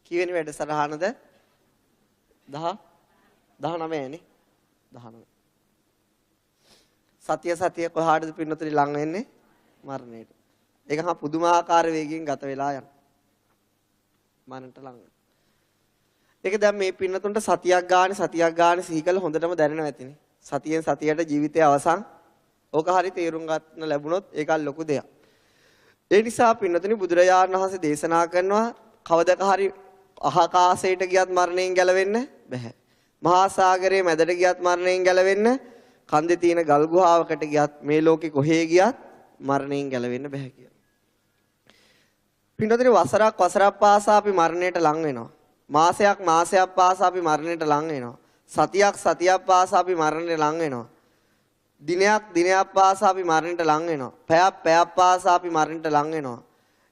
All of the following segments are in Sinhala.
කීවෙනි වැඩසටහනද? 19 නේ. 19. සතිය කොහාටද පින්නතුනි ලං වෙන්නේ? මරණයට. ඒක හා පුදුමාකාර වේගයෙන් ගත වෙලා යන. මරණයට ලං වෙන. ඒක දැන් මේ පින්නතුන්ට සතියක් ගානේ සිහි කළ හොඳටම දැනෙනවා ඇතිනේ. සතියෙන් සතියට ජීවිතයේ අවසන්. ඕක හරි තේරුම් ගන්න ලැබුණොත් ඒක ලොකු දෙයක්. ඒ නිසා පින්නතුනි බුදුරජාණන් වහන්සේ දේශනා කරනවා කවදක හරි අහකාශයට ගියත් මරණයෙන් ගැලවෙන්න බෑ. මහා සාගරයේ මැදට ගියත් මරණයෙන් ගැලවෙන්න, කන්දේ තියෙන ගල් ගුහාවකට ගියත් මේ ලෝකේ කොහේ ගියත් මරණයෙන් ගැලවෙන්න බෑ කියලා. පින්නතුනි වසරක් පාසා අපි මරණයට ලං වෙනවා. මාසයක් පාසා අපි මරණයට ලං වෙනවා. සතියක් පාසා අපි මරණයට ලං වෙනවා. දිනයක් පාසා අපි මරණයට ලං වෙනවා. පැයක් පාසා අපි මරණයට ලං වෙනවා.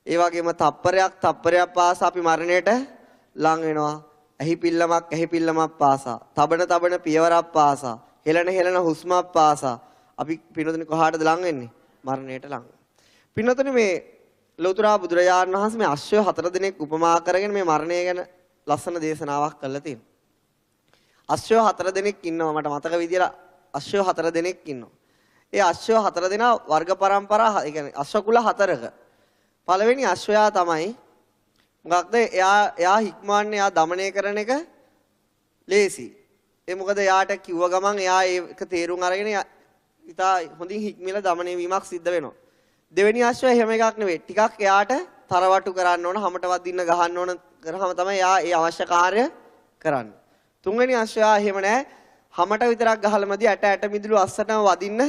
ඒ වගේම තප්පරයක් පාසා අපි මරණයට ලං වෙනවා. ඇහි පිල්ලමක් පාසා, තබන පියවරක් පාසා, හෙලන හුස්මක් පාසා අපි පින්නතුනි කොහාටද ලං වෙන්නේ? මරණයට ලං. පින්නතුනි මේ ලෞතර බුදුරජාණන් වහන්සේ මේ අශ්වය 4 දිනක් උපමා කරගෙන මේ මරණය ගැන ලස්සන දේශනාවක් කළා තියෙනවා. අශ්වය 4 දිනක් ඉන්නවා මට මතක විදියට අශ්වය 4 දිනක් ඉන්නවා. ඒ අශ්වය 4 දෙනා වර්ග પરම්පරා ඒ කියන්නේ අශ්ව කුල 4ක. පළවෙනි අශ්වයා තමයි මොකක්ද එයා හික්මන්නේ එයා দমনය කරන එක ලේසි. ඒ මොකද එයාට කිව්ව ගමන් එයා ඒක තේරුම් අරගෙන ඉතා හොඳින් හික්මිලා দমনය වීමක් සිද්ධ වෙනවා. දෙවෙනි අශ්වයා එහෙම එකක් නෙවෙයි. ටිකක් එයාට තරවටු කරන්න ඕන, හැමට වදින්න ගහන්න ඕන කරාම තමයි එයා ඒ අවශ්‍ය කාර්ය කරන්නේ. තුන්වෙනි අශ්වයා එහෙම නැහැ. හැමට විතරක් ගහලමදී ඇට මිදුළු අස්සටම වදින්න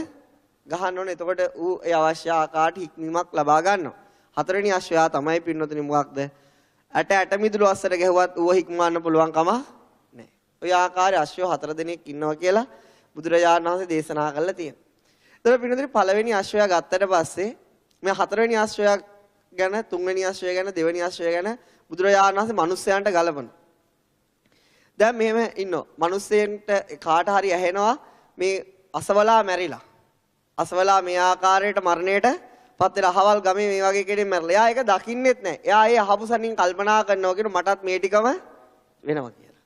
ගහන්න ඕන. එතකොට ඌ ඒ අවශ්‍ය ආකාරයට හික්මීමක් ලබා ගන්නවා. හතරවෙනි අශ්වයා තමයි පින්නතුනි මොකක්ද? ඇට මිදුළු අස්සට ගැහුවත් ඌව හික්මවන්න පුළුවන් කම නැහැ. ඔය ආකාරයේ අශ්වය 4 දෙනෙක් ඉන්නවා කියලා බුදුරජාණන් වහන්සේ දේශනා කළා තියෙනවා. එතකොට පින්නතුනි පළවෙනි අශ්වයා ගත්තට පස්සේ මේ හතරවෙනි අශ්වයා ගැන, තුන්වෙනි අශ්වයා ගැන, දෙවෙනි අශ්වයා ගැන බුදුරජාණන් වහන්සේ මිනිස්යන්ට ගලපනවා. දැන් මෙහෙම ඉන්නවා. මිනිස්සෙන්ට කාට හරි ඇහෙනවා මේ අසවලා මැරිලා. අසවලා මේ ආකාරයට මරණයට පත් වෙලා අහවල් ගමේ මේ වගේ කෙනෙක් මැරලා. එයා ඒක දකින්නෙත් නැහැ. එයා ඒ අහපු සනින් කල්පනා කරනවා කියන මටත් මේ ටිකම වෙනවා කියලා.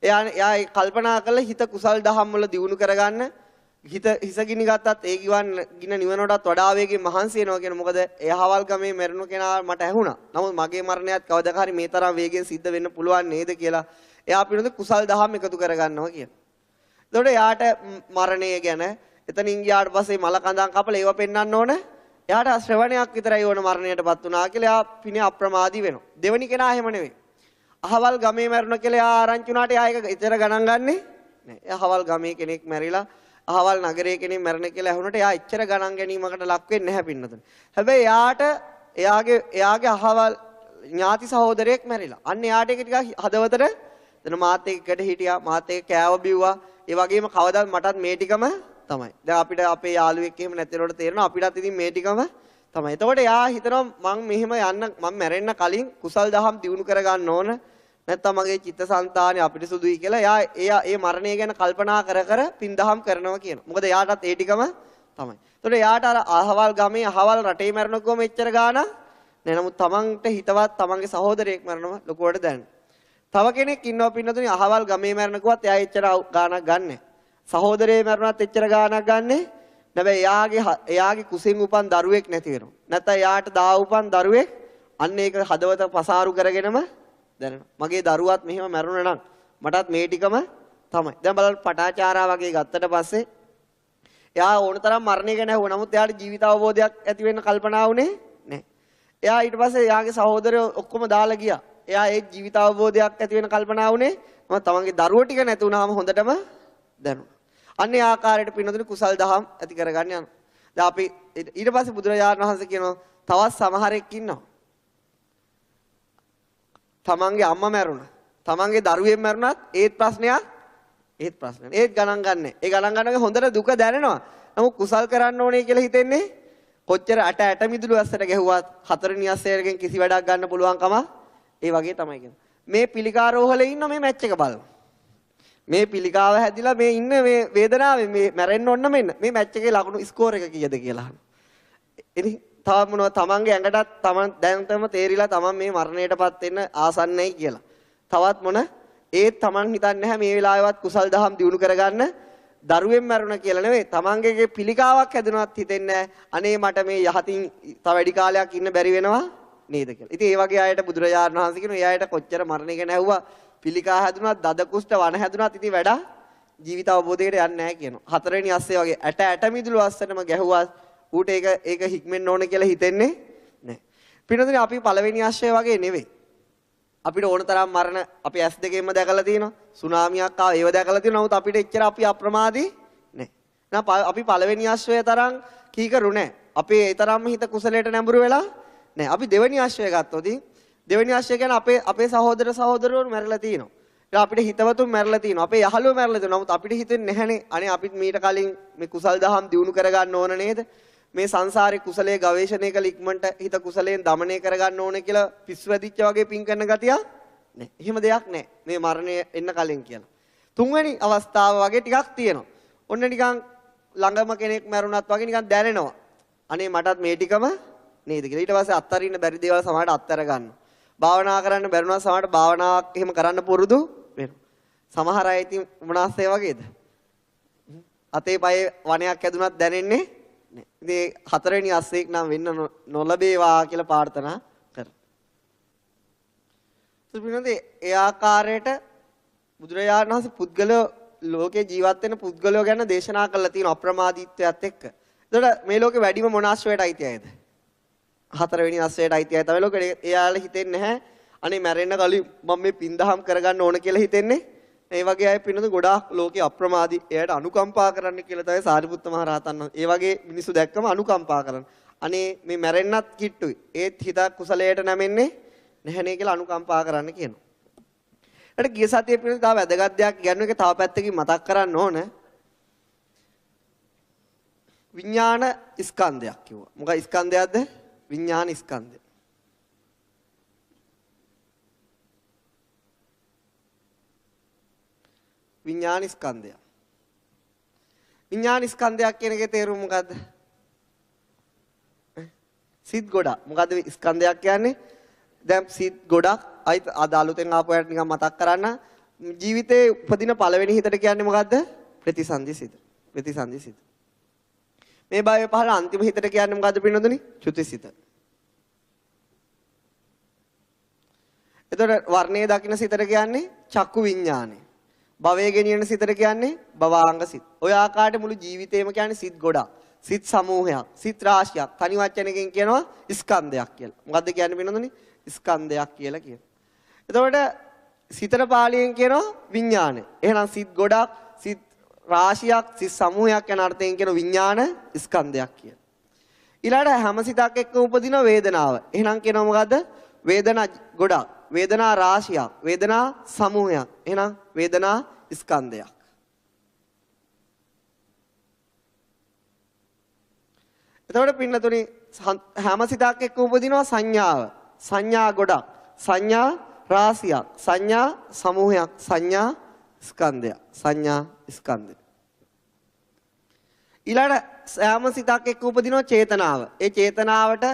එයා ඒ කල්පනා කරලා හිත කුසල් දහම් වල දියුණු කරගන්න, හිස ගිනි ගත්තත් ඒ ගින නිවනටත් වඩා වේගෙන් මහන්සි වෙනවා කියන මොකද ඒ අහවල් ගමේ මැරුණු කෙනා මට ඇහුණා. නමුත් මගේ මරණයත් කවදාක හරි මේ තරම් වේගෙන් සිද්ධ වෙන්න පුළුවන් නේද කියලා එයා පිළිබඳ කුසල් දහම් එකතු කරගන්නවා කියන. එතකොට එයාට මරණය ගැන එතනින් ගියාට පස්සේ මල කඳන් කපලා ඒව පෙන්වන්න ඕන. එයාට ශ්‍රවණයක් විතරයි ඕන මරණයටපත් වුණා කියලා එයා පිනේ අප්‍රමාදී වෙනවා. දෙවෙනි කෙනා එහෙම නෙවෙයි. අහවල් ගමේ මැරුණ කියලා එයා ආරංචි වුණාට එයා ඒක ඉතර ගණන් ගන්නෙ නෑ. එයා අහවල් ගමේ කෙනෙක් මැරිලා අහවල් නගරයේ කෙනෙක් මැරෙන කියලා ඇහුණට එයා ඉච්චර ගණන් ගැනීමකට ලක් වෙන්නේ නැහැ පින්නතුනේ. හැබැයි එයාට එයාගේ අහවල් ඥාති සහෝදරයෙක් මැරිලා. අන්න එයාට ඒක ටිකක් හදවතට එතන මාත් එක්කට හිටියා, මාත් එක්ක කෑව බිව්වා. ඒ වගේම කවදාත් මටත් මේ ටිකම තමයි. දැන් අපිට අපේ යාළුවෙක් එහෙම නැතිනකොට තේරෙනවා අපිටත් ඉතින් මේ ටිකම තමයි. එතකොට එයා හිතනවා මම මෙහෙම යන්න මම මැරෙන්න කලින් කුසල් දහම් දියුණු කරගන්න ඕන. නැත්තම් මගේ චිත්තසංතානෙ අපිට සුදුයි කියලා එයා ඒ මරණය ගැන කල්පනා කර පින් දහම් කරනවා කියනවා. මොකද එයාටත් ඒ ටිකම තමයි. එතකොට එයාට අර අහවල් ගමේ අහවල් රටේ මැරෙනකොම එච්චර ගාණක් නෑ. නමුත් තමන්ට හිතවත් තමන්ගේ සහෝදරයෙක් මැරෙනවා ලොකුවට දැනෙනවා. තව කෙනෙක් ඉන්නවා පින්නතුනි අහවල් ගමේ මැරෙනකොත් එයා එච්චර ගාණක් ගන්නෑ. සහෝදරයෙක් මැරුණත් එච්චර ගාණක් ගන්නෑ. නැබැයි එයාගේ කුසින් උපන් දරුවෙක් නැති වෙනවා. නැත්නම් එයාට දා උපන් දරුවෙක් අන්න ඒක හදවත පසාරු කරගෙනම දැනෙනවා. මගේ දරුවත් මෙහෙම මැරුණා නම් මටත් මේ ටිකම තමයි. දැන් බලන්න පටාචාරා වගේ ගත්තට පස්සේ එයා ඕන තරම් මරණය ගැන ඇහුවා. නමුත් එයාට ජීවිත අවබෝධයක් ඇති වෙන්න කල්පනා වුණේ නැහැ. එයා ඊට පස්සේ එයාගේ සහෝදරයෝ ඔක්කොම දාලා ගියා. එයා ඒ ජීවිත අවබෝධයක් ඇති වෙන්න කල්පනා වුණේ මම තමන්ගේ දරුවෝ ටික නැති වුණාම හොඳටම දැනුණා. අන්නේ ආකාරයට පින්නතුනි කුසල් දහම් ඇති කරගන්න යනවා. දැන් අපි ඊට පස්සේ බුදුරජාණන් වහන්සේ කියනවා තවත් සමහරෙක් ඉන්නවා. තමන්ගේ අම්මා මැරුණා. තමන්ගේ දරුවෙක් මැරුණත් ඒත් ප්‍රශ්නයක්. ඒත් ගණන් ගන්නෑ. ඒ ගණන් ගන්නගේ හොඳට දුක දැනෙනවා. නමුත් කුසල් කරන්න ඕනේ කියලා හිතෙන්නේ කොච්චර ඇට මිදුළු ඇස්සට ගැහුවත් හතරවෙනි ඇස්සයෙන් කිසි වැඩක් ගන්න පුළුවන් කම ඒ වගේ තමයි කියන්නේ. මේ පිළිකාරෝහලේ ඉන්න මේ මැච් එක බලමු. මේ පිළිකාව හැදිලා මේ ඉන්න මේ වේදනාවේ මේ මැරෙන්න ඕන මෙන්න මේ මැච් එකේ ලකුණු ස්කෝර් එක කීයද කියලා අහනවා. ඉතින් තව මොනවා තමන්ගේ ඇඟටත් තමන් දැන් තම තේරිලා තමන් මේ මරණයටපත් වෙන්න ආසන්නයි කියලා. තවත් මොන ඒත් Taman හිතන්නේ නැහැ මේ වෙලාවෙවත් කුසල් දහම් දිනු කරගන්න දරුවෙන් මරුණ කියලා නෙවෙයි. Tamanගේ පිළිකාවක් හැදුනවත් හිතෙන්නේ අනේ මට මේ යහතින් තව වැඩි කාලයක් ඉන්න බැරි වෙනවා නේද කියලා. ඉතින් ඒ වගේ අයට බුදුරජාණන් වහන්සේ කියනවා ඒ අයට කොච්චර මරණය ගැන ඇහුවා පිළිකා හැදුනත් දද කුෂ්ඨ වන හැදුනත් ඉතින් වැඩ ජීවිත අවබෝධයකට යන්නේ නැහැ කියනවා. හතරවෙනි අස්සේ වගේ ඇට මිදුළු අස්සටම ගැහුවා ඌට ඒක හික්මෙන්න ඕන කියලා හිතෙන්නේ නැහැ. පින්නතුනි අපි පළවෙනි ආශ්‍රය වගේ නෙවෙයි. අපිට ඕන තරම් මරණ අපි ඇස් දෙකෙන්ම දැකලා තියෙනවා. සුනාමියක් ආව ඒව දැකලා තියෙනවා. නමුත් අපිට එච්චර අපි අප්‍රමාදී නැහැ. අපි පළවෙනි ආශ්‍රය තරම් කීකරු නැහැ. අපි ඒ තරම්ම හිත කුසලයට නැඹුරු වෙලා නැහැ. අපි දෙවෙනි ආශ්‍රය ගත්තොත් දෙවෙනි ආශ්‍රය කියන්නේ අපේ සහෝදර සහෝදරවරු මැරලා තියෙනවා. ඒක අපිට හිතවතුන් මැරලා තියෙනවා. අපේ යහළුවෝ මැරලා තියෙනවා. නමුත් අපිට හිතෙන්නේ නැහනේ. අනේ අපිත් මීට කලින් මේ කුසල් දහම් දිනු කරගන්න ඕන නේද? මේ සංසාරේ කුසලයේ ගවේෂණය කළ ඉක්මනට හිත කුසලයෙන් দমনය කරගන්න ඕනේ කියලා පිස්සු වැදිච්ච වගේ පින් කරන ගතිය නෑ. එහෙම දෙයක් නෑ. මේ මරණය එන්න කලින් කියලා. තුන්වෙනි අවස්ථාව වගේ ටිකක් තියෙනවා. ඔන්න නිකන් ළඟම කෙනෙක් මැරුණත් වගේ නිකන් දැනෙනවා. අනේ මටත් මේ ටිකම නේද කියලා. ඊට පස්සේ අත්තරින්න බැරි දේවල් සමහරට අත්තර ගන්නවා. භාවනා කරන්න බැරුණා සමහරට භාවනාවක් එහෙම කරන්න පුරුදු වෙනවා. සමහර අය ඉතින් මොනවාසේ වගේද? අතේ පයේ වණයක් ඇදුනත් දැනෙන්නේ නෑ. ඉතින් හතරවෙනි අස්සෙක් නම් වෙන්න නොලබේවා කියලා ප්‍රාර්ථනා කරා. ඉතින් ඒ ආකාරයට බුදුරජාණන් වහන්සේ පුද්ගලෝ ලෝකේ ජීවත් වෙන පුද්ගලයෝ ගැන දේශනා කළා තියෙන අප්‍රමාදීත්වයත් එක්ක. එතකොට මේ ලෝකේ වැඩිම මොන ආශ්‍රයයට අයිතියයිද? හතරවෙනි ආශ්‍රයයට අයිතියයි. තමයි ලෝකේ එයාලා හිතෙන්නේ නැහැ. අනේ මැරෙන්න කලින් මම මේ පින්දහම් කරගන්න ඕන කියලා හිතෙන්නේ. ඒ වගේ අය පින්නද ගොඩාක් ලෝකේ අප්‍රමාදී. එයාට අනුකම්පා කරන්න කියලා තමයි සාරිපුත්ත මහ රහතන් වහන්සේ. ඒ වගේ මිනිස්සු දැක්කම අනුකම්පා කරන. අනේ මේ මැරෙන්නත් කිට්ටුයි. ඒත් හිත කුසලයට නැමෙන්නේ නැහනේ කියලා අනුකම්පා කරන්න කියනවා. ඊට ගිය සතියේ පිළිද තව වැදගත් දෙයක් කියන්න එක තව පැත්තකින් මතක් කරන්න ඕන. විඥාන ස්කන්ධයක් කිව්වා. මොකක්ද ස්කන්ධයක්ද? විඥාන ස්කන්ධය. විඥාන ස්කන්ධය. විඥාන ස්කන්ධයක් කියන එකේ තේරුම මොකද්ද? සිත් ගොඩක්. මොකද්ද ස්කන්ධයක් කියන්නේ? දැන් සිත් ගොඩක් අද අලුතෙන් ආපු අයට නිකන් මතක් කරන්න. ජීවිතේ උපදින පළවෙනි හිතට කියන්නේ මොකද්ද? ප්‍රතිසන්දි සිත. ප්‍රතිසන්දි සිත. මේ භවයේ පහළ අන්තිම හිතට කියන්නේ මොකද්ද පින්නොදනි? චුති සිත. එතකොට වර්ණයේ දකින්න සිතට කියන්නේ චක්කු විඥානය. භවයේ ගෙනියන සිතට කියන්නේ භවාංග සිත. ඔය ආකාරයට මුළු ජීවිතේම කියන්නේ සිත් ගොඩක්. සිත් සමූහයක්, සිත් රාශියක්. තනි වචනකින් කියනවා ස්කන්ධයක් කියලා. මොකද්ද කියන්නේ පින්නොදනි? ස්කන්ධයක් කියලා කියනවා. එතකොට සිතට පාලියෙන් කියනවා විඥානය. එහෙනම් සිත් ගොඩක්, සිත් රාශියක්, සිත් සමූහයක් යන අර්ථයෙන් කියන විඥාන ස්කන්ධයක් කියලා. ඊළඟට හැම සිතක් එක්කම උපදින වේදනාව. එහෙනම් කියනවා මොකද්ද? වේදනා ගොඩක්, වේදනා රාශියක්, වේදනා සමූහයක්. එහෙනම් වේදනා ස්කන්ධයක්. එතකොට පින්නතුනි හැම සිතක් එක්ක උපදිනවා සංඥාව. සංඥා ගොඩක්, සංඥා රාශියක්, සංඥා සමූහයක්, සංඥා ස්කන්ධයක්, සංඥා ස්කන්ධය. ඊළඟ සෑම සිතක් එක්ක උපදිනවා චේතනාව. ඒ චේතනාවට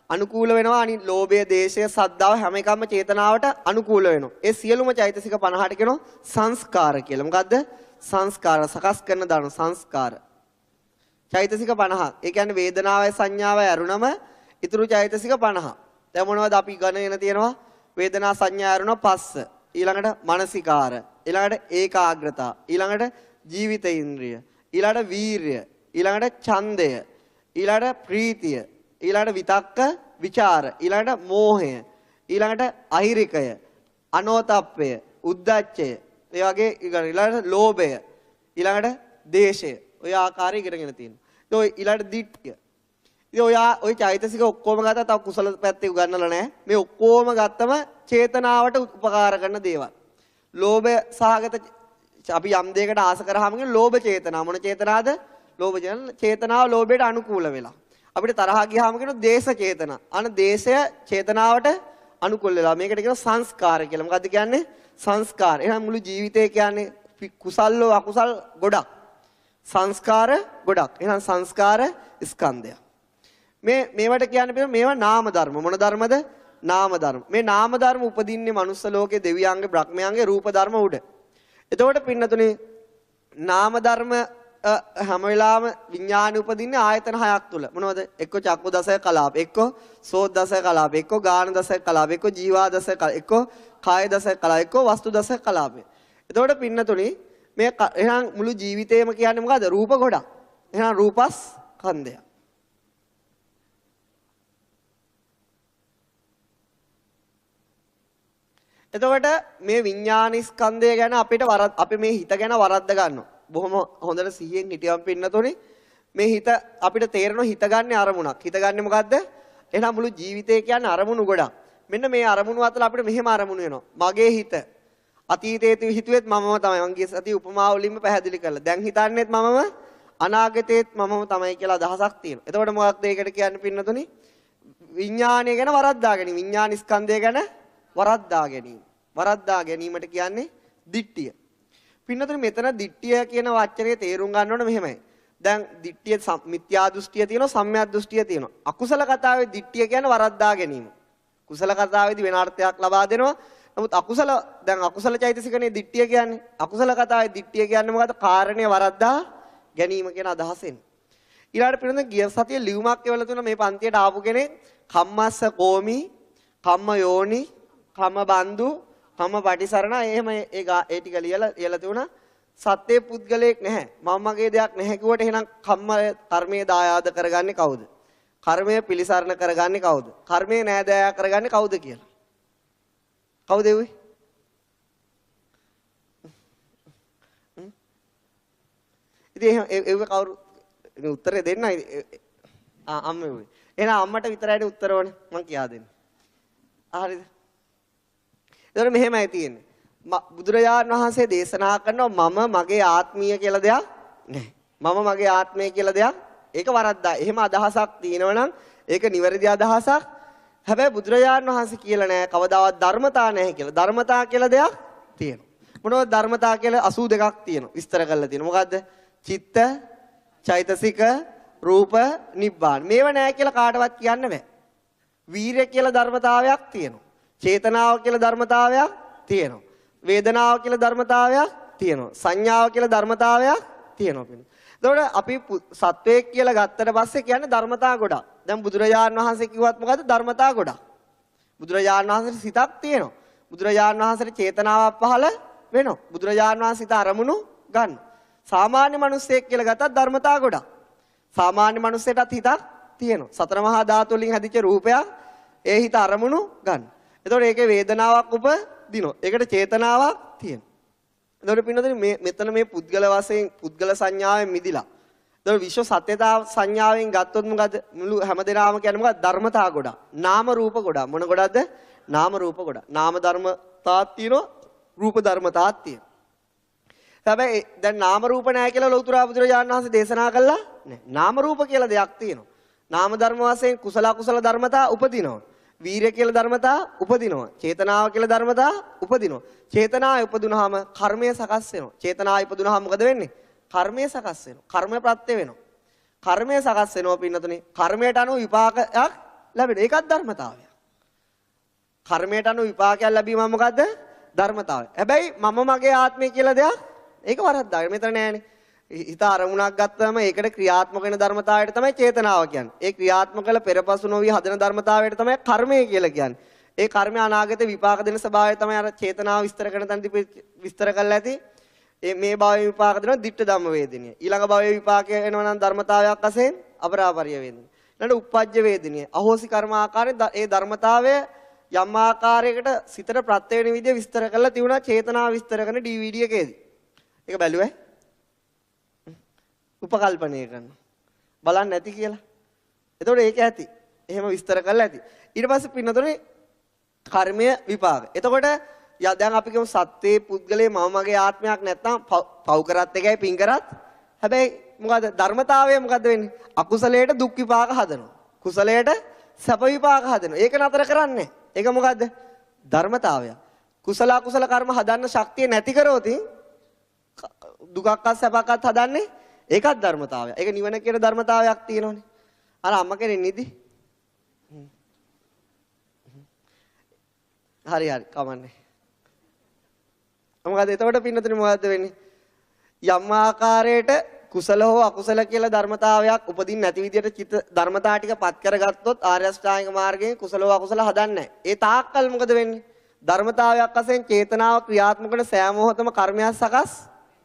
අනුකූල වෙනවා අනිත් ලෝභය, දේශය, සද්ධාව හැම එකම චේතනාවට අනුකූල වෙනවා. ඒ සියලුම චෛතසික 50ට කියනවා සංස්කාර කියලා. මොකද්ද? සංස්කාර සකස් කරන දාන සංස්කාර. චෛතසික 50. ඒ කියන්නේ වේදනාවයි සංඥාවයි අරුණම ඉතුරු චෛතසික 50. දැන් මොනවද අපි ගණන තියෙනවා? වේදනා සංඥා අරුණ පස්ස. ඊළඟට මානසිකාර. ඊළඟට ඒකාග්‍රතාව. ඊළඟට ජීවිත ඉන්ද්‍රිය. ඊළඟට වීර්ය. ඊළඟට ඡන්දය. ඊළඟට ප්‍රීතිය. ඊළඟට විතක්ක විචාර. ඊළඟට මෝහය. ඊළඟට අහිරිකය. අනෝතප්පය. උද්ධච්චය. ඒ වගේ ඊළඟට ලෝභය. ඊළඟට දේශය. ඔය ආකාරය ඉගෙනගෙන තියෙනවා. ඒ ඊළඟට දිට්ඨිය. ඉතින් ඔය චෛතසික ඔක්කොම ගත්තා තව කුසල පැත්තේ උගන්නලා නැහැ. මේ ඔක්කොම ගත්තම චේතනාවට උපකාර කරන දේවල්. ලෝභය සහගත අපි යම් දෙයකට ආස කරාම කියන ලෝභ චේතනා. මොන චේතනාද? ලෝභ චේතනාව ලෝභයට අනුකූල වෙලා. අපිට තරහ ගියාම කියන දේශ චේතනා. අන දේශය චේතනාවට අනුකූල වෙලා. මේකට කියනවා සංස්කාර කියලා. මොකද්ද කියන්නේ? සංස්කාර. එහෙනම් මුළු ජීවිතේ කියන්නේ කුසල්ලෝ අකුසල් ගොඩක්. සංස්කාර ගොඩක්. එහෙනම් සංස්කාර ස්කන්ධය. මේවට කියන්නේ මේවා නාම ධර්ම. මොන ධර්මද? නාම ධර්ම. මේ නාම ධර්ම උපදින්නේ මනුස්ස ලෝකේ දෙවියන්ගේ බ්‍රහ්මයන්ගේ රූප ධර්ම උඩ. එතකොට පින්නතුනේ නාම ධර්ම හැම වෙලාවෙම විඥාන උපදින්නේ ආයතන හයක් තුල. මොනවද? එක්ක චක්කු දසය කලාප, එක්ක සෝත් දසය කලාප, එක්ක ගාන දසය කලාප, එක්ක ජීවා දසය කලාප, එක්ක කාය දසය කලාප, එක්ක වස්තු දසය කලාප. එතකොට පින්නතුනේ මේ එහෙනම් මුළු ජීවිතේම කියන්නේ මොකද්ද? රූප ගොඩක්. එහෙනම් රූපස් කන්දය. එතකොට මේ විඥාන ස්කන්ධය ගැන අපි මේ හිත ගැන වරද්ද ගන්නවා. බොහොම හොඳට සිහියෙන් හිටියම් පින්නතොනේ මේ හිත අපිට තේරෙනවා හිත ගන්න අරමුණක්. හිත ගන්න මොකද්ද? එහෙනම් මුළු ජීවිතේ කියන්නේ අරමුණු ගොඩක්. මෙන්න මේ අරමුණු අතර අපිට මෙහෙම අරමුණු වෙනවා. මගේ හිත අතීතයේ හිතුවෙත් මමම තමයි. මං ගිය සතිය උපමා වලින්ම පැහැදිලි කළා. දැන් හිතන්නේත් මමම අනාගතයේත් මමම තමයි කියලා අදහසක් තියෙනවා. එතකොට මොකක්ද ඒකට කියන්නේ පින්නතුනේ? විඥානය ගැන වරද්දා ගැනීම. විඥාන ස්කන්ධය ගැන වරද්දා ගැනීම. වරද්දා ගැනීමට කියන්නේ දිට්ඨිය. පින්නතුනේ මෙතන දිට්ඨිය කියන වචනේ තේරුම් ගන්න ඕන මෙහෙමයි. දැන් දිට්ඨිය මිත්‍යා දෘෂ්ටිය තියෙනවා, සම්‍යක් දෘෂ්ටිය තියෙනවා. අකුසල කතාවේ දිට්ඨිය කියන්නේ වරද්දා ගැනීම. කුසල කතාවේදී වෙන අර්ථයක් ලබා දෙනවා. නමුත් අකුසල චෛතසිකනේ දිට්ඨිය කියන්නේ. අකුසල කතාවේ දිට්ඨිය කියන්නේ මොකද්ද? කාරණේ වරද්දා ගැනීම කියන අදහසෙන්. ඊළඟට පිළිඳ ගිය සතියේ ලියුමක් එවලා තුන මේ පන්තියට ආපු කෙනෙක් කම්මස්ස කෝමි, කම්ම යෝනි, කම්ම බන්දු, කම්ම පටිසරණ එහෙම ඒ ටික ලියලා තුන සත්‍ය පුද්ගලයෙක් නැහැ. මමගේ දෙයක් නැහැ කිව්වට එහෙනම් කර්මයේ දායාද කරගන්නේ කවුද? කර්මය පිළිසරණ කරගන්නේ කවුද? කර්මයේ නෑදෑයා කරගන්නේ කවුද කියලා. කවුද එව්වේ? ඉතින් එව්වේ කවුරු? ඉතින් උත්තරේ දෙන්නයි. අම්ම එව්වේ. එහෙනම් අම්මට විතරයිනේ උත්තර ඕනේ. මං කියා දෙන්නම්. හරිද? ඒතර මෙහෙමයි තියෙන්නේ. බුදුරජාණන් වහන්සේ දේශනා කරනවා මම මගේ ආත්මීය කියලා දෙයක් නැහැ. මම මගේ ආත්මය කියලා දෙයක් ඒක වරද්දා. එහෙම අදහසක් තියෙනවනම් ඒක නිවැරදි අදහසක්. හැබැයි බුදුරජාණන් වහන්සේ කියලා නැහැ කවදාවත් ධර්මතා නැහැ කියලා. ධර්මතා කියලා දෙයක් තියෙනවා. මොනවද ධර්මතා කියලා 82ක් තියෙනවා. විස්තර කරලා තියෙනවා. මොකද්ද? චිත්ත, චෛතසික, රූප, නිබ්බාන. මේව නැහැ කියලා කාටවත් කියන්න බෑ. වීර්ය කියලා ධර්මතාවයක් තියෙනවා. චේතනාව කියලා ධර්මතාවයක් තියෙනවා. වේදනාව කියලා ධර්මතාවයක් තියෙනවා. සංඥාව කියලා ධර්මතාවයක් තියෙනවා. එතකොට අපි සත්වයක් කියලා ගත්තට පස්සේ කියන්නේ ධර්මතා ගොඩක්. දැන් බුදුරජාණන් වහන්සේ කිව්වත් මොකද්ද? ධර්මතා ගොඩක්. බුදුරජාණන් වහන්සේට සිතක් තියෙනවා. බුදුරජාණන් වහන්සේට චේතනාවක් පහළ වෙනවා. බුදුරජාණන් වහන්සේ සිත අරමුණු ගන්න. සාමාන්‍ය මිනිස්සෙක් කියලා ගත්තත් ධර්මතා ගොඩක්. සාමාන්‍ය මිනිස්සෙටත් හිතක් තියෙනවා. සතර මහා ධාතු වලින් හැදිච්ච රූපයක් ඒ හිත අරමුණු ගන්න. එතකොට ඒකේ වේදනාවක් උපදිනවා. ඒකට චේතනාවක් තියෙනවා. එතකොට පින්නතුනි මෙතන මේ පුද්ගල වශයෙන් පුද්ගල සංඥාවෙන් මිදිලා. එතකොට විශ්ව සත්‍යතා සංඥාවෙන් ගත්තොත් මොකද? මුළු හැමදේම කියන්නේ මොකද? ධර්මතා ගොඩක්. නාම රූප ගොඩක්. මොන ගොඩක්ද? නාම රූප ගොඩක්. නාම ධර්මතාවක් තියෙනවා, රූප ධර්මතාවක් තියෙනවා. හැබැයි දැන් නාම රූප නැහැ කියලා ලෞතර බුදුරජාණන් වහන්සේ දේශනා කළා නෑ. නාම රූප කියලා දෙයක් තියෙනවා. නාම ධර්ම වශයෙන් කුසල අකුසල ධර්මතා උපදිනවා. වීර්ය කියලා ධර්මතා උපදිනවා. චේතනාව කියලා ධර්මතා උපදිනවා. චේතනාව උපදුනහම කර්මය සකස් වෙනවා. චේතනාව උපදුනහම මොකද වෙන්නේ? කර්මය සකස් වෙනවා. කර්මය ප්‍රත්‍ය වෙනවා. කර්මය සකස් වෙනවා පින්නතුනේ. කර්මයට අනුව විපාකයක් ලැබෙනවා. ඒකත් ධර්මතාවය. කර්මයට අනුව විපාකයක් ලැබීම මොකද්ද? ධර්මතාවය. හැබැයි මම මගේ ආත්මය කියලා දෙයක් ඒක වරද්දා. මෙතන නෑනේ. හිත අරමුණක් ගත්තම ඒකට ක්‍රියාත්මක වෙන ධර්මතාවයට තමයි චේතනාව කියන්නේ. ඒ ක්‍රියාත්මක කළ පෙරපසු නොවි හදන ධර්මතාවයට තමයි කර්මය කියලා කියන්නේ. ඒ කර්මය අනාගත විපාක දෙන ස්වභාවය තමයි අර චේතනාව විස්තර කරන තැනදී විස්තර කරලා ඇති. මේ භවයේ විපාක දෙනවා දිට්ඨ ධම්ම වේදිනිය. ඊළඟ භවයේ විපාකය එනවා නම් ධර්මතාවයක් වශයෙන් අපරාපරිය වේදිනිය. ඊළඟ උප්පජ්ජ වේදිනිය. අහෝසි කර්මාකාරයෙන් ඒ ධර්මතාවය යම් ආකාරයකට සිතට ප්‍රත්‍ය වෙන විදිහ විස්තර කරලා තියුණා චේතනාව විස්තර කරන DVD එකේදී. ඒක බැලුවේ? උපකල්පනය කරනවා. බලන්න නැති කියලා. එතකොට ඒක ඇති. එහෙම විස්තර කරලා ඇති. ඊට පස්සේ පින්නතොනේ කර්මය විපාක. එතකොට දැන් අපි කියමු සත්වේ පුද්ගලයේ මම මගේ ආත්මයක් නැත්නම් පව් කරත් එකයි පින් කරත් හැබැයි මොකද ධර්මතාවය මොකද වෙන්නේ? අකුසලයට දුක් විපාක හදනවා. කුසලයට සැප විපාක හදනවා. ඒක නතර කරන්නේ. ඒක මොකද්ද? ධර්මතාවය. කුසල අකුසල කර්ම හදන්න ශක්තිය නැති කරොත් දුකක්වත් සැපක්වත් හදන්නේ ඒකත් ධර්මතාවය. ඒක නිවන කියන ධර්මතාවයක් තියෙනවනේ. අර අම්ම කෙනෙක් නිදි. හරි කමන්නේ. මොකද එතකොට පින්නතුනි මොකද්ද වෙන්නේ? යම් ආකාරයට කුසල හෝ අකුසල කියලා ධර්මතාවයක් උපදින්න නැති විදිහට චිත්ත ධර්මතා ටික පත් කරගත්තොත් ආර්ය අෂ්ටාංගික මාර්ගයෙන් කුසල හෝ අකුසල හදන්නේ නැහැ. ඒ තාක්කල් මොකද වෙන්නේ? ධර්මතාවයක් වශයෙන් චේතනාව ක්‍රියාත්මක කරන සෑම මොහොතම කර්මයක් සකස්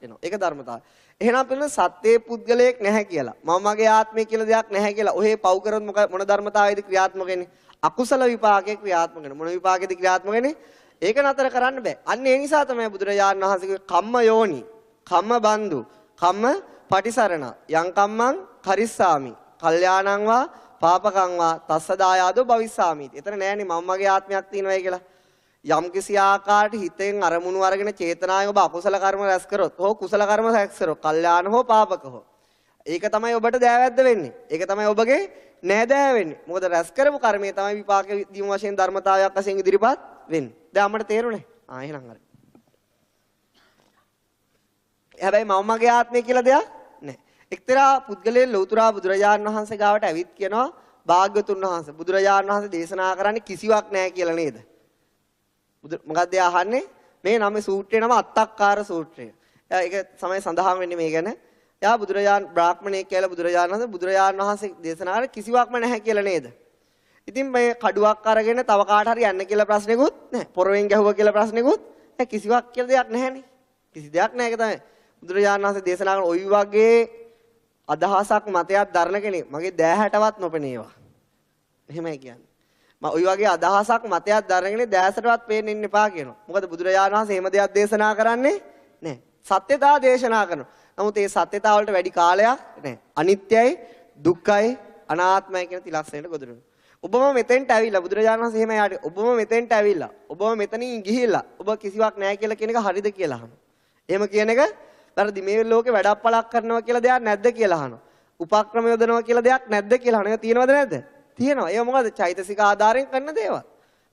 වෙනවා. ඒක ධර්මතාවය. එහෙනම් පිළින සත්‍යයේ පුද්ගලයෙක් නැහැ කියලා. මම මගේ ආත්මය කියලා දෙයක් නැහැ කියලා. ඔහේ පව් කරොත් මොන ධර්මතාවයේද ක්‍රියාත්මක වෙන්නේ? අකුසල විපාකයේ ක්‍රියාත්මක වෙනවා. මොන විපාකයේද ක්‍රියාත්මක වෙන්නේ? ඒක නතර කරන්න බෑ. අන්න ඒ නිසා තමයි බුදුරජාණන් වහන්සේගේ කම්ම යෝනි, කම්ම බන්දු, කම්ම පටිසරණ යං කම්මං කරිස්සාමි. කල්යාණං වා පාපකං වා තස්සදායාදෝ භවිස්සාමි. එතන නෑනේ මම මගේ ආත්මයක් තියෙනවයි කියලා. යම් කිසි ආකාරයකට හිතෙන් අරමුණු අරගෙන චේතනාවෙන් ඔබ අකුසල කර්ම රැස් කරොත් හෝ කුසල කර්ම රැස් කරොත් කල්යාණ හෝ පාපක හෝ ඒක තමයි ඔබට දෑවැද්ද වෙන්නේ. ඒක තමයි ඔබගේ නෑදෑ වෙන්නේ. මොකද රැස් කරපු කර්මය තමයි විපාක දීම වශයෙන් ධර්මතාවයක් වශයෙන් ඉදිරිපත් වෙන්නේ. දැන් අපිට තේරුණේ? එහෙනම් හරි. හැබැයි මම මගේ ආත්මය කියලා දෙයක් නැහැ. එක්තරා පුද්ගලයෙක් ලෞතුරා බුදුරජාණන් වහන්සේ ගාවට ඇවිත් කියනවා භාග්‍යවතුන් වහන්සේ බුදුරජාණන් වහන්සේ දේශනා කරන්නේ කිසිවක් නැහැ කියලා නේද? මොකක්ද අහන්නේ? මේ නම සූත්‍රයේ නම අත්තක්කාර සූත්‍රය. ඒක තමයි සඳහන් වෙන්නේ මේ ගැන. යා බුදුරජාණන් බ්‍රාහ්මණයෙක් කියලා බුදුරජාණන් වහන්සේ දේශනා කරේ කිසිවක්ම නැහැ කියලා නේද? ඉතින් මේ කඩුවක් අරගෙන තව කාට හරි යන්න කියලා ප්‍රශ්නෙකුත් නැහැ. පොරවෙන් ගැහුවා කියලා ප්‍රශ්නෙකුත් නැහැ. කිසිවක් කියලා දෙයක් නැහැනේ. කිසි දෙයක් නැහැ. ඒක තමයි බුදුරජාණන් වහන්සේ දේශනා කරන ඔය වගේ අදහසක් මතයක් දරන කෙනෙක් මගේ දෑහැටවත් නොපෙනේවා. එහෙමයි කියන්නේ. ඔය වගේ අදහසක් මතයක් දරගෙන දැසටවත් පේන්න ඉන්න එපා කියනවා. මොකද බුදුරජාණන් වහන්සේ එහෙම දෙයක් දේශනා කරන්නේ නැහැ. සත්‍යතාව දේශනා කරනවා. නමුත් ඒ සත්‍යතාව වලට වැඩි කාලයක් නැහැ. අනිත්‍යයි, දුක්ඛයි, අනාත්මයි කියන තිලක්ෂණයට ගොදුරුන. ඔබම මෙතෙන්ට ඇවිල්ලා බුදුරජාණන් වහන්සේ එහෙම යාට ඔබම මෙතෙන්ට ඇවිල්ලා ඔබම මෙතනින් ගිහිල්ලා ඔබ කිසිවක් නැහැ කියලා කියන එක හරිද කියලා අහනවා. එහෙම කියන එක වැරදි. මේ ලෝකේ වැඩප්පලක් කරනවා කියලා දෙයක් නැද්ද කියලා අහනවා. උපක්‍රම යොදනවා කියලා දෙයක් නැද්ද කියලා අහනවා. ඒක තියෙනවද නැද්ද? තියෙනවා. ඒක මොකද? චෛතසික ආධාරයෙන් කරන දේවල්.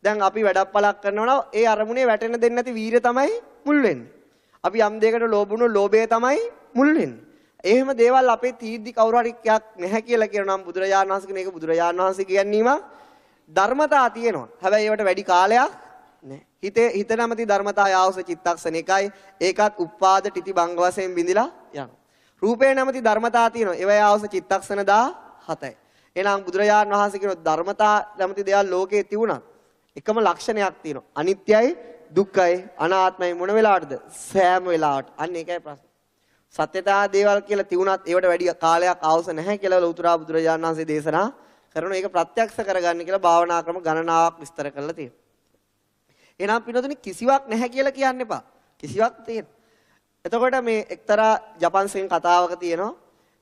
දැන් අපි වැඩප්පලක් කරනවා නම් ඒ අරමුණේ වැටෙන්න දෙන්නේ නැති වීරිය තමයි මුල් වෙන්නේ. අපි යම් දෙයකට ලෝභුණු ලෝභය තමයි මුල් වෙන්නේ. එහෙම දේවල් අපේ තීද්දි කවුරු හරි එකක් නැහැ කියලා කියනවා නම් බුදුරජාණන් වහන්සේ කියන එක බුදුරජාණන් වහන්සේ කියන්නේම ධර්මතා තියෙනවා. හැබැයි ඒවට වැඩි කාලයක් නැහැ. හිත නැමැති ධර්මතා යාවස චිත්තක්ෂණිකයි. ඒකත් උපාද ටිති බංග වශයෙන් බිඳිලා යනවා. රූපේ නැමැති ධර්මතා තියෙනවා. ඒවා යාවස චිත්තක්ෂණ 17යි. එහෙනම් බුදුරජාණන් වහන්සේ කියන ධර්මතා නැමැති දේවල් ලෝකේ තිබුණා. එකම ලක්ෂණයක් තියෙනවා. අනිත්‍යයි, දුක්ඛයි, අනාත්මයි මොන වෙලාවටද? සෑම වෙලාවට. අන්න ඒකයි ප්‍රශ්නේ. සත්‍යතා දේවල් කියලා තිබුණත් ඒවට වැඩි කාලයක් අවශ්‍ය නැහැ කියලා ලෞතුරා බුදුරජාණන් වහන්සේ දේශනා කරනවා. ඒක ප්‍රත්‍යක්ෂ කරගන්න කියලා භාවනා ක්‍රම ගණනාවක් විස්තර කරලා තියෙනවා. එහෙනම් පින්නතුනි කිසිවක් නැහැ කියලා කියන්න එපා. කිසිවක් තියෙනවා. එතකොට මේ එක්තරා ජපන් සෙන් කතාවක තියෙනවා.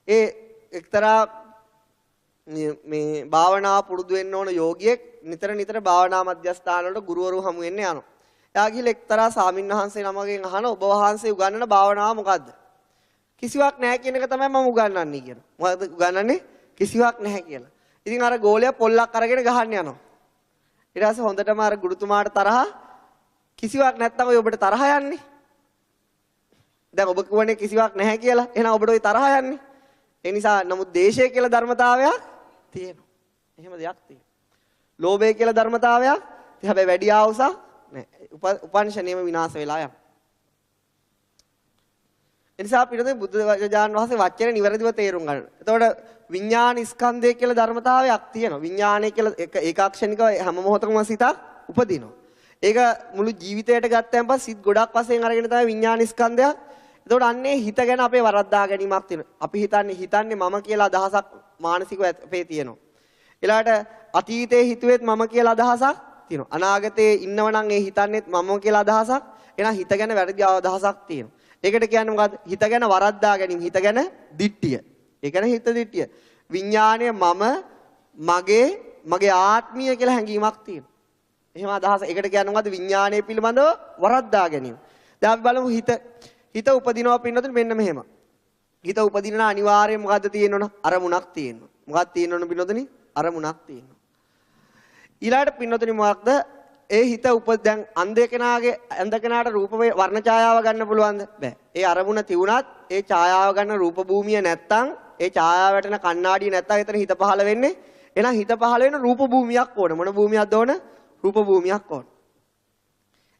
ඒ එක්තරා මේ භාවනාව පුරුදු වෙන්න ඕන යෝගියෙක් නිතර භාවනා මධ්‍යස්ථාන වලට ගුරුවරු හමු වෙන්න යනවා. එයා ගිහලා එක්තරා ස්වාමින්වහන්සේ නමගෙන් අහන ඔබ වහන්සේ උගන්වන භාවනාව මොකද්ද? කිසිවක් නැහැ කියන එක තමයි මම උගන්වන්නේ කියනවා. මොකද උගන්වන්නේ? කිසිවක් නැහැ කියලා. ඉතින් අර ගෝලයා පොල්ලක් අරගෙන ගහන්න යනවා. ඊට පස්සේ හොඳටම අර ගුරුතුමාට තරහ කිසිවක් නැත්තම් ඔය ඔබට තරහ යන්නේ. දැන් ඔබ කියවනේ කිසිවක් නැහැ කියලා. එහෙනම් ඔබට ওই තරහ යන්නේ. ඒ නිසා නමුත් දේශය කියලා ධර්මතාවයක් තියෙනවා. එහෙම දෙයක් තියෙනවා. ලෝභය කියලා ධර්මතාවයක් හැබැයි වැඩි ආවුසක් නැහැ. උපනිෂණයම විනාශ වෙලා යනවා. එනිසා අපිට බුදුරජාණන් වහන්සේ වචනේ නිවැරදිව තේරුම් ගන්න. එතකොට විඥාන ස්කන්ධය කියලා ධර්මතාවයක් තියෙනවා. විඥානය කියලා ඒකාක්ෂණිකව හැම මොහොතකම සිතක් උපදිනවා. ඒක මුළු ජීවිතයට ගත්තයන් පස්සේ සිත් ගොඩක් වශයෙන් අරගෙන තමයි විඥාන ස්කන්ධයක්. එතකොට අන්නේ හිත ගැන අපේ වරද්දා ගැනීමක් තියෙනවා. අපි හිතන්නේ මම කියලා අදහසක් මානසිකව අපේ තියෙනවා. ඊළාට අතීතයේ හිතුවෙත් මම කියලා අදහසක් තියෙනවා. අනාගතයේ ඉන්නවනම් ඒ හිතන්නේත් මම කියලා අදහසක්. එහෙනම් හිත ගැන වැරදි අදහසක් තියෙනවා. ඒකට කියන්නේ මොකද්ද? හිත ගැන වරද්දා ගැනීම. හිත ගැන දිට්ඨිය. ඒ කියන්නේ හිත දිට්ඨිය. විඥාණය මගේ ආත්මීය කියලා හැඟීමක් තියෙනවා. එහෙම අදහස. ඒකට කියන්නේ මොකද්ද? විඥාණය පිළිබඳව වරද්දා ගැනීම. දැන් අපි බලමු හිත උපදිනවා පින්නතුනේ මෙන්න මෙහෙම. හිත උපදිනා අනිවාර්යයෙන් මොකද්ද තියෙනවනේ? අරමුණක් තියෙනවා. මොකක්ද තියෙනවනේ පින්නතුනේ? අරමුණක් තියෙනවා. ඊළාට පින්නතුනේ මොකක්ද? ඒ හිත දැන් අන්ධකනාට රූප වර්ණ ඡායාව ගන්න පුළුවන්ද? බෑ. ඒ අරමුණ තියුණත් ඒ ඡායාව ගන්න රූප භූමිය නැත්තම් ඒ ඡායාව වැටෙන කණ්ණාඩිය නැත්තම් එතන හිත පහළ වෙන්නේ. එහෙනම් හිත පහළ වෙන රූප භූමියක් ඕන. මොන භූමියක්ද ඕන? රූප භූමියක් ඕන.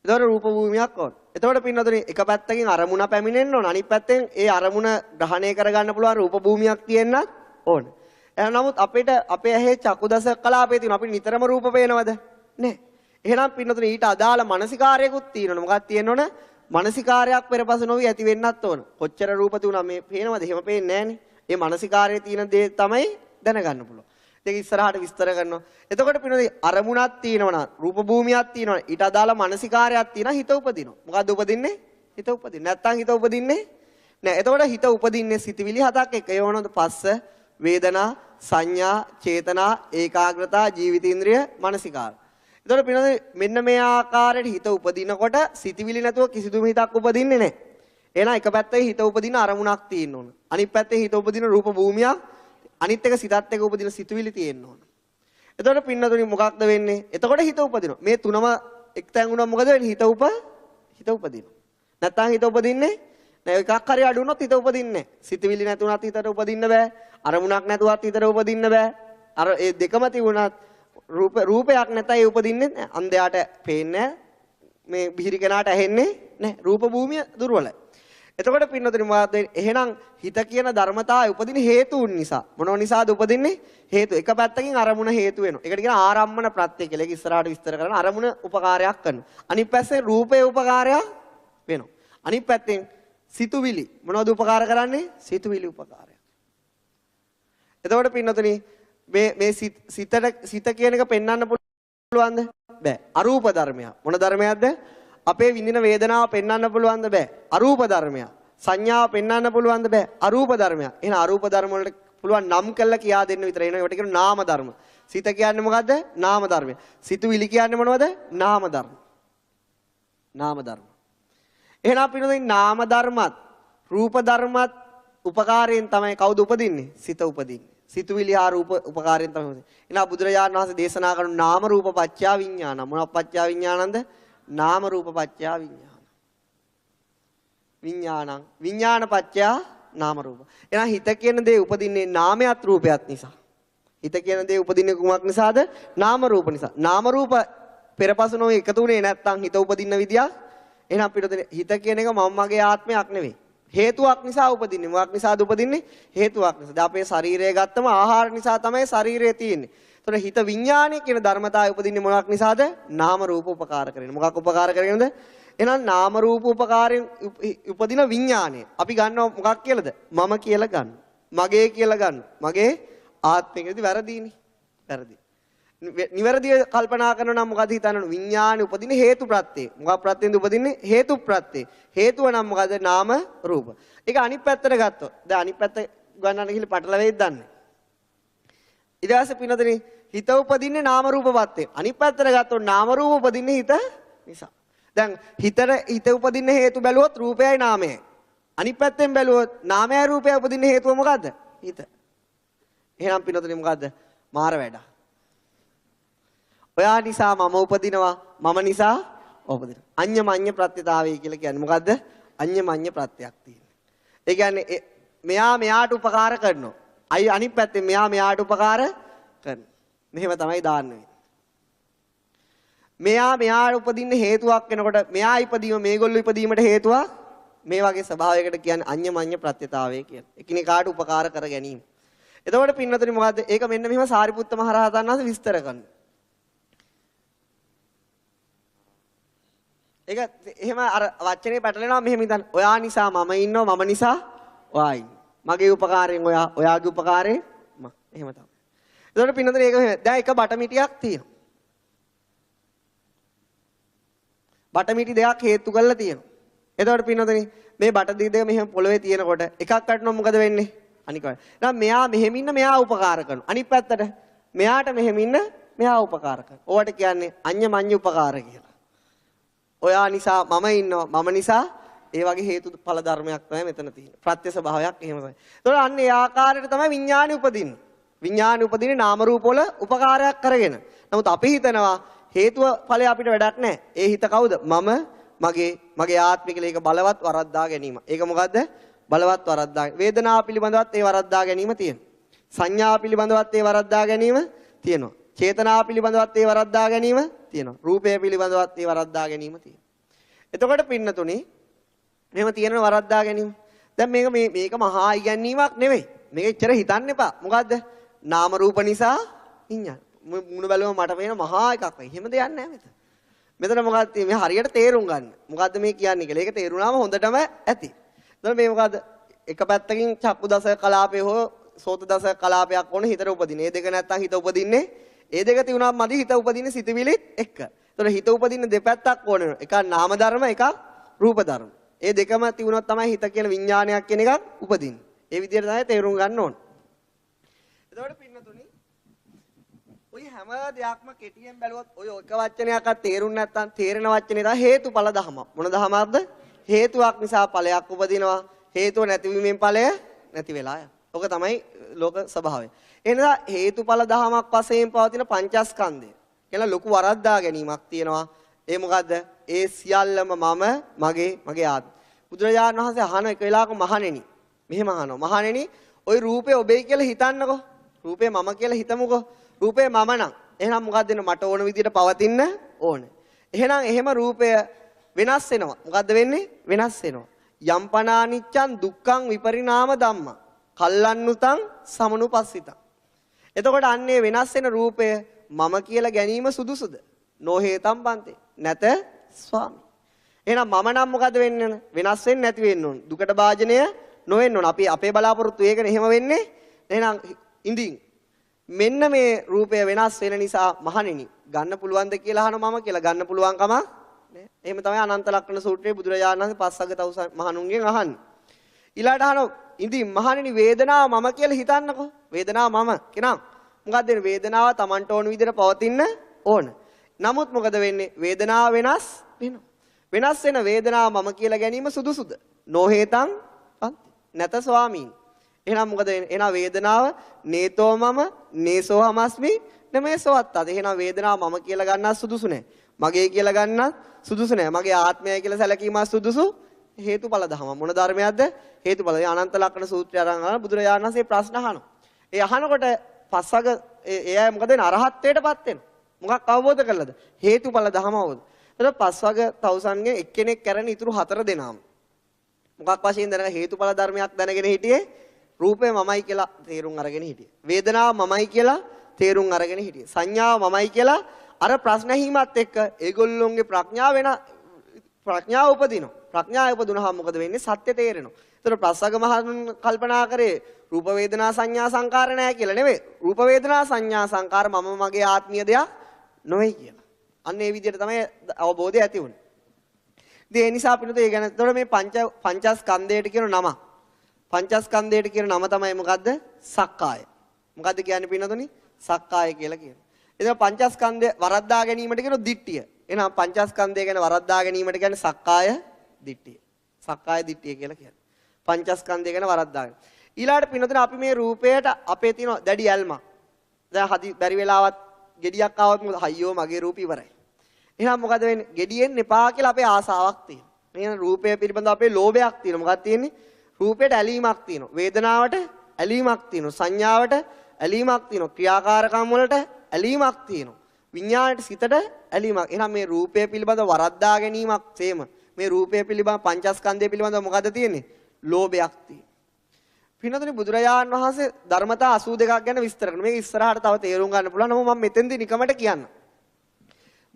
එතකොට රූප භූමියක් ඕන. එතකොට පින්නතුනේ එක පැත්තකින් අරමුණ පැමිණෙන්න ඕන. අනිත් පැත්තෙන් ඒ අරමුණ ග්‍රහණය කරගන්න පුළුවන් රූප භූමියක් තියෙන්නත් ඕන. නමුත් අපේ ඇහි චක්කුදස කලාපේ තියෙන අපිට නිතරම රූප පේනවද? නැහැ. එහෙනම් පින්නතුනේ ඊට අදාළ මානසිකාරයකුත් තියෙනවනේ. මොකක්ද තියෙනවනේ? මානසිකාරයක් පෙරපස නොවි ඇති වෙන්නත් ඕන. කොච්චර රූප තුනක් මේ පේනවද? එහෙම පේන්නේ නැහනේ. මේ මානසිකාරයේ තියෙන දේ තමයි දැනගන්න පුළුවන්. ඒක ඉස්සරහට විස්තර කරනවා. එතකොට පින්නතුනේ අරමුණක් තියෙනවනම් රූප භූමියක් තියෙනවනම් ඊට අදාළ මානසිකාරයක් තියෙනවා හිත උපදිනවා. මොකද්ද උපදින්නේ? හිත උපදින්නේ. නැත්තම් හිත උපදින්නේ නැහැ. එතකොට හිත උපදින්නේ සිතවිලි හතක් එක. ඒ වුණොත් පස්ස, වේදනා, සංඥා, චේතනා, ඒකාග්‍රතා, ජීවිතේන්ද්‍රිය, මානසිකාර. එතකොට පින්නතුනේ මෙන්න මේ ආකාරයට හිත උපදිනකොට සිතවිලි නැතුව කිසිදුම හිතක් උපදින්නේ නැහැ. එහෙනම් එක පැත්තේ හිත උපදින අරමුණක් තියෙන්න ඕන. අනිත් පැත්තේ හිත උපදින රූප භූමියක්, අනිත් එක සිතත් එක උපදින සිතුවිලි තියෙන්න ඕන. එතකොට පින්නතුනි මොකක්ද වෙන්නේ? එතකොට හිත උපදිනවා. මේ තුනම එක්තැන් වුණා මොකද වෙන්නේ? හිත උපදිනවා. නැත්තම් හිත උපදින්නේ නැහැ. එකක් හරි අඩු වුණොත් හිත උපදින්නේ නැහැ. සිතුවිලි නැතුණත් හිතට උපදින්න බෑ. අරමුණක් නැතුවත් හිතට උපදින්න බෑ. අර ඒ දෙකම තිබුණත් රූපයක් නැතයි උපදින්නේ නැහැ. අන්ධයාට පේන්නේ නැහැ. මේ බිහිරි කෙනාට ඇහෙන්නේ නැහැ. රූප භූමිය දුර්වලයි. එතකොට පින්නතුනි මොකද වෙන්නේ? එහෙනම් හිත කියන ධර්මතාවය උපදින හේතුන් නිසා. මොනව නිසාද උපදින්නේ? හේතු. එක පැත්තකින් අරමුණ හේතු වෙනවා. ඒකට කියන ආරම්මන ප්‍රත්‍ය කියලා. ඒක ඉස්සරහට විස්තර කරන අරමුණ උපකාරයක් කරනවා. අනිත් පැත්තෙන් රූපේ උපකාරයක් වෙනවා. අනිත් පැත්තෙන් සිතුවිලි මොනවද උපකාර කරන්නේ? සිතුවිලි උපකාරයක්. එතකොට පින්නතුනි මේ සිත කියන එක පෙන්වන්න පුළුවන්ද? බෑ. අරූප ධර්මයක්. මොන ධර්මයක්ද? අපේ විඳින වේදනාව පෙන්වන්න පුළුවන්ද? බෑ. අරූප ධර්මයක්. සංඥාව පෙන්වන්න පුළුවන්ද? බෑ. අරූප ධර්මයක්. එහෙනම් අරූප ධර්ම වලට පුළුවන් නම් කළා කියා දෙන්න විතරයි. එනවා ඒකට කියන නාම ධර්ම. සිත කියන්නේ මොකද්ද? නාම ධර්මය. සිතුවිලි කියන්නේ මොනවද? නාම ධර්ම. නාම ධර්ම. එහෙනම් පිළිදෙන නාම ධර්මත් රූප ධර්මත් උපකාරයෙන් තමයි කවුද උපදින්නේ? සිත උපදින්නේ. සිතුවිලි හා රූප උපකාරයෙන් තමයි උපදින්නේ. එහෙනම් බුදුරජාණන් වහන්සේ දේශනා කරන නාම රූප පත්‍යා විඥාන. මොනක් පත්‍යා විඥානන්ද? නාම රූප පත්‍යා විඥාන. විඥානං විඥාන පත්‍යා නාම රූප. එහෙනම් හිත කියන දේ උපදින්නේ නාමයත් රූපයත් නිසා. හිත කියන දේ උපදින්නේ කුමක් නිසාද? නාම රූප නිසා. නාම රූප පෙරපසු නොවේ එකතු වුණේ නැත්නම් හිත උපදින්න විදියක්. එහෙනම් පිටුදේ හිත කියන එක මම මගේ ආත්මයක් නෙවෙයි. හේතුවක් නිසා උපදින්නේ. මොකක් නිසාද උපදින්නේ? හේතුවක් නිසා. දැන් අපේ ශරීරය ගත්තම ආහාර නිසා තමයි ශරීරය තියෙන්නේ. ඒතර හිත විඥානය කියන ධර්මතාවය උපදින්නේ මොකක් නිසාද? නාම රූප උපකාර කරගෙන. මොකක් උපකාර කරගෙනද? එහෙනම් නාම රූප උපකාරයෙන් උපදින විඥානය. අපි ගන්නවා මොකක් කියලාද? මම කියලා ගන්න. මගේ කියලා ගන්න. මගේ ආත්මිකදී වැරදීනේ. වැරදි. නිවැරදිව කල්පනා කරනවා නම් මොකද හිතන්නේ? විඥානේ උපදින හේතු ප්‍රත්‍යේ. මොකක් ප්‍රත්‍යෙන්ද උපදින්නේ? හේතු ප්‍රත්‍යේ. හේතුව නම් මොකද? නාම රූප. ඒක අනිත් පැත්තට ගත්තොත්. දැන් අනිත් පැත්ත ගන්නන්න ගිහලා පටලවෙයිද දන්නේ. ඊට පස්සේ පිනදෙනි හිත උපදින්නේ නාම රූප ප්‍රත්‍යේ. අනිත් පැත්තට ගත්තොත් නාම රූප උපදින්නේ හිත නිසා. දැන් හිත උපදින්න හේතු බැලුවොත් රූපයයි නාමයයි. අනිත් පැත්තෙන් බැලුවොත් නාමයයි රූපයයි උපදින්න හේතුව මොකද්ද? හිත. එහෙනම් පිනදෙනි මොකද්ද? මාර වැඩ. ඔයා නිසා මම උපදිනවා, මම නිසා උපදිනවා. අඤ්ඤමඤ්ඤ ප්‍රත්‍යතාවය කියලා කියන්නේ මොකද්ද? අඤ්ඤමඤ්ඤ ප්‍රත්‍යක් තියෙනවා. ඒ කියන්නේ මෙයා මෙයාට උපකාර කරනවා. අනිත් පැත්තෙන් මෙයා මෙයාට උපකාර කරනවා. මෙහෙම තමයි දාන්නේ. මෙයා මෙයාට උපදින්න හේතුවක් වෙනකොට මෙයා ඉපදීම මේගොල්ලෝ ඉපදීමට හේතුවක් මේ වගේ ස්වභාවයකට කියන්නේ අඤ්ඤමඤ්ඤ ප්‍රත්‍යතාවය කියලා. එකිනෙකාට උපකාර කර ගැනීම. එතකොට පින්නතුනි මොකද්ද? ඒක මෙන්න මෙහෙම සාරිපුත්ත මහ රහතන් වහන්සේ විස්තර කරනවා. ඒක එහෙම අර වචනේ පැටලෙනවා මෙහෙම ඉතින් ඔයා නිසා මම ඉන්නවා මම නිසා ඔයා ඉන්නවා. මගේ උපකාරයෙන් ඔයා ඔයාගේ උපකාරයෙන් මම. එහෙම තමයි. එතකොට පින්නතුනි ඒක දැන් එක බටමිටියක් තියෙනවා. බටමිටි දෙකක් හේතු කරලා තියෙනවා. එතකොට පින්නතුනි මේ බට දෙක මෙහෙම පොළවේ තියෙනකොට එකක් කටනොත් මොකද වෙන්නේ? අනික වල. දැන් මෙයා මෙහෙම ඉන්න මෙයා උපකාර කරනවා. අනිත් පැත්තට මෙයාට මෙහෙම ඉන්න මෙයා උපකාර කරනවා. ඕවට කියන්නේ අඤ්ඤමඤ්ඤ උපකාර කියලා. ඔයා නිසා මම ඉන්නවා මම නිසා ඒ වගේ හේතුඵල ධර්මයක් තමයි මෙතන තියෙන්නේ. ප්‍රත්‍ය ස්වභාවයක් එහෙම තමයි. ඒතකොට අන්න ඒ ආකාරයට තමයි විඥානෙ උපදින්නේ. විඥානෙ උපදින්නේ නාම රූප වල උපකාරයක් කරගෙන. නමුත් අපි හිතනවා හේතුව ඵලය අපිට වැඩක් නැහැ. ඒ හිත කවුද? මම මගේ ආත්මික ලේක බලවත් වරද්දා ගැනීම. ඒක මොකද්ද? බලවත් වරද්දා. වේදනාව පිළිබඳවත් ඒ වරද්දා ගැනීම තියෙනවා. සංඥාව පිළිබඳවත් ඒ වරද්දා ගැනීම තියෙනවා. චේතනාව පිළිබඳවත් ඒ වරද්දා ගැනීම තියෙනවා. රූපය පිළිබඳවත් ඒ වරද්දා ගැනීම තියෙනවා. එතකොට පින්නතුනි මෙහෙම තියෙන වරද්දා ගැනීම. දැන් මේක මහා ඉගැන්වීමක් නෙවෙයි. මේක එච්චර හිතන්න එපා. මොකද්ද? නාම රූප නිසා විඤ්ඤාණ. මුණ බැලුවම මට පේන මහා එකක් වෙයි. එහෙම දෙයක් නැහැ මෙතන. මෙතන මොකක්ද මේ හරියට තේරුම් ගන්න. මොකද්ද මේ කියන්නේ කියලා. ඒක තේරුණාම හොඳටම ඇති. එතන මේ මොකද්ද? එක පැත්තකින් චක්කු දස කලාපේ හෝ සෝත දස කලාපයක් ඕන හිතට උපදින. මේ දෙක නැත්තම් හිත උපදින්නේ. ඒ දෙක තියුණාම මදි හිත උපදින්නේ සිතවිලිත් එක්ක. එතන හිත උපදින්න දෙපැත්තක් ඕන වෙනවා. එකක් නාම ධර්ම, එකක් රූප ධර්ම. ඒ දෙකම තියුණොත් තමයි හිත කියලා විඥානයක් කියන එකක් උපදින්නේ. ඒ විදිහට තමයි තේරුම් ගන්න ඕන. එතකොට පින්නතුනි ඔය හැම දෙයක්ම කෙටියෙන් බැලුවොත් ඔය එක වචනයක්වත් තේරුම් නැත්නම් තේරෙන වචනේ තමයි හේතුඵල ධම. මොන ධමයක්ද? හේතුවක් නිසා ඵලයක් උපදිනවා. හේතුව නැතිවීමෙන් ඵලය නැති වෙලා යනවා. ඔක තමයි ලෝක ස්වභාවය. එහෙනම් හේතුඵල ධමයක් වශයෙන් පවතින පංචස්කන්ධය කියලා ලොකු වරද්දා ගැනීමක් තියෙනවා. ඒ මොකද්ද? ඒ සියල්ලම මගේ ආත්ම. බුදුරජාණන් වහන්සේ අහන එක වෙලාවක මහණෙනි. මෙහෙම අහනවා. මහණෙනි, ওই රූපේ ඔබේ කියලා හිතන්නකෝ. රූපේ මම කියලා හිතමුකෝ. රූපේ මම නම්. එහෙනම් මොකක්ද වෙන්නේ? මට ඕන විදිහට පවතින්න ඕනේ. එහෙම රූපය වෙනස් වෙනවා. මොකද්ද වෙන්නේ? වෙනස් වෙනවා. යම්පනානිච්ඡං දුක්ඛං විපරිණාම ධම්ම. කල්ලන්නුතං සමනුපස්සිතං. එතකොට අන්නේ වෙනස් වෙන රූපය මම කියලා ගැනීම සුදුසුද? නොහේතම් බන්තේ. නැත ස්වාමී. එහෙනම් මම නම් මොකද වෙන්නේ? වෙනස් වෙන්නේ නැති වෙන්න ඕන. දුකට භාජනය නොවෙන්න ඕන. අපි අපේ බලාපොරොත්තු ඒකනේ එහෙම වෙන්නේ. එහෙනම් ඉඳින් මෙන්න මේ රූපය වෙනස් වෙන නිසා මහණෙනි ගන්න පුළුවන්ද කියලා අහන මම කියලා ගන්න පුළුවන් කම නෑ. එහෙම තමයි අනන්ත ලක්ෂණ සූත්‍රයේ බුදුරජාණන් වහන්සේ පස්සග තවුස මහණුන්ගෙන් අහන්නේ. ඊළාට අහනවා ඉඳින් මහණෙනි වේදනාව මම කියලා හිතන්නකෝ. වේදනාව මම කෙනා. මොකද්ද වේදනාව Tamanට ඕන විදිහට පවතින්න ඕන. නමුත් මොකද වෙන්නේ? වේදනාව වෙනස් වෙනවා. වෙනස් වෙන වේදනාව මම කියලා ගැනීම සුදුසුද? නොහේතං නැත ස්වාමීන්. එහෙනම් මොකද වෙන්නේ? එහෙනම් වේදනාව නේතෝ මම නේසෝ හමස්මි නමේසෝ අත්තද. එහෙනම් වේදනාව මම කියලා ගන්නත් සුදුසු නැහැ. මගේ කියලා ගන්නත් සුදුසු නැහැ. මගේ ආත්මයයි කියලා සැලකීමත් සුදුසු හේතුඵල ධම. මොන ධර්මයක්ද? හේතුඵල. අනන්ත ලක්ෂණ සූත්‍රය අරන් ආන බුදුරජාණන් වහන්සේ ප්‍රශ්න අහනවා. ඒ අහනකොට පස්සග ඒ අය මොකද වෙන්නේ? අරහත්ත්වයටපත් වෙනවා. මොකක් අවබෝධ කළාද? හේතුඵල ධම අවබෝධ. එතකොට පස්වග තවුසන්ගෙන් එක්කෙනෙක් කරන ඉතුරු 4 දෙනාම මොකක් වශයෙන් දැනග හේතුඵල ධර්මයක් දැනගෙන හිටියේ? රූපය මමයි කියලා තේරුම් අරගෙන හිටියේ. වේදනාව මමයි කියලා තේරුම් අරගෙන හිටියේ. සංඥාව මමයි කියලා අර ප්‍රශ්න හිමත් එක්ක ඒගොල්ලොන්ගේ ප්‍රඥාව උපදිනවා. ප්‍රඥාව උපදුනහම මොකද වෙන්නේ? සත්‍ය තේරෙනවා. ඒතර ප්‍රසග මහණුන් කල්පනා කරේ රූප වේදනා සංඥා සංකාර නැහැ කියලා නෙවෙයි. රූප වේදනා සංඥා සංකාර මම මගේ ආත්මීය දෙයක් නොවේ කියලා. අන්න ඒ විදිහට තමයි අවබෝධය ඇති වුනේ. ඉතින් ඒ නිසා අපිට ඒ ගැන එතකොට මේ පංචස්කන්ධයට කියන නම. පංචස්කන්ධයට කියන නම තමයි මොකද්ද? සක්කාය. මොකද්ද කියන්නේ පින්නතුනි? සක්කාය කියලා කියනවා. එතන පංචස්කන්ධය වරද්දා ගැනීමට කියන දිට්ඨිය. එහෙනම් පංචස්කන්ධය ගැන වරද්දා ගැනීමට කියන්නේ සක්කාය දිට්ඨිය. සක්කාය දිට්ඨිය කියලා කියන්නේ. පංචස්කන්ධය ගැන වරද්දා ගැනීම. ඊළාට පින්නතුනි අපි මේ රූපයට අපේ තියෙන දැඩි ඇල්මක්. දැන් බැරි වෙලාවත් gediyak ආවොත් මොකද? අයියෝ මගේ රූපය ඉවරයි. එහෙනම් මොකද වෙන්නේ? gediyen එපා කියලා අපේ ආසාවක් තියෙනවා. එහෙනම් රූපය පිළිබඳව අපේ ලෝභයක් තියෙනවා. මොකක්ද තියෙන්නේ? රූපයට ඇලීමක් තියෙනවා. වේදනාවට ඇලීමක් තියෙනවා. සංඥාවට ඇලීමක් තියෙනවා. ක්‍රියාකාරකම් වලට ඇලීමක් තියෙනවා. විඥාණයට සිතට ඇලීමක්. එහෙනම් මේ රූපය පිළිබඳව වරද්දා ගැනීමක් තේම. මේ රූපය පිළිබඳව පංචස්කන්ධය පිළිබඳව මොකද තියෙන්නේ? ලෝභයක් තියෙනවා. පින්නතුනි බුදුරජාණන් වහන්සේ ධර්මතා 82ක් ගැන විස්තර කරනවා. මේක ඉස්සරහට තව තේරුම් ගන්න පුළුවන්. නමුත් මම මෙතෙන්දී නිකමට කියන්න.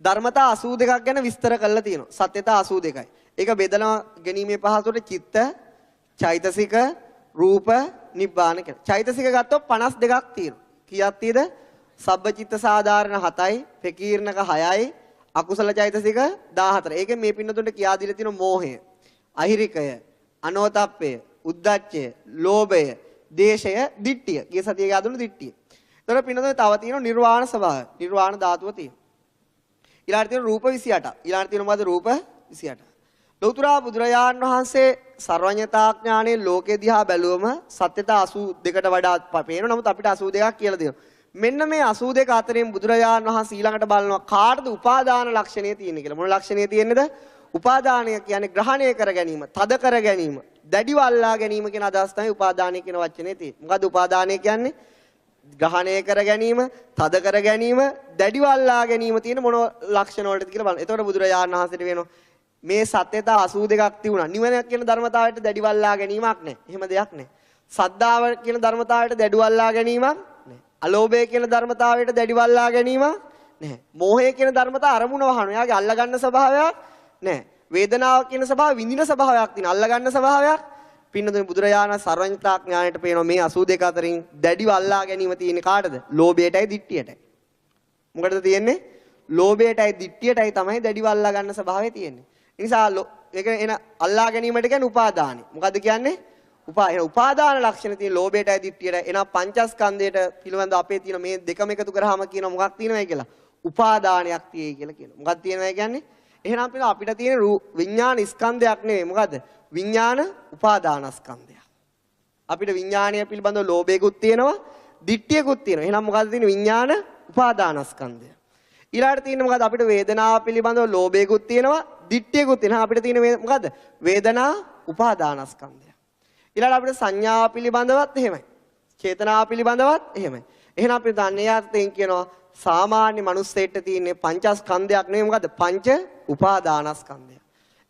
ධර්මතා 82ක් ගැන විස්තර කරලා තියෙනවා. සත්‍යතා 82යි. ඒක බෙදලා ගැනීමේ පහසුවට චිත්ත, චෛතසික, රූප, නිබ්බාන කියලා. චෛතසික ගත්තොත් 52ක් තියෙනවා. කීයක් තියෙද? සබ්බචිත්ත සාධාරණ 7යි, පෙකීර්ණක 6යි, අකුසල චෛතසික 14. ඒකෙන් මේ පින්නතුන්ට කියා දීලා තියෙන මෝහය, අහිරිකය, අනෝතප්පය, උද්ධච්චය, ලෝභය, දේශය, දිට්ඨිය. කී සතිය ගාදුණු දිට්ඨිය. ඒතර පින්නතුන්ට තව තියෙනවා නිර්වාණ ස්වභාවය. නිර්වාණ ධාතුව තියෙනවා. ඊළඟට තියෙන රූප 28. ඊළඟට තියෙන මොකද? රූප 28. ලෞතර බුදුරජාණන් වහන්සේ සර්වඥතා ඥානයේ ලෝකේ දිහා බැලුවම සත්‍යතා 82කට වඩා පේනවා. නමුත් අපිට 82ක් කියලා දෙනවා. මෙන්න මේ 82 අතරින් බුදුරජාණන් වහන්සේ ඊළඟට බලනවා කාටද උපාදාන ලක්ෂණය තියෙන්නේ කියලා. මොන ලක්ෂණය තියෙන්නේද? උපාදානය කියන්නේ ග්‍රහණය කර ගැනීම, තද කර ගැනීම, දැඩිව අල්ලා ගැනීම කියන අදහස තමයි උපාදානය කියන වචනේ තියෙන්නේ. මොකද්ද උපාදානය කියන්නේ? ග්‍රහණය කර ගැනීම, තද කර ගැනීම, දැඩිව අල්ලා ගැනීම තියෙන මොන ලක්ෂණ වලටද කියලා බලන්න. එතකොට බුදුරජාණන් වහන්සේට වෙනවා මේ සත්‍යතා 82ක් තිබුණා. නිවන කියන ධර්මතාවයට දැඩිවල්ලා ගැනීමක් නැහැ. එහෙම දෙයක් නැහැ. සද්ධාව කියන ධර්මතාවයට දැඩිවල්ලා ගැනීමක් නැහැ. අලෝභය කියන ධර්මතාවයට දැඩිවල්ලා ගැනීමක් නැහැ. මෝහය කියන ධර්මතාව අරමුණ වහන. එයාගේ අල්ලගන්න ස්වභාවයක් නැහැ. වේදනාව කියන ස්වභාව විඳින ස්වභාවයක් තියෙන. අල්ලගන්න ස්වභාවයක්. පින්නතුනි බුදුරජාණන් සර්වඥතා ඥාණයට පේනවා මේ 82 අතරින් දැඩිව අල්ලා ගැනීම තියෙන්නේ කාටද? ලෝභයටයි දිට්ඨියටයි. මොකටද තියෙන්නේ? ලෝභයටයි දිට්ඨියටයි තමයි දැඩිව අල්ලා ගන්න ස්වභාවය තියෙන්නේ. ඒ නිසා ඒක එන අල්ලා ගැනීමට කියන්නේ උපාදානයි. මොකද්ද කියන්නේ? උපාදාන ලක්ෂණ තියෙන ලෝභයටයි දිට්ඨියටයි. එනවා පංචස්කන්ධයට පිළිබඳ අපේ තියෙන මේ දෙකම එකතු කරාම කියන මොකක් තියෙනවයි කියලා? උපාදානයක් තියෙයි කියලා කියනවා. මොකක්ද තියෙනවයි කියන්නේ? එහෙනම් අපිට තියෙන විඥාන ස්කන්ධයක් නෙවෙයි. මොකද්ද? විඥාන උපාදානස්කන්ධය. අපිට විඥානය පිළිබඳව ලෝභයකුත් තියෙනවා, දිට්ඨියකුත් තියෙනවා. එහෙනම් මොකද්ද තියෙන්නේ? විඥාන උපාදානස්කන්ධය. ඊළඟට තියෙන්නේ මොකද්ද? අපිට වේදනාව පිළිබඳව ලෝභයකුත් තියෙනවා, දිට්ඨියකුත් තියෙනවා. අපිට තියෙන්නේ මොකද්ද? වේදනා උපාදානස්කන්ධය. ඊළඟට අපිට සංඥාව පිළිබඳවත් එහෙමයි. චේතනාව පිළිබඳවත් එහෙමයි. එහෙනම් අපිට දන්නේ යර්ථයෙන් කියනවා සාමාන්‍ය මිනිස්සෙට තියෙන්නේ පංචස්කන්ධයක් නෙවෙයි මොකද්ද? පංච උපාදානස්කන්ධය.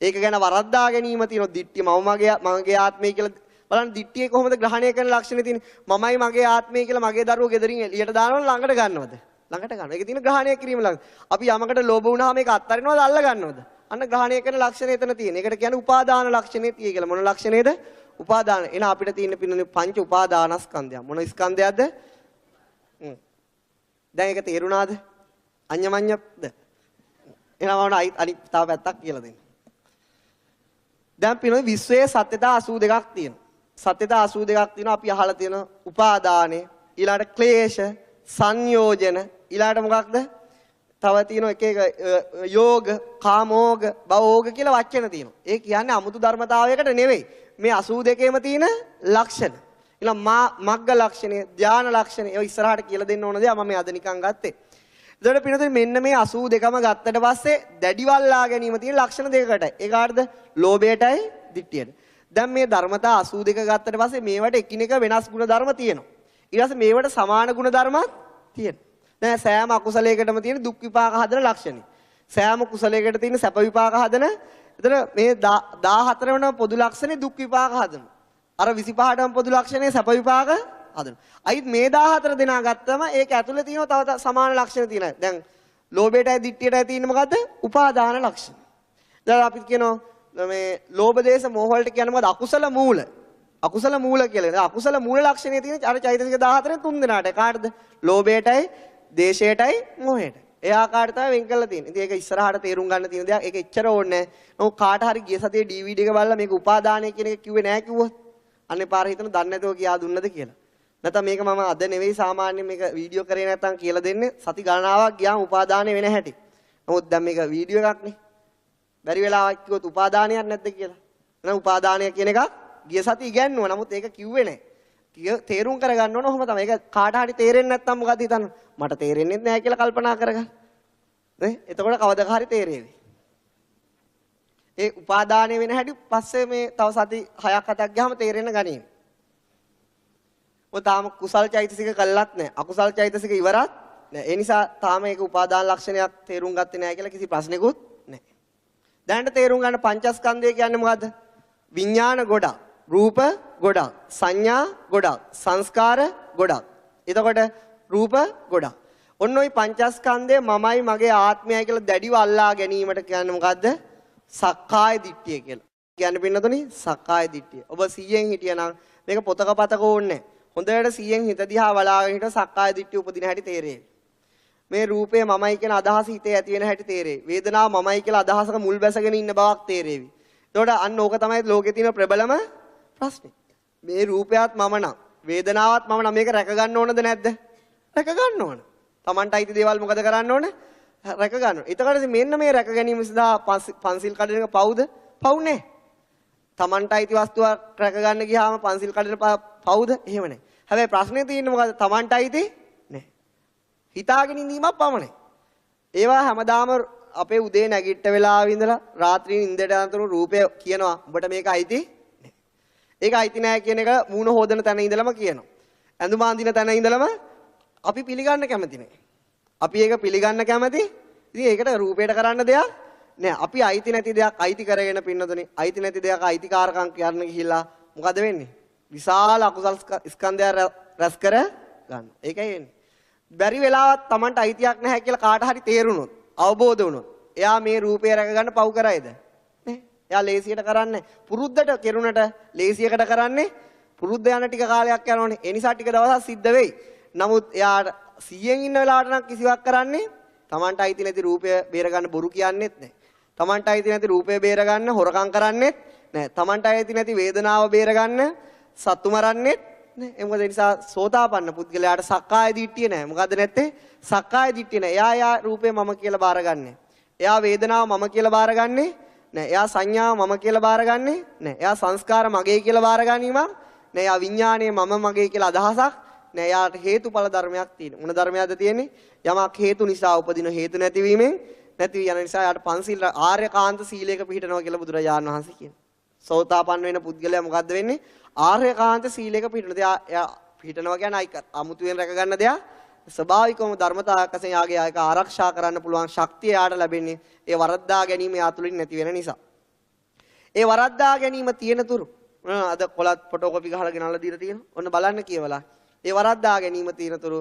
ඒක ගැන වරද්දා ගැනීම තියෙනවා. දිට්ඨිය මගේ ආත්මය කියලා බලන්න දිට්ඨියේ කොහොමද ග්‍රහණය කරන ලක්ෂණ තියෙන්නේ? මමයි මගේ ආත්මය කියලා මගේ දරුවෝ ගෙදරින් එළියට දානවල ළඟට ගන්නවද? ළඟට ගන්නවා. ඒකේ තියෙන ග්‍රහණය කිරීම ළඟ. අපි යමකට ලෝභ වුණාම ඒක අත්හරිනවද අල්ල ගන්නවද? අන්න ග්‍රහණය කරන ලක්ෂණය එතන තියෙන. ඒකට කියන්නේ උපාදාන ලක්ෂණය තියෙයි කියලා. මොන ලක්ෂණයද? උපාදාන. එහෙනම් අපිට තියෙන පින්නනේ පංච උපාදානස්කන්ධය. මොන ස්කන්ධයක්ද? දැන් ඒක තේරුණාද? අඤ්ඤමඤ්ඤද? එහෙනම් වුණ අනිත් තව පැත්තක් කියලා දෙන්න. දැන් පින්නනේ විශ්වයේ සත්‍යතා 82ක් තියෙනවා. සත්‍යතා 82ක් තියෙනවා. අපි අහලා තියෙන උපාදානෙ, ඊළඟට ක්ලේශ, සංයෝජන, ඊළඟට මොකක්ද? තව තියෙනවා එක එක යෝග, කාමෝග, භවෝග කියලා වචන තියෙනවා. ඒ කියන්නේ 아무තු ධර්මතාවයකට නෙවෙයි. මේ 82ෙම තියෙන ලක්ෂණ. ඊළඟ මග්ග ලක්ෂණය, ධාන ලක්ෂණය. ඒවා ඉස්සරහට කියලා දෙන්න ඕන දේ මම අද නිකන් ගත්තේ. එතකොට පින්නතුනි මෙන්න මේ 82ම ගත්තට පස්සේ දැඩිවල්ලා ගැනීම තියෙන ලක්ෂණ දෙකකට. ඒ කාටද? ලෝභයටයි දිට්ඨියට. දැන් මේ ධර්මතා 82 ගත්තට පස්සේ මේවට එකිනෙක වෙනස් ගුණ ධර්ම තියෙනවා. ඊට පස්සේ මේවට සමාන ගුණ ධර්මත් තියෙනවා. දැන් සෑම අකුසලයකටම තියෙන දුක් විපාක හදන ලක්ෂණ. සෑම කුසලයකට තියෙන සැප විපාක හදන. එතන මේ 14 වෙනි පොදු ලක්ෂණේ දුක් විපාක හදනවා. අර 25ටම පොදු ලක්ෂණේ සැප විපාක හදනවා. අයිත් මේ 14 දෙනා ගත්තම ඒක ඇතුලේ තියෙන තව සමාන ලක්ෂණ තියෙනවා. දැන් ලෝභයටයි දිට්ඨියටයි තියෙන්නේ මොකද්ද? උපාදාන ලක්ෂණ. දැන් අපි කියනවා මේ ලෝභ දේශ මොහ වලට කියන්නේ මොකද? අකුසල මූල. අකුසල මූල කියලා. අකුසල මූල ලක්ෂණේ තියෙන අර චෛතසික 14 තුන් දෙනාට. කාටද? ලෝභයටයි, දේශයටයි, මොහයටයි. ඒ ආකාරයට තමයි වෙන් කරලා තියෙන්නේ. ඉතින් ඒක ඉස්සරහට තේරුම් ගන්න තියෙන දෙයක්. ඒක එච්චර ඕනේ නැහැ. නමුත් කාට හරි ගිය සතියේ DVD එක බලලා මේක උපාදානය කියන එක කිව්වේ නැහැ කිව්වොත් අන්නේ පාර හිතන දන්නේ නැතුව කියා දුන්නද කියලා. නැත්නම් මේක මම අද නෙවෙයි සාමාන්‍යයෙන් මේක වීඩියෝ කරේ නැත්නම් කියලා දෙන්නේ සති ගණනාවක් ගියාම උපාදානය වෙන හැටි. නමුත් දැන් මේක වීඩියෝ එකක් නේ. බැරි වෙලාවක් කිව්වොත් උපාදානයක් නැද්ද කියලා. එහෙනම් උපාදානය කියන එක ගිය සති ඉගැන්නුවා. නමුත් ඒක කිව්වේ නැහැ. තේරුම් කරගන්න ඕන ඔහොම තමයි. ඒක කාට හරි තේරෙන්නේ නැත්නම් මොකද හිතන්නේ? මට තේරෙන්නේ නැහැ කියලා කල්පනා කරගන්න. නේ? එතකොට කවදක හරි තේරෙවි. ඒ උපාදානය වෙන හැටි පස්සේ මේ තව සති 6ක් 7ක් ගියාම තේරෙන්න ගනීවි. ඔය තාම කුසල් චෛතසික කළත් නැහැ. අකුසල් චෛතසික ඉවරත් නැහැ. ඒ නිසා තාම ඒක උපාදාන ලක්ෂණයක් තේරුම් ගත්තේ නැහැ කියලා කිසි ප්‍රශ්නකුත් නැහැ. දැනට තේරුම් ගන්න පංචස්කන්ධය කියන්නේ මොකද්ද? විඥාන ගොඩක්, රූප ගොඩක්, සංඥා ගොඩක්, සංස්කාර ගොඩක්. එතකොට රූප ගොඩක්. ඔන්න ඔය පංචස්කන්ධය මමයි මගේ ආත්මයයි කියලා දැඩිව අල්ලා ගැනීමට කියන්නේ මොකද්ද? සක්කාය දිට්ඨිය කියලා. කියන්නේ පින්නතුනි සක්කාය දිට්ඨිය. ඔබ 100න් හිටියනම් මේක පොතක පතක ඕනේ නැහැ. හොඳට 100න් හිත දිහා බලාගෙන හිට සක්කාය දිට්ඨිය උපදින හැටි තේරෙයි. මේ රූපය මමයි කියන අදහස හිතේ ඇති වෙන හැටි තේරෙයි. වේදනාව මමයි කියලා අදහසක මුල් බැසගෙන ඉන්න බවක් තේරෙවි. එතකොට අන්න ඕක තමයි ලෝකේ තියෙන ප්‍රබලම ප්‍රශ්නේ. මේ රූපයත් මම නම් වේදනාවත් මම නම් මේක රැක ගන්න ඕනද නැද්ද? රැක ගන්න ඕන. Tamanට අයිති දේවල් මොකද කරන්න ඕන? රැක ගන්න ඕන. එතකොට මෙන්න මේ රැක ගැනීම සඳහා පන්සිල් කඩන එක පවුද? පවු නෑ. Tamanට අයිති වස්තුවක් රැක ගන්න ගියාම පන්සිල් කඩන පවුද? එහෙම නෑ. හැබැයි ප්‍රශ්නේ තියෙන්නේ මොකද? Tamanට අයිති නෑ. හිතාගෙන ඉඳීමක් පමණයි. ඒවා හැමදාම අපේ උදේ නැගිට වෙලාවෙ ඉඳලා රාත්‍රියේ නිින්දට යනතුරු රූපය කියනවා උඹට මේක අයිති නෑ. ඒක අයිති නෑ කියන එක මූණ හොදන තැන ඉඳලම කියනවා. ඇඳුම අඳින තැන ඉඳලම අපි පිළිගන්න කැමති නෑ. අපි ඒක පිළිගන්න කැමති. ඉතින් ඒකට රූපයට කරන්න දෙයක් නෑ අපි අයිති නැති දෙයක් අයිති කරගෙන පින්නතුනේ අයිති නැති දෙයක් අයිතිකාරකම් කියන්න ගිහිල්ලා මොකද වෙන්නේ? විශාල අකුසල් ස්කන්ධය රැස් කර ගන්න. ඒකයි වෙන්නේ. බැරි වෙලාවත් Tamanට අයිතියක් නැහැ කියලා කාට හරි තේරුණොත් අවබෝධ වුණොත් එයා මේ රූපය රැක ගන්න පව් කරයිද? නේ? එයා ලේසියට කරන්නේ පුරුද්දට කෙරුණට ලේසියකට කරන්නේ පුරුද්ද යන ටික කාලයක් යනෝනේ. ඒ නිසා ටික දවසක් සිද්ධ වෙයි. නමුත් එයාට 100න් ඉන්න වෙලාවට නම් කිසිවක් කරන්නේ Tamanට අයිති නැති රූපය බේර ගන්න බොරු කියන්නෙත් නැහැ. Tamanට අයිති නැති රූපය බේර ගන්න හොරකම් කරන්නෙත් නැහැ. Tamanට අයිති නැති වේදනාව බේර ගන්න සත්තු මරන්නෙත් නැහැ. ඒ මොකද ඒ නිසා සෝතාපන්න පුද්ගලයාට සක්කාය දිට්ඨිය නැහැ. මොකද නැත්තේ? සක්කාය දිට්ඨිය නැහැ. එයා රූපය මම කියලා බාරගන්නේ. එයා වේදනාව මම කියලා බාරගන්නේ නැහැ. එයා සංඥාව මම කියලා බාරගන්නේ නැහැ. එයා සංස්කාර මගේ කියලා බාර ගැනීමක් නැහැ. එයා විඥාණය මම මගේ කියලා අදහසක් නැහැ. එයාට හේතුඵල ධර්මයක් තියෙනවා. මොන ධර්මයක්ද තියෙන්නේ? යමක් හේතු නිසා උපදින හේතු නැතිවීමෙන් නැති යන නිසා යාට පංචශීල ආර්යකාන්ත සීලයක පිළිපදිනවා කියලා බුදුරජාණන් වහන්සේ කියනවා. සෝතාපන්න වෙන පුද්ගලයා මොකද්ද වෙන්නේ? ආර්යකාන්ත සීලයක පිළිපදිනවා. එයා පිළිපදිනවා කියන්නේ අමුතුවෙන් රැක ගන්න දෙයක්. ස්වභාවිකවම ධර්මතාවයක් වශයෙන් යාගේ ආයක ආරක්ෂා කරන්න පුළුවන් ශක්තිය යාට ලැබෙන්නේ ඒ වරද්දා ගැනීම යාතුලින් නැති වෙන නිසා. ඒ වරද්දා ගැනීම තියෙන තුරු අද කොලත් ෆොටෝකොපි ගහලා ගෙනල්ලා දීලා තියෙනවා. ඔන්න බලන්න කියවලා. ඒ වරද්දා ගැනීම තියෙන තුරු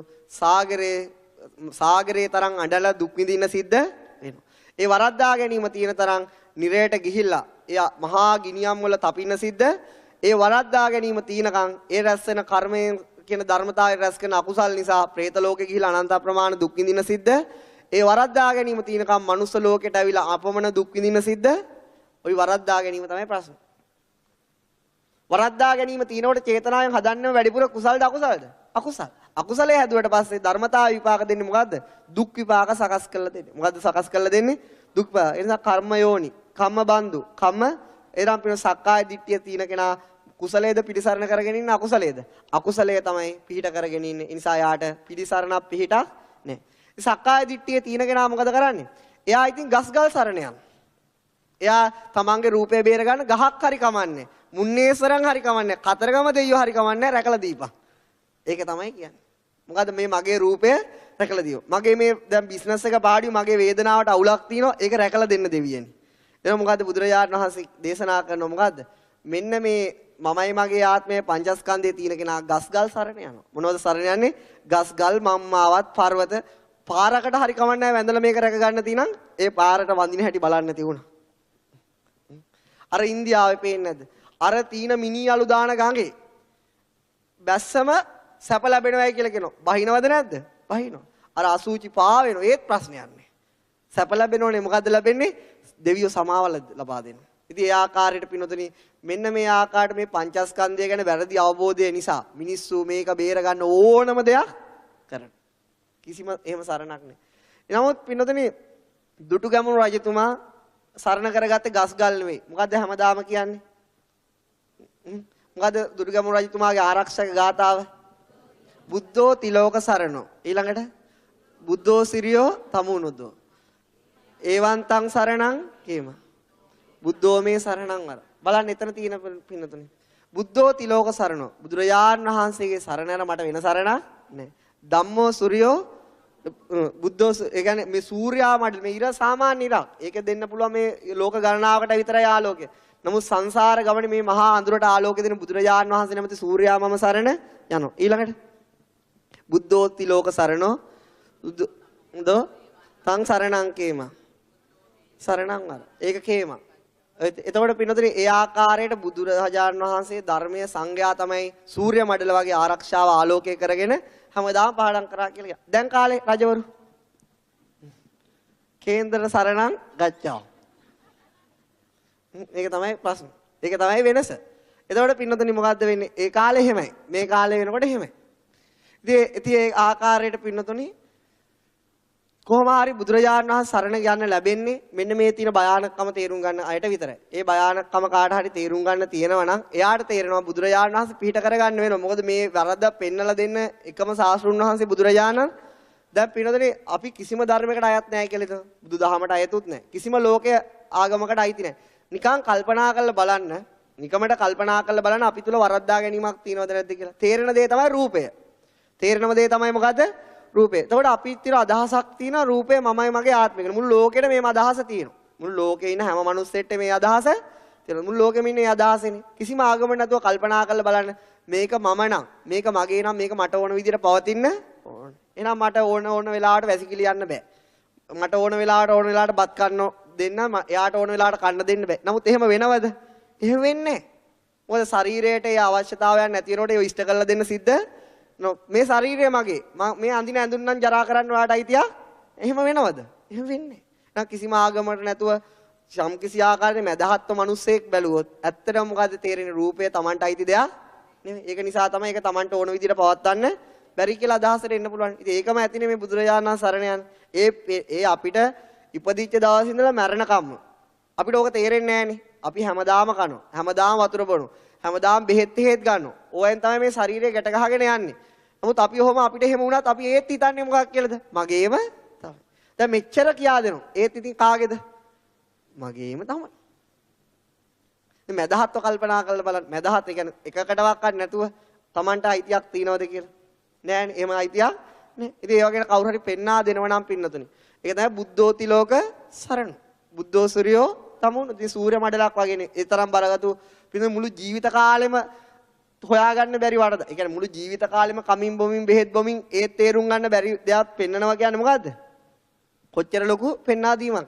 සාගරේ තරම් අඬලා දුක් විඳින්න සිද්ධ වෙනවා. ඒ වරද්දා ගැනීම තියෙන තරම් නිරයට ගිහිල්ලා එයා මහා ගිනියම් වල තපින්න සිද්ධ. ඒ වරද්දා ගැනීම තීනකම් ඒ රැස් වෙන කර්මයෙන් කියන ධර්මතාවය රැස් කරන අකුසල් නිසා പ്രേත ලෝකෙ ගිහිලා අනන්ත ප්‍රමාණ දුක් විඳින්න සිද්ධ. ඒ වරද්දා ගැනීම තීනකම් මනුස්ස ලෝකෙට ඇවිල්ලා අපමණ දුක් විඳින්න සිද්ධ. ওই වරද්දා ගැනීම තමයි ප්‍රශ්නේ. වරද්දා ගැනීම තීනවට චේතනාවෙන් හදන්නම වැඩිපුර කුසල්ද අකුසල්ද? අකුසල්. අකුසලයේ හැදුවට පස්සේ ධර්මතාව විපාක දෙන්නේ මොකද්ද? දුක් විපාක සකස් කරලා දෙන්නේ. මොකද්ද සකස් කරලා දෙන්නේ? දුක් විපාක. ඒ නිසා කර්ම යෝනි, කම්ම බන්දු, කම්ම එරම් පින සක්කාය දිට්ඨිය තියෙන කෙනා කුසලයේද පිළිසරණ කරගෙන ඉන්න අකුසලයේද? අකුසලයේ තමයි පිහිට කරගෙන ඉන්නේ. ඒ නිසා යාට පිළිසරණක් පිහිටක් නැහැ. සක්කාය දිට්ඨිය තියෙන කෙනා මොකද කරන්නේ? එයා ඉතින් ගස්ගල් සරණ යනවා. එයා තමන්ගේ රූපය බේර ගන්න ගහක් හරි කමන්නේ. මුන්නේසරන් හරි කමන්නේ. කතරගම දෙයියෝ හරි කමන්නේ රැකලා දීපන්. ඒක තමයි කියන්නේ. මොකද මේ මගේ රූපය රැකලා දියෝ. මගේ මේ දැන් බිස්නස් එක පාඩිය මගේ වේදනාවට අවුලක් තියෙනවා. ඒක රැකලා දෙන්න දෙවියනි. එහෙනම් මොකද්ද බුදුරජාණන් වහන්සේ දේශනා කරනවා මොකද්ද? මෙන්න මේ මමයි මගේ ආත්මය පංචස්කන්ධයේ තියෙන කෙනා ගස්ගල් සරණ යනවා. මොනවද සරණ යන්නේ? ගස්ගල් මම්මාවත් පර්වත පාරකට හරි කමන්නේ නැහැ වැඳලා මේක රැක ගන්න තියෙනම් ඒ පාරට වඳින හැටි බලන්න තියුණා. අර ඉන්දියාවේ පේන්නේ නැද්ද? අර තීන මිනි අලු දාන ගඟේ බැස්සම සැප ලැබෙනවයි කියලා කියනවා. බහිනවද නැද්ද? බහිනවා. අර අසූචි පා වෙනවා. ඒත් ප්‍රශ්නයක් නෑ. සැප ලැබෙනෝනේ මොකද්ද ලැබෙන්නේ? දෙවියෝ සමාව ලබා දෙනවා. ඉතින් ඒ ආකාරයට පිනොතනි මෙන්න මේ ආකාරයට මේ පංචස්කන්ධය ගැන වැරදි අවබෝධය නිසා මිනිස්සු මේක බේර ගන්න ඕනම දෙයක් කරන. කිසිම එහෙම සරණක් නෑ. නමුත් පිනොතනි දුටුගැමුණු රජතුමා සරණ කරගත්තේ ගස්ගල් නෙවෙයි. මොකද්ද හැමදාම කියන්නේ? මොකද්ද දුටුගැමුණු රජතුමාගේ ආරක්ෂක ගාථාව? බුද්ධෝ තිලෝක සරණෝ. ඊළඟට බුද්ධෝ සිරියෝ තමුනුදෝ. ඒවන්තං සරණං කේම. බුද්ධෝ මේ සරණං වර. බලන්න එතන තියෙන පින්නතුනේ. බුද්ධෝ තිලෝක සරණෝ. බුදුරජාණන් වහන්සේගේ සරණ යන මට වෙන සරණක් නැහැ. ධම්මෝ සූර්යෝ බුද්ධෝ ඒ කියන්නේ මේ සූර්යා මඩ මේ ඉර සාමාන්‍ය ඉරක්. ඒක දෙන්න පුළුවන් මේ ලෝක ගණනාවකට විතරයි ආලෝකය. නමුත් සංසාර ගමනේ මේ මහා අඳුරට ආලෝකය දෙන බුදුරජාණන් වහන්සේ නැමැති සූර්යා මම සරණ යනවා. ඊළඟට බුද්ධෝ තිලෝක සරණෝ බුද්ධෝ තං සරණං කේම. සරණං වර. ඒක කේම. එතකොට පින්නතුනේ ඒ ආකාරයට බුදුරජාණන් වහන්සේ ධර්මයේ සංඝයා තමයි සූර්ය මඩල වගේ ආරක්ෂාව ආලෝකය කරගෙන හැමදාම පාඩම් කරා කියලා. දැන් කාලේ රජවරු කේන්දර සරණං ගච්ඡා. ඒක තමයි ප්‍රශ්න. ඒක තමයි වෙනස. එතකොට පින්නතුනේ මොකද්ද වෙන්නේ? ඒ කාලේ එහෙමයි. මේ කාලේ වෙනකොට එහෙමයි. ඉතින් ඒ ආකාරයට පින්නතුනේ කොහොම හරි බුදුරජාණන් වහන්සේ සරණ යන්න ලැබෙන්නේ මෙන්න මේ තියෙන භයානකම තේරුම් ගන්න අයට විතරයි. ඒ භයානකම කාට හරි තේරුම් ගන්න තියෙනවා නම් එයාට තේරෙනවා බුදුරජාණන් වහන්සේ පිට කරගන්න වෙනවා. මොකද මේ වරද පෙන්නලා දෙන්න එකම ශාස්ත්‍රුන් වහන්සේ බුදුරජාණන්. දැන් පිනදනේ අපි කිසිම ධර්මයකට අයත් නැහැ කියලා හිතමු. බුදුදහමට අයතුත් නැහැ. කිසිම ලෝකයේ ආගමකට අයිති නැහැ. නිකන් කල්පනා කරලා බලන්න. නිකමට කල්පනා කරලා බලන්න අපි තුල වරද්දා ගැනීමක් තියෙනවද නැද්ද කියලා. තේරෙන දේ තමයි රූපය. තේරෙනම දේ තමයි මොකද්ද? රූපේ. එතකොට අපිට තියෙන අදහසක් තියෙනවා රූපේ මමයි මගේ ආත්මය කියලා. මුළු ලෝකෙට මේම අදහස තියෙනවා. මුළු ලෝකේ ඉන්න හැම මිනිස්සෙට මේ අදහස තියෙනවා. මුළු ලෝකෙම ඉන්නේ අදහසනේ. කිසිම ආගමකට නැතුව කල්පනා කරලා බලන්න. මේක මම නම්, මේක මගේ නම්, මේක මට ඕන විදිහට පවතින්න ඕන. එහෙනම් මට ඕන වෙලාවට වැසිකිලි යන්න බෑ. මට ඕන වෙලාවට බත් කන්න දෙන්න, එයාට ඕන වෙලාවට කන්න දෙන්න බෑ. නමුත් එහෙම වෙනවද? එහෙම වෙන්නේ නැහැ. මොකද ශරීරයට ඒ අවශ්‍යතාවයන් නැති වෙනකොට ඒ ඉෂ්ට කරලා දෙන්න සිද්ධ මේ ශරීරය මගේ. මේ අඳින ඇඳුම් නම් ජරා කරන්න ඔයාට අයිතියක්. එහෙම වෙනවද? එහෙම වෙන්නේ නැහැ. කිසිම ආගමකට නැතුව යම් කිසි ආකාරයක මදහත්ව මිනිස්සෙක් බැලුවොත් ඇත්තටම මොකද්ද තේරෙන්නේ? රූපය Tamanට අයිති දෙයක් නෙමෙයි. ඒක නිසා තමයි ඒක Tamanට ඕන විදිහට පවත්වන්න බැරි කියලා අදහසට එන්න පුළුවන්. ඉතින් ඒකම ඇතිනේ මේ බුදුරජාණන් සරණ යන්නේ. ඒ අපිට ඉපදිච්ච දවස් ඉඳලා මැරෙනකම්ම අපිට ඕක තේරෙන්නේ නැහනේ. අපි හැමදාම කනවා. හැමදාම වතුර බොනවා. හැමදාම බෙහෙත් ගන්නවා. ඕවෙන් තමයි මේ ශරීරය ගැට ගහගෙන යන්නේ. නමුත් අපි ඔහොම අපිට එහෙම වුණත් අපි ඒත් හිතන්නේ මොකක් කියලාද? මගේම තමයි. දැන් මෙච්චර කියා දෙනවා. ඒත් ඉතින් කාගේද? මගේම තමයි. මේ මදහත්ව කල්පනා කරලා බලන්න. මදහත් ඒ කියන්නේ එකකටවත් නැතුව Tamanට අයිතියක් තියනවද කියලා? නෑනේ. එහෙම අයිතියක් නෑ. ඉතින් ඒ වගේ කවුරු හරි පෙන්වා දෙනව නම් පින්නතුනි. ඒක තමයි බුද්ධෝති ලෝක සරණ. බුද්ධෝ සූර්යෝ තමුන්. ඉතින් සූර්ය මඩලක් වගේනේ. ඒ තරම් බරගතු පින්න මුළු ජීවිත කාලෙම හොයාගන්න බැරි වරද. ඒ කියන්නේ මුළු ජීවිත කාලෙම කමින් බොමින් බෙහෙත් බොමින් ඒ තේරුම් ගන්න බැරි දෙයක් පෙන්නනවා කියන්නේ මොකද්ද? කොච්චර ලොකු පෙන්වා දීමක්.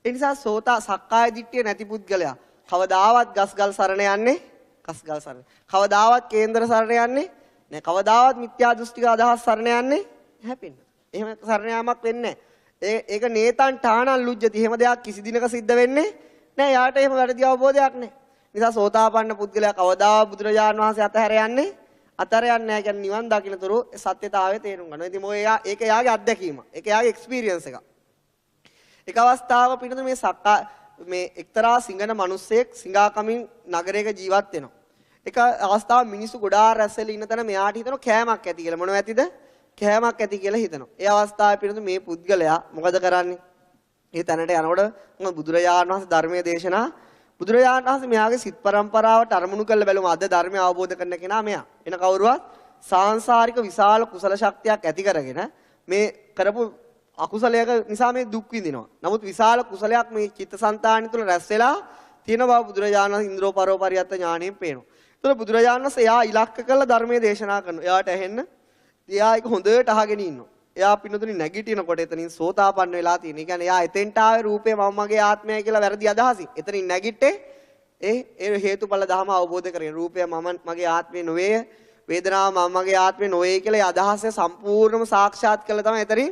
ඒ නිසා සෝතා සක්කාය දිට්ඨිය නැති පුද්ගලයා කවදාවත් ගස්ගල් සරණ යන්නේ ගස්ගල් සරණ. කවදාවත් කේන්දර සරණ යන්නේ නැහැ. කවදාවත් මිත්‍යා දෘෂ්ටික අදහස් සරණ යන්නේ හැපෙන්න. එහෙම සරණ යාමක් වෙන්නේ නැහැ. ඒක නේතන් ඨානං ලුජ්ජති. එහෙම දෙයක් කිසි දිනක සිද්ධ වෙන්නේ නැහැ. යාට එහෙම වැරදි අවබෝධයක් නැහැ. නිසා සෝතාපන්න පුද්ගලයා කවදාවත් බුදුරජාණන් වහන්සේ අතහැර යන්නේ නැහැ. කියන්නේ නිවන් දකින්නතුරු සත්‍යතාවය තේරුම් ගන්නවා. ඉතින් ඒක යාගේ අත්දැකීම. ඒක යාගේ එක්ස්පීරියන්ස් එක. එක අවස්ථාවක පිටු මේ එක්තරා සිංගන මිනිස්සෙක් සිඟාකමින් නගරයක ජීවත් වෙනවා. එක අවස්ථාවක මිනිස්සු ගොඩාක් රැස්වෙලා ඉන්න තැන මෙයාට හිතෙනවා කෑමක් ඇති කියලා. මොනව ඇතිද? කෑමක් ඇති කියලා හිතනවා. ඒ අවස්ථාවේ පිටු මේ පුද්ගලයා මොකද කරන්නේ? මේ තැනට යනකොට බුදුරජාණන් වහන්සේ ධර්මයේ දේශනා බුදුරජාණන් වහන්සේ මෙයාගේ සිත් පරම්පරාවට අරමුණු කරලා බැලුවා. අද ධර්මය අවබෝධ කරන කෙනා මෙයා. එන කවුරුවත් සාංශාරික විශාල කුසල ශක්තියක් ඇති කරගෙන මේ කරපු අකුසලයක නිසා මේ දුක් විඳිනවා. නමුත් විශාල කුසලයක් මේ චිත්තසංතානය තුළ රැස් වෙලා තියෙන බව බුදුරජාණන් ඉන්ද්‍රෝ පරෝපරියත්ත ඥාණයෙන් පේනවා. ඒතර බුදුරජාණන් වහන්සේ එයා ඉලක්ක කරලා ධර්මයේ දේශනා කරනවා. එයාට ඇහෙන්න. එයා ඒක හොඳට අහගෙන ඉන්නවා. එයා පින්නතුනි නැගිටිනකොට එතනින් සෝතාපන්න වෙලා තියෙන. ඒ කියන්නේ එයා එතෙන්ට ආවේ රූපේ මමගේ ආත්මයයි කියලා වැරදි අදහසින්. එතනින් නැගිට්ටේ ඒ හේතුඵල ධම අවබෝධ කරගෙන රූපය මගේ ආත්මේ නොවේ. වේදනාව මමගේ ආත්මේ නොවේ කියලා ඒ අදහස සම්පූර්ණයෙන්ම සාක්ෂාත් කළා තමයි එතනින්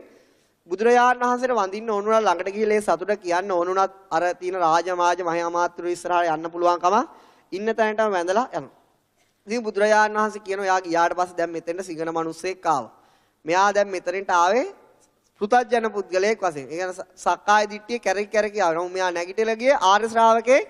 බුදුරජාණන් වහන්සේට වඳින්න ඕනුණා ළඟට ගිහිල්ලා ඒ සතුට කියන්න ඕනුණත් අර තියෙන රාජමාජ මහා මාත්‍රු ඉස්සරහට යන්න පුළුවන්කම ඉන්න තැනටම වැඳලා යනවා. ඉතින් බුදුරජාණන් වහන්සේ කියනවා යා ගියාට පස්සේ දැන් මෙතෙන්ට සිංහන මිනිස්සෙක් ආවා. මෙයා දැන් මෙතනින්ට ආවේ පෘථග්ජන පුද්ගලයෙක් වශයෙන්. ඒ කියන්නේ සක්කාය දිට්ඨිය කැරකි ආවා. මෙයා නැගිටලා ගියේ ආර්ය ශ්‍රාවකේ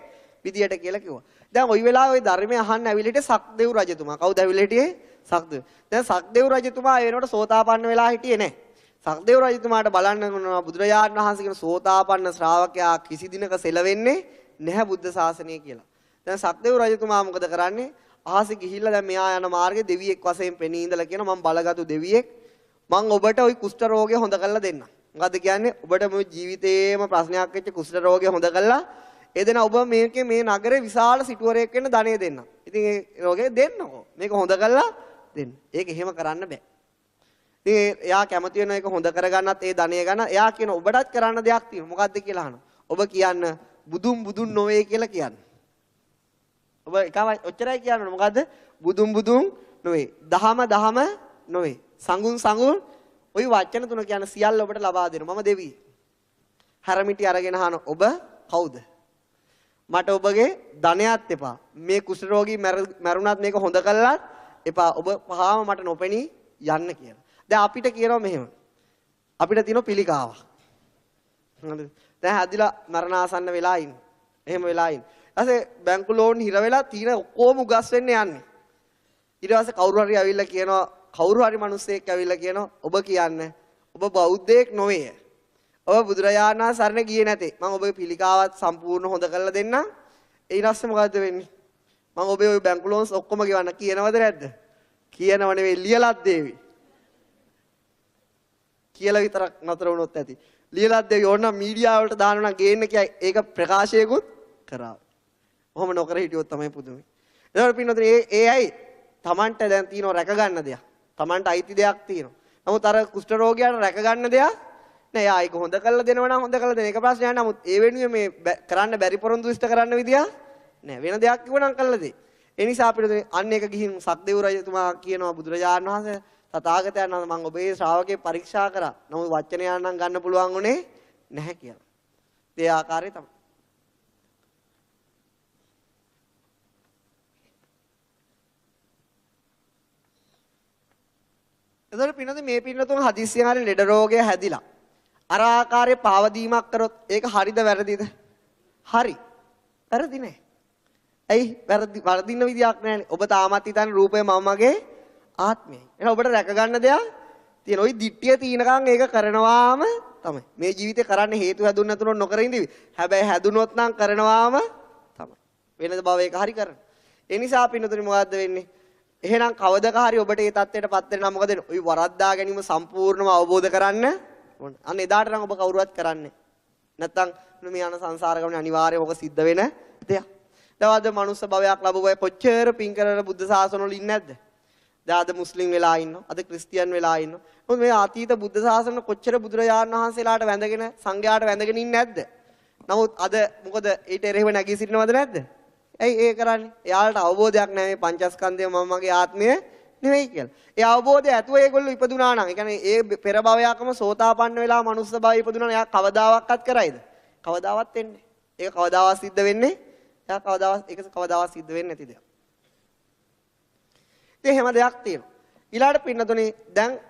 විදියට කියලා කිව්වා. දැන් ওই වෙලාවේ ওই ධර්මය අහන්න ඇවිල්ලා හිටියේ සක්දේව් රජතුමා. කවුද ඇවිල්ලා හිටියේ? සක්දේව්. දැන් සක්දේව් රජතුමා ඒ වෙනකොට සෝතාපන්න වෙලා හිටියේ නැහැ. සක්දේව රජතුමාට බලන්න ඕනවා බුදුරජාණන් වහන්සේ කියන සෝතාපන්න ශ්‍රාවකයා කිසි දිනක සෙලවෙන්නේ නැහැ බුද්ධ ශාසනය කියලා. දැන් සක්දේව රජතුමා මොකද කරන්නේ? අහසේ ගිහිල්ලා දැන් මෙයා යන මාර්ගේ දෙවියෙක් වශයෙන් පෙනී ඉඳලා කියන මම බලගත්ු දෙවියෙක් මම ඔබට ওই කුෂ්ඨ රෝගය හොඳ කරලා දෙන්නම්. මොකද්ද කියන්නේ? ඔබට මේ ජීවිතේම ප්‍රශ්නයක් වෙච්ච කුෂ්ඨ රෝගය හොඳ කරලා එදෙන ඔබ මේ නගරේ විශාල සිටුවරයෙක් වෙන්න ධනෙ දෙන්නම්. ඉතින් ඒ රෝගේ දෙන්නකෝ. මේක හොඳ කරලා දෙන්න. ඒක එහෙම කරන්න බෑ. ඉතින් එයා කැමති වෙන එක හොඳ කරගන්නත් ඒ ධනය ගන්න. එයා කියන ඔබටත් කරන්න දෙයක් තියෙනවා. මොකද්ද කියලා අහනවා. ඔබ කියන්න බුදුන් නොවේ කියලා කියන්න. ඔබ එකම ඔච්චරයි කියන්නේ. මොකද්ද? බුදුන් නොවේ. දහම නොවේ. සංගුන් ওই වචන තුන කියන සියල්ල ඔබට ලබා දෙනවා. මම දෙවි. හැරමිටි අරගෙන අහන ඔබ කවුද? මට ඔබගේ ධනයත් එපා. මේ කුෂ්ඨ රෝගී මැරුණත් මේක හොඳ කළාත් එපා. ඔබ පහාම මට නොපෙනී යන්න කියලා. දැන් අපිට කියනවා මෙහෙම. අපිට තියෙන පිළිකාවක්. හරිද? දැන් හැදිලා මරණාසන්න වෙලා ඉන්නේ. එහෙම වෙලා ඉන්නේ. ඊපස්සේ බැංකු ලෝන් හිර වෙලා තියෙන ඔක්කොම උගස් වෙන්න යන්නේ. ඊට පස්සේ කවුරු හරි ඇවිල්ලා කියනවා කවුරු හරි මිනිස්සෙක් ඇවිල්ලා කියනවා ඔබ කියන්නේ ඔබ බෞද්ධයෙක් නොවේ. ඔබ බුදුරජාණන් වහන්සේ සරණ ගියේ නැතේ. මම ඔබේ පිළිකාවත් සම්පූර්ණ හොඳ කරලා දෙන්නම්. ඊට පස්සේ මොකද්ද වෙන්නේ? මම ඔබේ ওই බැංකු ලෝන්ස් ඔක්කොම ගෙවන්න කියනවද නැද්ද? කියනව නෙවෙයි ලියලත් දේවි. කියලා විතරක් නතර වුණොත් ඇති. ලියලත් දේවි ඕන මීඩියා වලට දානවා නම් ගේන්න කියයි ඒක ප්‍රකාශයකුත් කරා. ඔහොම නොකර හිටියොත් තමයි පුදුමයි. එතකොට පින්නතුනි ඒ ඇයි Tamanට දැන් තියෙනවා රැක ගන්න දෙයක්. Tamanට අයිති දෙයක් තියෙනවා. නමුත් අර කුෂ්ඨ රෝගියාට රැක ගන්න දෙයක් නෑ. යා ඒක හොඳ කරලා දෙනවා නම් හොඳ කරලා දෙන එක ප්‍රශ්නයක් නෑ. නමුත් ඒ වෙනුවෙන් මේ කරන්න බැරි පොරොන්දු ඉෂ්ට කරන්න විදියක් නෑ. වෙන දෙයක් කිව්වනම් කළා දෙයි. ඒ නිසා අපිට අන්න එක ගිහින් සක්දේව රජතුමා කියනවා බුදුරජාණන් වහන්සේ තථාගතයන් වහන්සේ මම ඔබේ ශ්‍රාවකේ පරීක්ෂා කරා. නමුත් වචනය නම් ගන්න පුළුවන් උනේ නැහැ කියලා. ඒ ආකාරය තමයි. එතකොට පින්නතුන් මේ පින්නතුන් හදිස්සියෙන් හරි ලෙඩ රෝගය හැදිලා අර ආකාරයේ පාවදීමක් කරොත් ඒක හරිද වැරදිද? හරි. වැරදි නෑ. ඇයි වරදින්න විදියක් නෑනේ. ඔබ තාමත් හිතන්නේ රූපය මමගේ ආත්මයයි. එහෙනම් ඔබට රැක ගන්න දෙයක් තියෙන. ওই දිට්ඨිය තීනකම් ඒක කරනවාම තමයි. මේ ජීවිතේ කරන්න හේතු හැදුන්නේ නැතුනොත් නොකර ඉඳිවි. හැබැයි හැදුනොත් නම් කරනවාම තමයි. වෙනද බව ඒක හරි කරන. ඒ නිසා පින්නතුනි මොකද්ද වෙන්නේ? එහෙනම් කවදක හරි ඔබට මේ தත්ත්වයටපත් වෙන්න නම් මොකද වෙන්නේ? ওই වරද්දා ගැනීම සම්පූර්ණව අවබෝධ කරන්න ඕන. අන්න එදාට නම් ඔබ කවුරුවත් කරන්නේ නැත්තම් මේ යන සංසාර ගමනේ අනිවාර්යයෙන් ඔබ සිද්ධ වෙන දෙයක්. දැන් අද මනුස්ස භවයක් ලැබුවා කොච්චර පින් කරලා බුද්ධ ශාසන වල ඉන්නේ නැද්ද? දැන් අද මුස්ලිම් වෙලා ඉන්නවා. අද ක්‍රිස්තියන් වෙලා ඉන්නවා. මොකද මේ අතීත බුද්ධ ශාසන කොච්චර බුදුරජාණන් වහන්සේලාට වැඳගෙන සංඝයාට වැඳගෙන ඉන්නේ නැද්ද? නමුත් අද මොකද ඊට එරෙහිව නැගී සිටිනවද නැද්ද? ඇයි ඒ කරන්නේ? එයාලට අවබෝධයක් නැහැ මේ පංචස්කන්ධය මම මගේ ආත්මය නෙවෙයි කියලා. ඒ අවබෝධය ඇතුව ඒගොල්ලෝ ඉපදුනා නම්, ඒ කියන්නේ ඒ පෙර භවයකම සෝතාපන්න වෙලා මනුස්ස භවය ඉපදුනා නම් එයා කවදාවත් කරයිද? කවදාවත් වෙන්නේ. ඒක කවදාවත් සිද්ධ වෙන්නේ. එයා කවදාවත් සිද්ධ වෙන්නේ නැති දෙයක්. ඉතින් හැම දෙයක් තියෙනවා. ඊළාට පින්නතුනේ දැන්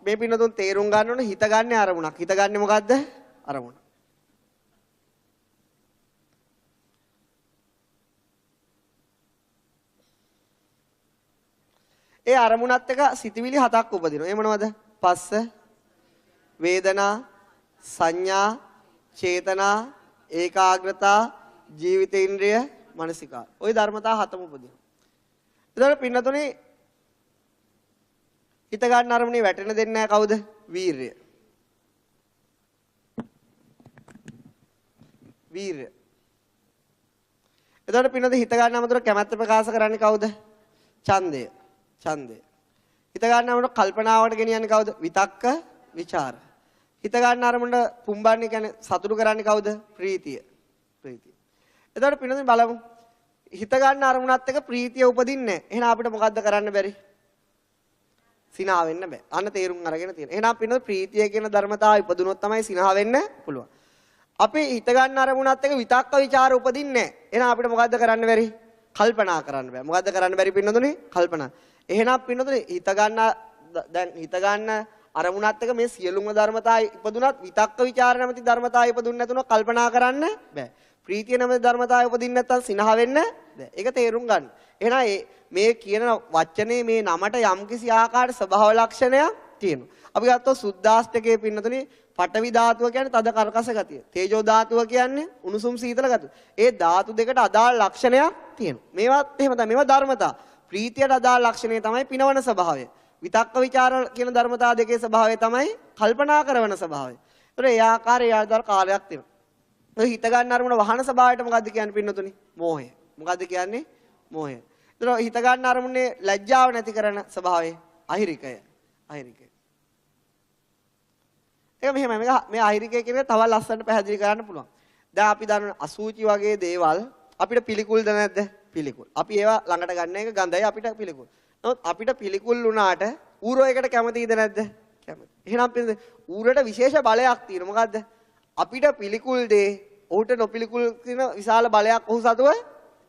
මේ පින්නතුන් තේරුම් ගන්න ඕනේ හිත ගන්න අරමුණක්. හිත ගන්න මොකද්ද? අරමුණ. ඒ අරමුණත් එක සිතවිලි හතක් උපදිනවා. ඒ මොනවද? පස්ස, වේදනා, සංඥා, චේතනා, ඒකාග්‍රතා, ජීවිතේන්ද්‍රය, මානසිකාර. ওই ධර්මතා හතම උපදිනවා. එතකොට පින්නතුනේ හිත ගන්න අරමුණේ වැටෙන්න දෙන්නේ නැහැ කවුද? වීරය. වීරය. එතකොට පින්නතුනේ හිත ගන්න අමතර කැමැත්ත ප්‍රකාශ කරන්නේ කවුද? ඡන්දය. ඡන්දය. හිත ගන්න අරමුණ කල්පනාවට ගෙනියන්නේ කවුද? විතක්ක, ਵਿਚාර. හිත ගන්න අරමුණ පුම්බන්නේ කියන්නේ සතුටු කරන්නේ කවුද? ප්‍රීතිය. ප්‍රීතිය. එතකොට පින්නතුනේ බලමු. හිත ගන්න අරමුණත් එක ප්‍රීතිය උපදින්නේ නැහැ. එහෙනම් අපිට මොකද්ද කරන්න බැරි? සිනා වෙන්න බෑ. අන්න තේරුම් අරගෙන තියෙන. එහෙනම් පින්නතුනේ ප්‍රීතිය කියන ධර්මතාවය ඉපදුනොත් තමයි සිනා වෙන්න පුළුවන්. අපි හිත ගන්න අරමුණත් එක විතක්ක ਵਿਚාර උපදින්නේ නැහැ. එහෙනම් අපිට මොකද්ද කරන්න බැරි? කල්පනා කරන්න බෑ. මොකද්ද කරන්න බැරි පින්නතුනේ? කල්පනා. එහෙනම් පින්නතුනේ හිත ගන්න අරමුණත් එක මේ සියලුම ධර්මතා ඉපදුනත් විතක්ක ਵਿਚාර නැමැති ධර්මතා ඉපදුන්නේ නැතුනොත් කල්පනා කරන්න බෑ. ප්‍රීතිය නැමැති ධර්මතා ඉපදින්නේ නැත්නම් සිනහ වෙන්න බෑ. ඒක තේරුම් ගන්න. එහෙනම් මේ කියන වචනේ මේ නමට යම්කිසි ආකාර ස්වභාව ලක්ෂණයක් තියෙනවා. අපි ගත්තොත් සුද්ධාෂ්ටකයේ පින්නතුනේ පඨවි ධාතුව කියන්නේ තද කර්කශ ගතිය. තේජෝ ධාතුව කියන්නේ උණුසුම් සීතල ගතිය. ඒ ධාතු දෙකට අදාළ ලක්ෂණයක් තියෙනවා. මේවත් එහෙම තමයි. මේවා ධර්මතා. ප්‍රීතියට අදාළ ලක්ෂණය තමයි පිනවන ස්වභාවය. විතක්ක ਵਿਚාර කියන ධර්මතා දෙකේ ස්වභාවය තමයි කල්පනා කරන ස්වභාවය. ඒතර ඒ ආකාරයේ ආදාර කාලයක් තියෙනවා. ඒ හිත ගන්න අරමුණ වහන ස්වභාවයට මොකද්ද කියන්නේ පින්නතුනි? මෝහය. මොකද්ද කියන්නේ? මෝහය. ඒතර හිත ගන්න අරමුණේ ලැජ්ජාව නැති කරන ස්වභාවය අහිරිකය. අහිරිකය. ඒක මෙහෙමයි. මේ අහිරිකය කියන එක තව ලස්සනට පැහැදිලි කරන්න පුළුවන්. දැන් අපි දන්න අසූචි වගේ දේවල් අපිට පිළිකුල්ද නැද්ද? පිළිකුල්. අපි ඒවා ළඟට ගන්න එක ගඳයි අපිට පිළිකුල්. නමුත් අපිට පිළිකුල් වුණාට ඌරෝ එකට කැමතිද නැද්ද? කැමති. එහෙනම් පිළිද ඌරට විශේෂ බලයක් තියෙනවා. මොකද්ද? අපිට පිළිකුල් දේ ඌට නොපිළිකුල් කියන විශාල බලයක් ඔහු සතුව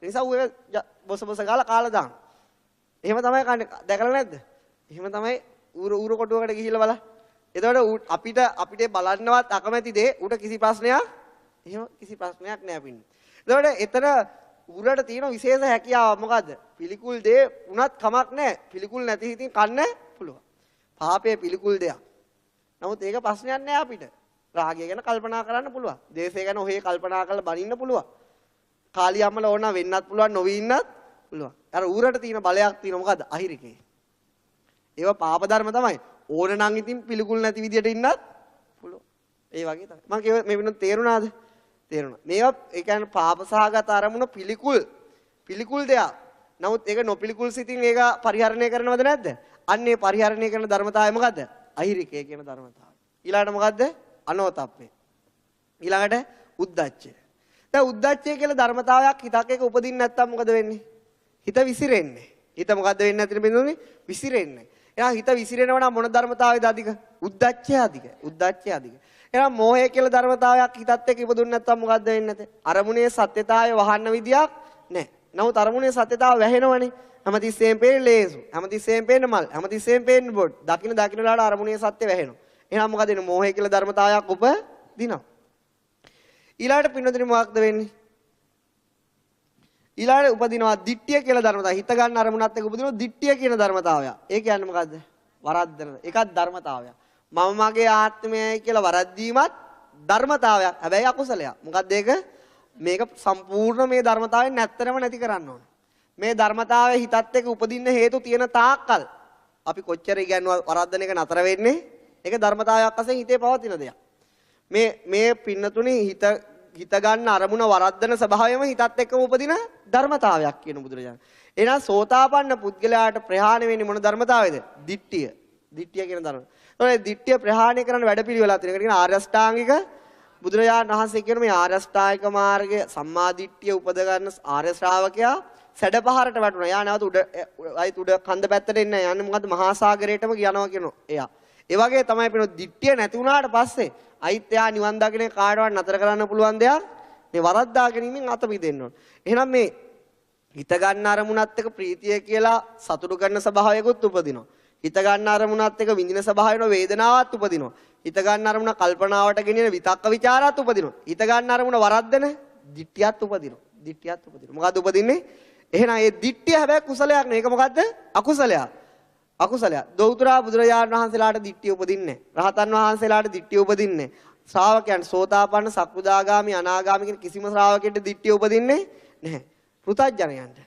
නිසා ඌ බොස ගාලා කාලා දාන. එහෙම තමයි කන්නේ. දැකලා නැද්ද? එහෙම තමයි ඌර කොටුවකට ගිහිල්ලා බලන්න. එතකොට අපිට බලන්නවත් අකමැති දේ ඌට කිසි ප්‍රශ්නයක් එහෙම කිසි ප්‍රශ්නයක් නෑ පින්නේ. එතකොට එතන ඌරට තියෙන විශේෂ හැකියාව මොකද්ද? පිළිකුල් දේ උනත් කමක් නෑ. පිළිකුල් නැති හිතින් කන්න පුළුවන්. පාපය පිළිකුල් දෙයක්. නමුත් ඒක ප්‍රශ්නයක් නෑ අපිට. රාගය ගැන කල්පනා කරන්න පුළුවන්. දේශය ගැන ඔහේ කල්පනා කරලා බනින්න පුළුවන්. කාලියම්මල ඕන වෙන්නත් පුළුවන් නොවී ඉන්නත් පුළුවන්. අර ඌරට තියෙන බලයක් තියෙන මොකද්ද? අහිරිකේ. ඒවා පාප ධර්ම තමයි. ඕන නම් ඉතින් පිළිකුල් නැති විදියට ඉන්නත් පුළුවන්. ඒ වගේ තමයි. මම කියව මේ වෙන තේරුණාද? තේරුණා. මේවා ඒ කියන්නේ පාපසහගත අරමුණ පිළිකුල් දෙයක්. නමුත් ඒක නොපිළිකුල් සිතින් ඒක පරිහරණය කරනවද නැද්ද? අන්න ඒ පරිහරණය කරන ධර්මතාවය මොකද්ද? අහිරිකය කියන ධර්මතාවය. ඊළඟට මොකද්ද? අනෝතප්පේ. ඊළඟට උද්දච්චය. දැන් උද්දච්චය කියලා ධර්මතාවයක් හිතක් එක උපදින්න නැත්තම් මොකද වෙන්නේ? හිත විසිරෙන්නේ. හිත මොකද්ද වෙන්නේ නැතිනේ බින්දුනේ? විසිරෙන්නේ. එහෙනම් හිත විසිරෙනවා නම් මොන ධර්මතාවයද අධික? උද්දච්චය අධික. උද්දච්චය අධික. එහෙනම් මෝහය කියලා ධර්මතාවයක් හිතත් එක්ක ඉපදුන්නේ නැත්තම් මොකද්ද වෙන්නේ නැත්තේ? අරමුණේ සත්‍යතාවය වහන්න විදියක් නැහැ. නමුත් අරමුණේ සත්‍යතාව වැහෙනවනේ. හැමතිස්සෙම පේන්නේ ලේසු. හැමතිස්සෙම පේන්නේ මල්. හැමතිස්සෙම පේන්නේ බොඩ්. දකින්න වෙලාවට අරමුණේ සත්‍ය වැහෙනවා. එහෙනම් මොකද වෙන්නේ? මෝහය කියලා ධර්මතාවයක් උපදිනවා. ඊළාට පින්නදින මොකක්ද වෙන්නේ? ඊළාට උපදිනවා දිට්ඨිය කියලා ධර්මතාවය. හිත ගන්න අරමුණත් එක්ක උපදිනවා දිට්ඨිය කියන ධර්මතාවය. ඒ කියන්නේ මොකද්ද? වරද්දන. ඒකත් ධර්මතාවයක්. මම මගේ ආත්මයයි කියලා වරද්දීමත් ධර්මතාවයක්. හැබැයි අකුසලයක්. මොකද්ද ඒක? මේක සම්පූර්ණ මේ ධර්මතාවයෙන් නැත්තරම නැති කරන්න ඕන. මේ ධර්මතාවයේ හිතත් එක්ක උපදින්න හේතු තියෙන තාක්කල් අපි කොච්චර ඉගෙනුවා වරද්දන එක නතර වෙන්නේ? ඒක ධර්මතාවයක් වශයෙන් හිතේ පවතින දෙයක්. මේ පින්නතුනේ හිත ගන්න අරමුණ වරද්දන ස්වභාවයම හිතත් එක්කම උපදින ධර්මතාවයක් කියන බුදුරජාණන්. එහෙනම් සෝතාපන්න පුද්ගලයාට ප්‍රහාණය වෙන්නේ මොන ධර්මතාවයද? දිට්ඨිය. දිට්ඨිය කියන ධර්ම. ඒතකොට දිට්ඨිය ප්‍රහාණය කරන්න වැඩපිළිවෙලක් තියෙනවා. ඒකට කියන ආර්ය අෂ්ටාංගික බුදුරජාණන් වහන්සේ කියන මේ ආර්ය අෂ්ටාංගික මාර්ගය සම්මා දිට්ඨිය උපද ගන්න ආර්ය ශ්‍රාවකයා සැඩපහරට වැටුණා. යා නැවත උඩ කන්ද පැත්තට එන්නේ නැහැ. යන්නේ මොකද්ද? මහා සාගරයටම යනවා කියනවා. එයා. ඒ වගේ තමයි පිනොත් දිට්ඨිය නැති වුණාට පස්සේ අයිත් එයා නිවන් දකින්නේ කාටවත් නතර කරන්න පුළුවන් දෙයක් මේ වරද්දා ගැනීමෙන් අත මිදෙන්න ඕන. එහෙනම් මේ හිත ගන්න අරමුණත් එක්ක ප්‍රීතිය කියලා සතුටු කරන ස්වභාවයකුත් උපදිනවා. හිත ගන්න අරමුණත් එක්ක විඳින ස්වභාවයන වේදනාවක් උපදිනවා. හිත ගන්න අරමුණ කල්පනාවට ගෙනියන විතක්ක ਵਿਚාරات උපදිනවා. හිත ගන්න අරමුණ වරද්දන දිට්ඨියත් උපදිනවා. දිට්ඨියත් උපදිනවා. මොකද්ද උපදින්නේ? එහෙනම් මේ දිට්ඨිය හැබැයි කුසලයක් නෙවෙයි. ඒක මොකද්ද? අකුසලයක්. අකුසලයක්. දෞතරා බුදුරජාණන් වහන්සේලාට දිට්ඨිය උපදින්නේ නැහැ. රහතන් වහන්සේලාට දිට්ඨිය උපදින්නේ නැහැ. ශ්‍රාවකයන් සෝතාපන්න, සක්‍රුදාගාමි, අනාගාමි කියන කිසිම ශ්‍රාවකෙට දිට්ඨිය උපදින්නේ නැහැ. පෘථග්ජනයන්ට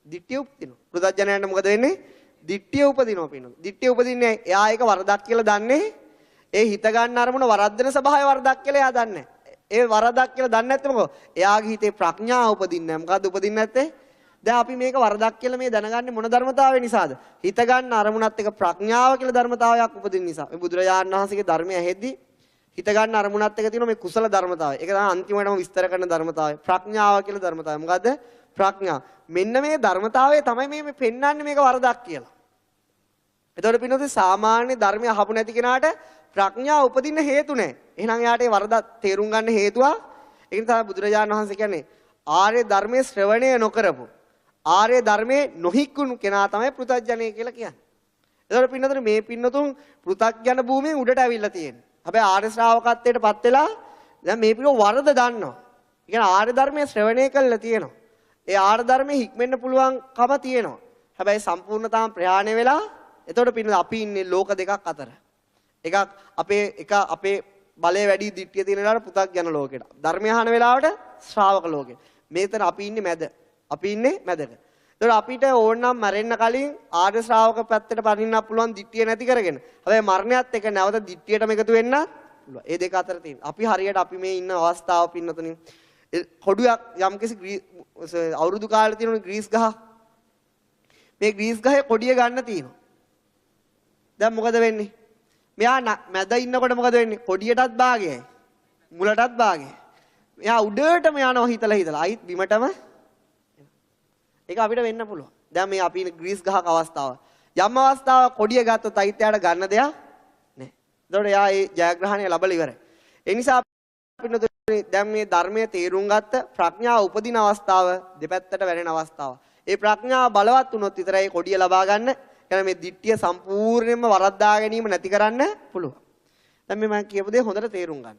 දිට්ඨිය උපදිනවා. පෘථග්ජනයන්ට මොකද වෙන්නේ? දිට්ඨිය උපදිනවා පින්නොත්. දිට්ඨිය උපදින්නේ එයා ඒක වරදක් කියලා දන්නේ. ඒ හිත ගන්න අරමුණ වරද්දන ස්වභාවය වරදක් කියලා එයා දන්නේ. ඒ වරදක් කියලා දන්නේ නැත්නම් මොකද? එයාගේ හිතේ ප්‍රඥාව උපදින්නේ නැහැ. මොකද්ද උපදින්නේ නැත්තේ? දැන් අපි මේක වරදක් කියලා මේ දැනගන්නේ මොන ධර්මතාවය නිසාද? හිත ගන්න අරමුණත් එක ප්‍රඥාව කියලා ධර්මතාවයක් උපදින නිසා. මේ බුදුරජාණන් වහන්සේගේ ධර්මය ඇහෙද්දී හිත ගන්න අරමුණත් එක තියෙන මේ කුසල ධර්මතාවය. ඒක තමයි අන්තිමටම විස්තර කරන ධර්මතාවය. ප්‍රඥාව කියලා ධර්මතාවය. මොකද්ද? ප්‍රඥා. මෙන්න මේ ධර්මතාවය තමයි මේ පෙන්වන්නේ මේක වරදක් කියලා. එතකොට පින්නොත් සාමාන්‍ය ධර්මය අහපු නැති කෙනාට ප්‍රඥාව උපදින්න හේතු නැහැ. එහෙනම් එයාට ඒ වරද තේරුම් ගන්න හේතුව ඒක තමයි බුදුරජාණන් වහන්සේ කියන්නේ ආර්ය ධර්මයේ ශ්‍රවණය නොකරපු ආර්ය ධර්මයේ නොහික්කුණු කෙනා තමයි පෘථග්ජනය කියලා කියන්නේ. එතකොට පින්නතුනේ මේ පින්නතුන් පෘථග්ජන භූමියෙන් උඩට ඇවිල්ලා තියෙනවා. හැබැයි ආර්ය ශ්‍රාවකත්වයටපත් වෙලා දැන් මේ පිළිව වරද දන්නවා. ඒ කියන්නේ ආර්ය ධර්මයේ ශ්‍රවණය කළා තියෙනවා. ඒ ආර්ය ධර්මයේ හික්මෙන්න පුළුවන්කම තියෙනවා. හැබැයි සම්පූර්ණ තාම ප්‍රයාණය වෙලා එතකොට පින්න අපි ඉන්නේ ලෝක දෙකක් අතර. එකක් අපේ බලය වැඩි දිට්ඨිය තියෙන වෙලාවට පෘථග්ජන ලෝකෙට. ධර්මය අහන වෙලාවට ශ්‍රාවක ලෝකෙට. මේතන අපි ඉන්නේ මැද. අපි ඉන්නේ මැදක. ඒතකොට අපිට ඕනනම් මැරෙන්න කලින් ආර්ය ශ්‍රාවක පැත්තට පනින්න පුළුවන් දිට්ඨිය නැති කරගෙන. හැබැයි මරණයත් එක්ක නැවත දිට්ඨියටම එකතු වෙන්න පුළුවන්. ඒ දෙක අතර තියෙන. අපි හරියට අපි මේ ඉන්න අවස්ථාව පින්නතුනේ කොඩුවක් යම්කිසි අවුරුදු කාලේ තියෙන ග්‍රීස් ගහ. මේ ග්‍රීස් ගහේ කොඩිය ගන්න තියෙනවා. දැන් මොකද වෙන්නේ? මෙයා මැද ඉන්නකොට මොකද වෙන්නේ? කොඩියටත් භාගයයි. මුලටත් භාගයයි. එයා උඩටම යනවා හිතලා අයිත් බිමටම ඒක අපිට වෙන්න පුළුවන්. දැන් මේ අපි ඉන්නේ ග්‍රීස් ගහක අවස්ථාව. යම් අවස්ථාවක කොඩිය ගත්තොත් අයිත් එයාට ගන්න දෙයක් නැහැ. ඒතකොට එයා ඒ ජයග්‍රහණය ලැබලා ඉවරයි. ඒ නිසා අපිට දැන් මේ ධර්මයේ තේරුම් ගත්ත ප්‍රඥාව උපදින අවස්ථාව දෙපැත්තට වැටෙන අවස්ථාව. ඒ ප්‍රඥාව බලවත් වුණොත් විතරයි කොඩිය ලබා ගන්න. يعني මේ දිට්ඨිය සම්පූර්ණයෙන්ම වරද්දා ගැනීම නැති කරන්න පුළුවන්. දැන් මේ මම කියපු දේ හොඳට තේරුම් ගන්න.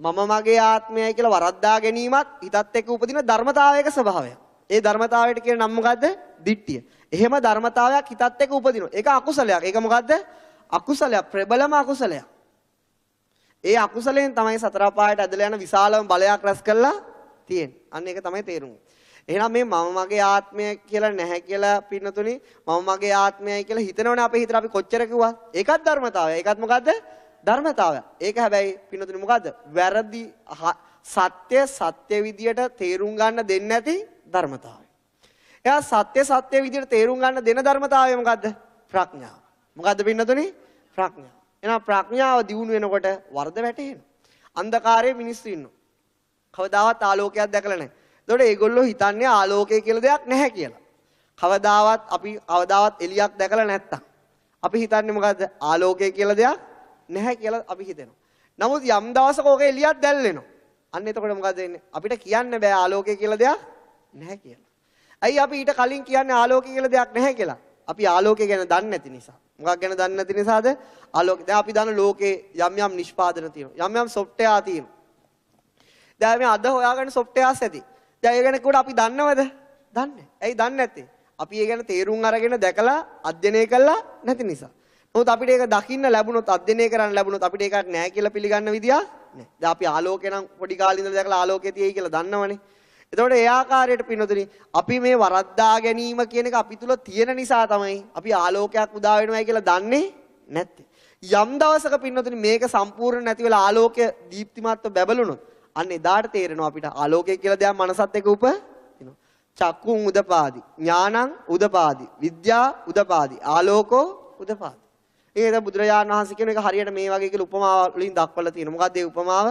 මම මගේ ආත්මයයි කියලා වරද්දා ගැනීමත් හිතත් එක්ක උපදින ධර්මතාවයක ස්වභාවය. ඒ ධර්මතාවයට කියන නම මොකද්ද? දිට්ඨිය. එහෙම ධර්මතාවයක් හිතත් එක්ක උපදිනවා. ඒක අකුසලයක්. ඒක මොකද්ද? අකුසලයක්. ප්‍රබලම අකුසලයක්. ඒ අකුසලයෙන් තමයි සතර පායට ඇදලා යන විශාලම බලයක් රැස් කරලා තියෙන්නේ. අන්න ඒක තමයි තේරුම. එහෙනම් මේ මම මගේ ආත්මය කියලා නැහැ කියලා පින්නතුනි මම මගේ ආත්මයයි කියලා හිතනවනේ අපේ හිතට අපි කොච්චර කිව්වා. ඒකත් ධර්මතාවය. ඒකත් මොකද්ද? ධර්මතාවය. ඒක හැබැයි පින්නතුනි මොකද්ද? වැරදි සත්‍ය විදියට තේරුම් ගන්න දෙන්නේ නැති ධර්මතාවය. එයා සත්‍ය විදියට තේරුම් ගන්න දෙන ධර්මතාවය මොකද්ද? ප්‍රඥාව. මොකද්ද පින්නතුනි? ප්‍රඥාව. එහෙනම් ප්‍රඥාව දියුණු වෙනකොට වර්ධ වැටෙනවා. අන්ධකාරයේ මිනිස්සු ඉන්නවා. කවදාවත් ආලෝකයක් දැකලා නැහැ. ඒතකොට ඒගොල්ලෝ හිතන්නේ ආලෝකය කියලා දෙයක් නැහැ කියලා. කවදාවත් එළියක් දැකලා නැත්තම් අපි හිතන්නේ මොකද්ද? ආලෝකය කියලා දෙයක් නැහැ කියලා අපි හිතනවා. නමුත් යම් දවසක ඕක එළියක් දැල්ලෙනවා. අන්න එතකොට මොකද වෙන්නේ? අපිට කියන්න බෑ ආලෝකය කියලා දෙයක් නැහැ කියලා. ඇයි අපි ඊට කලින් කියන්නේ ආලෝකය කියලා දෙයක් නැහැ කියලා? අපි ආලෝකය ගැන දන්නේ නැති නිසා. මොකක් ගැන දන්නේ නැති නිසාද? ආලෝකය. දැන් අපි දන්න ලෝකේ යම් නිෂ්පාදන තියෙනවා. යම් සොෆ්ට්වෙයාර් තියෙනවා. දැන් මේ අද හොයාගන්න සොෆ්ට්වෙයාර්ස් ඇති. දැන් ඒ ගැන කිව්වට අපි දන්නවද? දන්නේ නැහැ. ඇයි දන්නේ නැත්තේ? අපි ඒ ගැන තේරුම් අරගෙන දැකලා අධ්‍යයනය කළා නැති නිසා. නමුත් අපිට ඒක දකින්න ලැබුණොත් අධ්‍යයනය කරන්න ලැබුණොත් අපිට ඒකක් නැහැ කියලා පිළිගන්න විදියක් නැහැ. දැන් අපි ආලෝකය නම් පොඩි කාලේ ඉඳලා දැකලා ආලෝකය තියෙයි කියලා දන්නවනේ. එතකොට ඒ ආකාරයට පින්නතුනි අපි මේ වරද්දා ගැනීම කියන එක අපි තුල තියෙන නිසා තමයි අපි ආලෝකයක් උදා වෙනවයි කියලා දන්නේ නැත්තේ. යම් දවසක පින්නතුනි මේක සම්පූර්ණ නැති වෙලා ආලෝකය දීප්තිමත්ව බැබළුනොත් අන්න එදාට තේරෙනවා අපිට ආලෝකය කියලා දෙයක් මනසත් එක්ක උපදිනවා. චක්කුං උදපාදි, ඥානං උදපාදි, විද්‍යා උදපාදි, ආලෝකෝ උදපාදි. ඒක බුදුරජාණන් වහන්සේ කියන එක හරියට මේ වගේ කියලා උපමාව වලින් දක්වලා තියෙනවා. මොකක්ද ඒ උපමාව?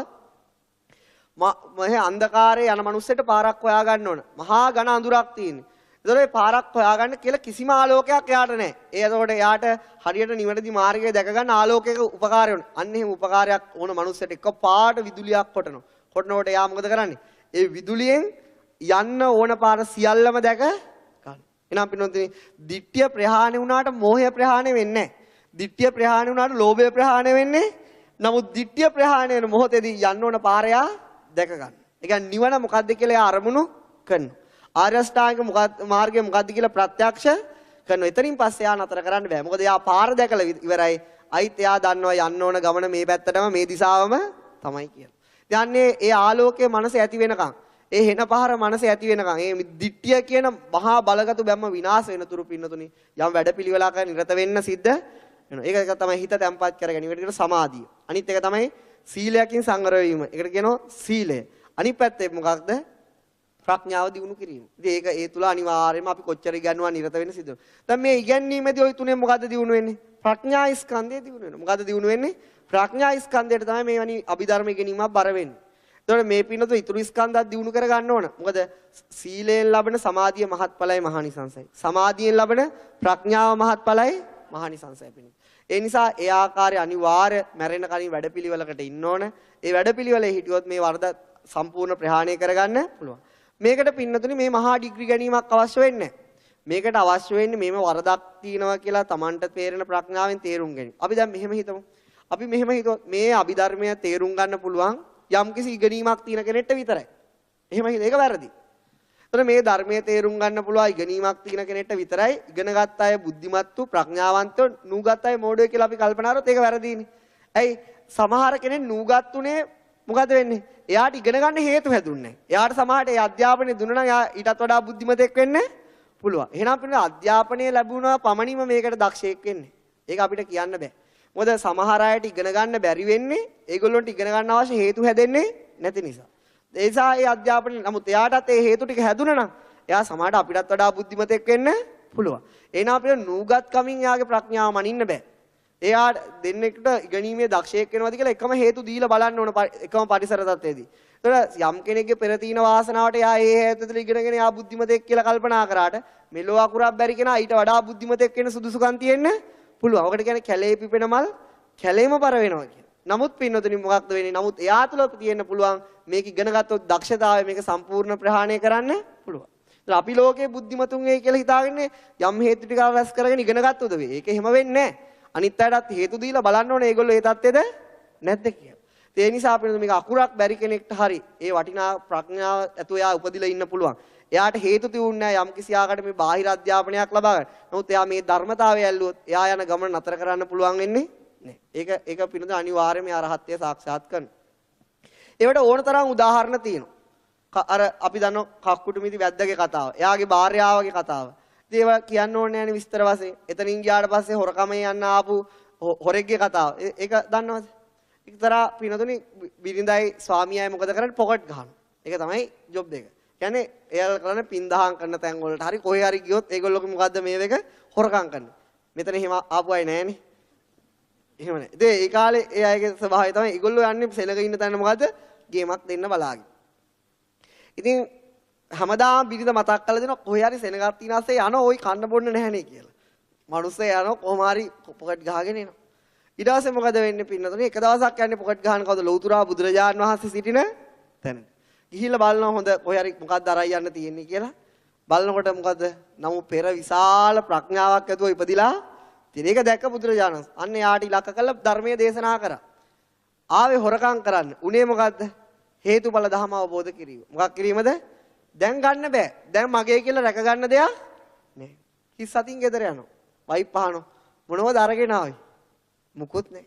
මහේ අන්ධකාරයේ යන මිනිස්සෙට පාරක් හොයා ගන්න ඕන. මහා ඝන අඳුරක් තියෙන්නේ. ඒතකොට මේ පාරක් හොයාගන්න කියලා කිසිම ආලෝකයක් එයාට නැහැ. එතකොට එයාට හරියට නිවැරදි මාර්ගය දැක ගන්න ආලෝකයක උපකාරය ඕන. අන්න එහෙම උපකාරයක් ඕන මිනිස්සෙට එකපාරට විදුලියක් කොටනවා. කොටනකොට එයා මොකද කරන්නේ? ඒ විදුලියෙන් යන්න ඕන පාර සියල්ලම දැක ගන්න. එහෙනම් පින්නොත් දිට්ඨිය ප්‍රහාණය වුණාට මෝහය ප්‍රහාණය වෙන්නේ නැහැ. දිට්ඨිය ප්‍රහාණය වුණාට ලෝභය ප්‍රහාණය වෙන්නේ. නමුත් දිට්ඨිය ප්‍රහාණය වෙන මොහොතේදී යන්න ඕන පාරය දැක ගන්න. ඒ කියන්නේ නිවන මොකද්ද කියලා අරමුණු කරනවා. ආර්ය අෂ්ටාංගික මාර්ගය මොකද්ද කියලා ප්‍රත්‍යක්ෂ කරනවා. එතනින් පස්සේ යා නතර කරන්න බෑ. මොකද යා පාර දැකලා ඉවරයි. අයිත් එයා දන්නවා යන්න ඕන ගමන මේ පැත්තටම මේ දිශාවම තමයි කියලා. යන්නේ ඒ ආලෝකයේ මනස ඇති වෙනකන්, ඒ හෙන පහර මනස ඇති වෙනකන්, ඒ දිට්ඨිය කියන මහා බලගතු බැම්ම විනාශ වෙනතුරු පින්නතුනි යම් වැඩපිළිවෙලක නිරත වෙන්න සිද්ධ වෙනවා. ඒක තමයි හිත තැම්පත් කරගෙන. ඒකට කියන සමාධිය. අනිත් එක තමයි සීලයකින් සංවර වීම. ඒකට කියනවා සීලය. අනිත් පැත්තේ මොකක්ද? ප්‍රඥාව දිනු කිරීම. ඉතින් ඒක ඒ තුල අනිවාර්යයෙන්ම අපි කොච්චර ඉගෙනුවා නිරත වෙන්න සිද්ධ වෙනවා. දැන් මේ ඉගැන්වීමේදී ওই තුනේ මොකද්ද දිනු වෙන්නේ? ප්‍රඥා ස්කන්ධය දිනු වෙනවා. මොකද්ද දිනු වෙන්නේ? ප්‍රඥා ස්කන්ධයට තමයි මේ වනි අභිධර්ම ඉගෙනීමක් බර වෙන්නේ. එතකොට මේ පින්නතු ඉතුරු ස්කන්ධات දිනු කර ගන්න ඕන. මොකද සීලයෙන් ලබන සමාධිය මහත්ඵලයි මහානිසංසයි. සමාධියෙන් ලබන ප්‍රඥාව මහත්ඵලයි මහානිසංසයි පින්නතු. ඒ නිසා ඒ ආකාරයේ අනිවාර්ය මැරෙන කලින් වැඩපිළිවෙලකට ඉන්න ඕන. ඒ වැඩපිළිවෙලේ හිටියොත් මේ වරද සම්පූර්ණ ප්‍රහාණය කරගන්න පුළුවන්. මේකට පින්නතුනි මේ මහා ඩිග්‍රී ගැනීමක් අවශ්‍ය වෙන්නේ නැහැ. මේකට අවශ්‍ය වෙන්නේ මේම වරදක් තියෙනවා කියලා Tamanට තේරෙන ප්‍රඥාවෙන් තේරුම් ගැනීම. අපි දැන් මෙහෙම හිතමු. අපි මෙහෙම හිතුවොත් මේ අභිධර්මය තේරුම් ගන්න පුළුවන් යම්කිසි ඉගෙනීමක් තියෙන කෙනෙක්ට විතරයි. එහෙම හිත ඒක වැරදි. එතන මේ ධර්මයේ තේරුම් ගන්න පුළුවන් ඉගෙනීමක් තියෙන කෙනෙක්ට විතරයි. ඉගෙනගත් අය බුද්ධිමත්තු ප්‍රඥාවන්තෝ නූගත් අය මෝඩයෝ කියලා අපි කල්පනා කරොත් ඒක වැරදිනේ. ඇයි සමහර කෙනෙක් නූගත්තුනේ මොකද වෙන්නේ? එයාට ඉගෙන ගන්න හේතු හැදුන්නේ නැහැ. එයාට සමහරට ඒ අධ්‍යාපනය දුන්නා නම් එයා ඊටත් වඩා බුද්ධිමතෙක් වෙන්න පුළුවන්. එහෙනම් පිළිවෙල අධ්‍යාපනය ලැබුණා පමණින්ම මේකට දක්ෂයෙක් වෙන්නේ. ඒක අපිට කියන්න බෑ. මොකද සමහර අයට ඉගෙන ගන්න බැරි වෙන්නේ ඒගොල්ලන්ට ඉගෙන ගන්න අවශ්‍ය හේතු හැදෙන්නේ නැති නිසා. ඒ නිසා ඒ අධ්‍යාපනය නමුත් එයාටත් ඒ හේතු ටික හැදුනා නම් එයා සමහරට අපිටත් වඩා බුද්ධිමතෙක් වෙන්න පුළුවන්. එහෙනම් අපිට නූගත් කමින් එයාගේ ප්‍රඥාව මනින්න බෑ. එයා දෙන්නෙකුට ඉගෙනීමේ දක්ෂයෙක් වෙනවද කියලා එකම හේතු දීලා බලන්න ඕන එකම පරිසර තත්ත්වයේදී. ඒතකොට යම් කෙනෙක්ගේ පෙර තියෙන වාසනාවට එයා ඒ හේතු තුළ ඉගෙනගෙන එයා බුද්ධිමතෙක් කියලා කල්පනා කරාට මෙලෝ අකුරක් බැරි කෙනා ඊට වඩා බුද්ධිමතෙක් වෙන්න සුදුසුකම් තියෙන්න පුළුවන්. ඔකට කියන්නේ කැලේ පිපෙන මල් කැලේම පර වෙනවා කියලා. නමුත් පින්නතුනි මොකක්ද වෙන්නේ? නමුත් එයා තුළ තියෙන්න පුළුවන් මේක ඉගෙන ගත්තොත් දක්ෂතාවය මේක සම්පූර්ණ ප්‍රහාණය කරන්න පුළුවන්. අපි ලෝකේ බුද්ධිමතුන් වෙයි කියලා හිතාගන්නේ යම් හේතු ටික රැස් කරගෙන ඉගෙන ගත්තොද වෙයි. ඒක එහෙම වෙන්නේ නැහැ. අනිත් අයටත් හේතු දීලා බලන්න ඕනේ ඒගොල්ලෝ ඒ தත්ත්වෙද නැද්ද කියලා. ඒ නිසා අපිට මේක අකුරක් බැරි කෙනෙක්ට හරි ඒ වටිනා ප්‍රඥාව ඇතුව එයා උපදිලා ඉන්න පුළුවන්. එයාට හේතු තියුන්නේ නැහැ යම් කිසි ආකාරයකට මේ බාහිර අධ්‍යාපනයක් ලබා ගන්න. නමුත් එයා මේ ධර්මතාවය ඇල්ලුවොත් එයා යන ගමන නතර කරන්න පුළුවන් වෙන්නේ නැහැ. ඒක පිළිබඳ අනිවාර්යයෙන්ම අරහත්ත්වය සාක්ෂාත් කරනවා. ඒවට ඕන තරම් උදාහරණ තියෙනවා. අර අපි දන්නෝ කක්කුටු මිදි වැද්දගේ කතාව. එයාගේ භාර්යාවගේ කතාව. ඉතින් ඒවා කියන්න ඕනේ නැණි විස්තර වශයෙන්. එතනින් ගියාට පස්සේ හොරකමේ යන්න ආපු හොරෙක්ගේ කතාව. ඒක දන්නවද? එක්තරා පිනතුනි බිරිඳයි ස්වාමියායි මොකද කරන්නේ? පොකට් ගහනවා. ඒක තමයි ජොබ් එක. කියන්නේ එයාලා කරන්නේ පින්දහම් කරන තැන් වලට හරි කොහේ හරි ගියොත් ඒගොල්ලෝගේ මොකද්ද මේ එක හොරකම් කරන්නේ. මෙතන එහෙම ආපු අය නැහැනේ. එහෙම නැහැ. ඉතින් ඒ කාලේ ඒ අයගේ ස්වභාවය තමයි ඒගොල්ලෝ යන්නේ සෙනග ඉන්න තැන මොකද්ද? ගේමක් දෙන්න බලාගෙන. ඉතින් හැමදාම බිරිඳ මතක් කරලා දෙනවා කොහේ හරි සෙනගක් තියනස්සේ යනවා ওই කන්න බොන්න නැහනේ කියලා. මිනිස්සේ යනවා කොහොම හරි පොකට් ගහගෙන එනවා. ඊට පස්සේ මොකද වෙන්නේ පින්නතුනේ? එක දවසක් යන්නේ පොකට් ගහන කවුද? ලෞතුරා බුදුරජාණන් වහන්සේ සිටින තැන. ගිහිල්ලා බලනවා හොඳ කොහේ හරි මොකක්ද අරයි යන්න තියෙන්නේ කියලා. බලනකොට මොකද? නමු පෙර විශාල ප්‍රඥාවක් ඇතුව ඉපදිලා තියෙන එක දැක්ක බුදුරජාණන්. අන්න යාට ඉලක්ක කළ ධර්මයේ දේශනා කරා. ආවේ හොරකම් කරන්න. උනේ මොකද්ද? හේතුඵල ධම අවබෝධ කිරීම. මොකක් කිරීමද? දැන් ගන්න බෑ. දැන් මගේ කියලා රැක ගන්න දෙයක් නෑ. කිස් සතින් ගෙදර යනවා. වයිප් පහනවා. මොනවද අරගෙන ආවේ? මුකුත් නෑ.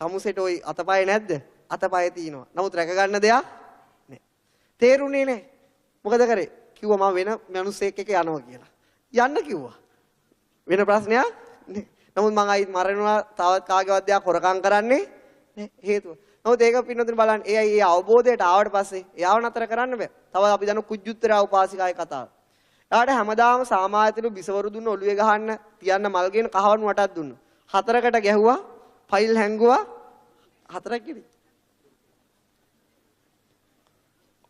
තමුසෙට ওই අතපය නැද්ද? අතපය තියෙනවා. නමුත් රැක ගන්න දෙයක් නෑ. තේරුණේ නෑ. මොකද කරේ? කිව්වා මම වෙන මිනිස්සෙක් එක්ක යනවා කියලා. යන්න කිව්වා. වෙන ප්‍රශ්නයක් නෑ. නමුත් මං ආයි මරනවා තවත් කාගේවත් දෙයක් හොරකම් කරන්නේ නෑ හේතුව. නමුත් ඒක පින්නතුනේ බලන්න ඒ අවබෝධයට ආවට පස්සේ එයාව නතර කරන්න බෑ. තව අපි දන්න කුජුත්තරා උපාසිකාගේ කතාව. එයාට හැමදාම සාමායතලු බිසවරු දුන්න ඔළුවේ ගහන්න තියන්න මල්ගෙන කහවණු වටක් දුන්නා. 4කට ගැහුවා, ෆයිල් හැංගුවා 4ක් කිරි.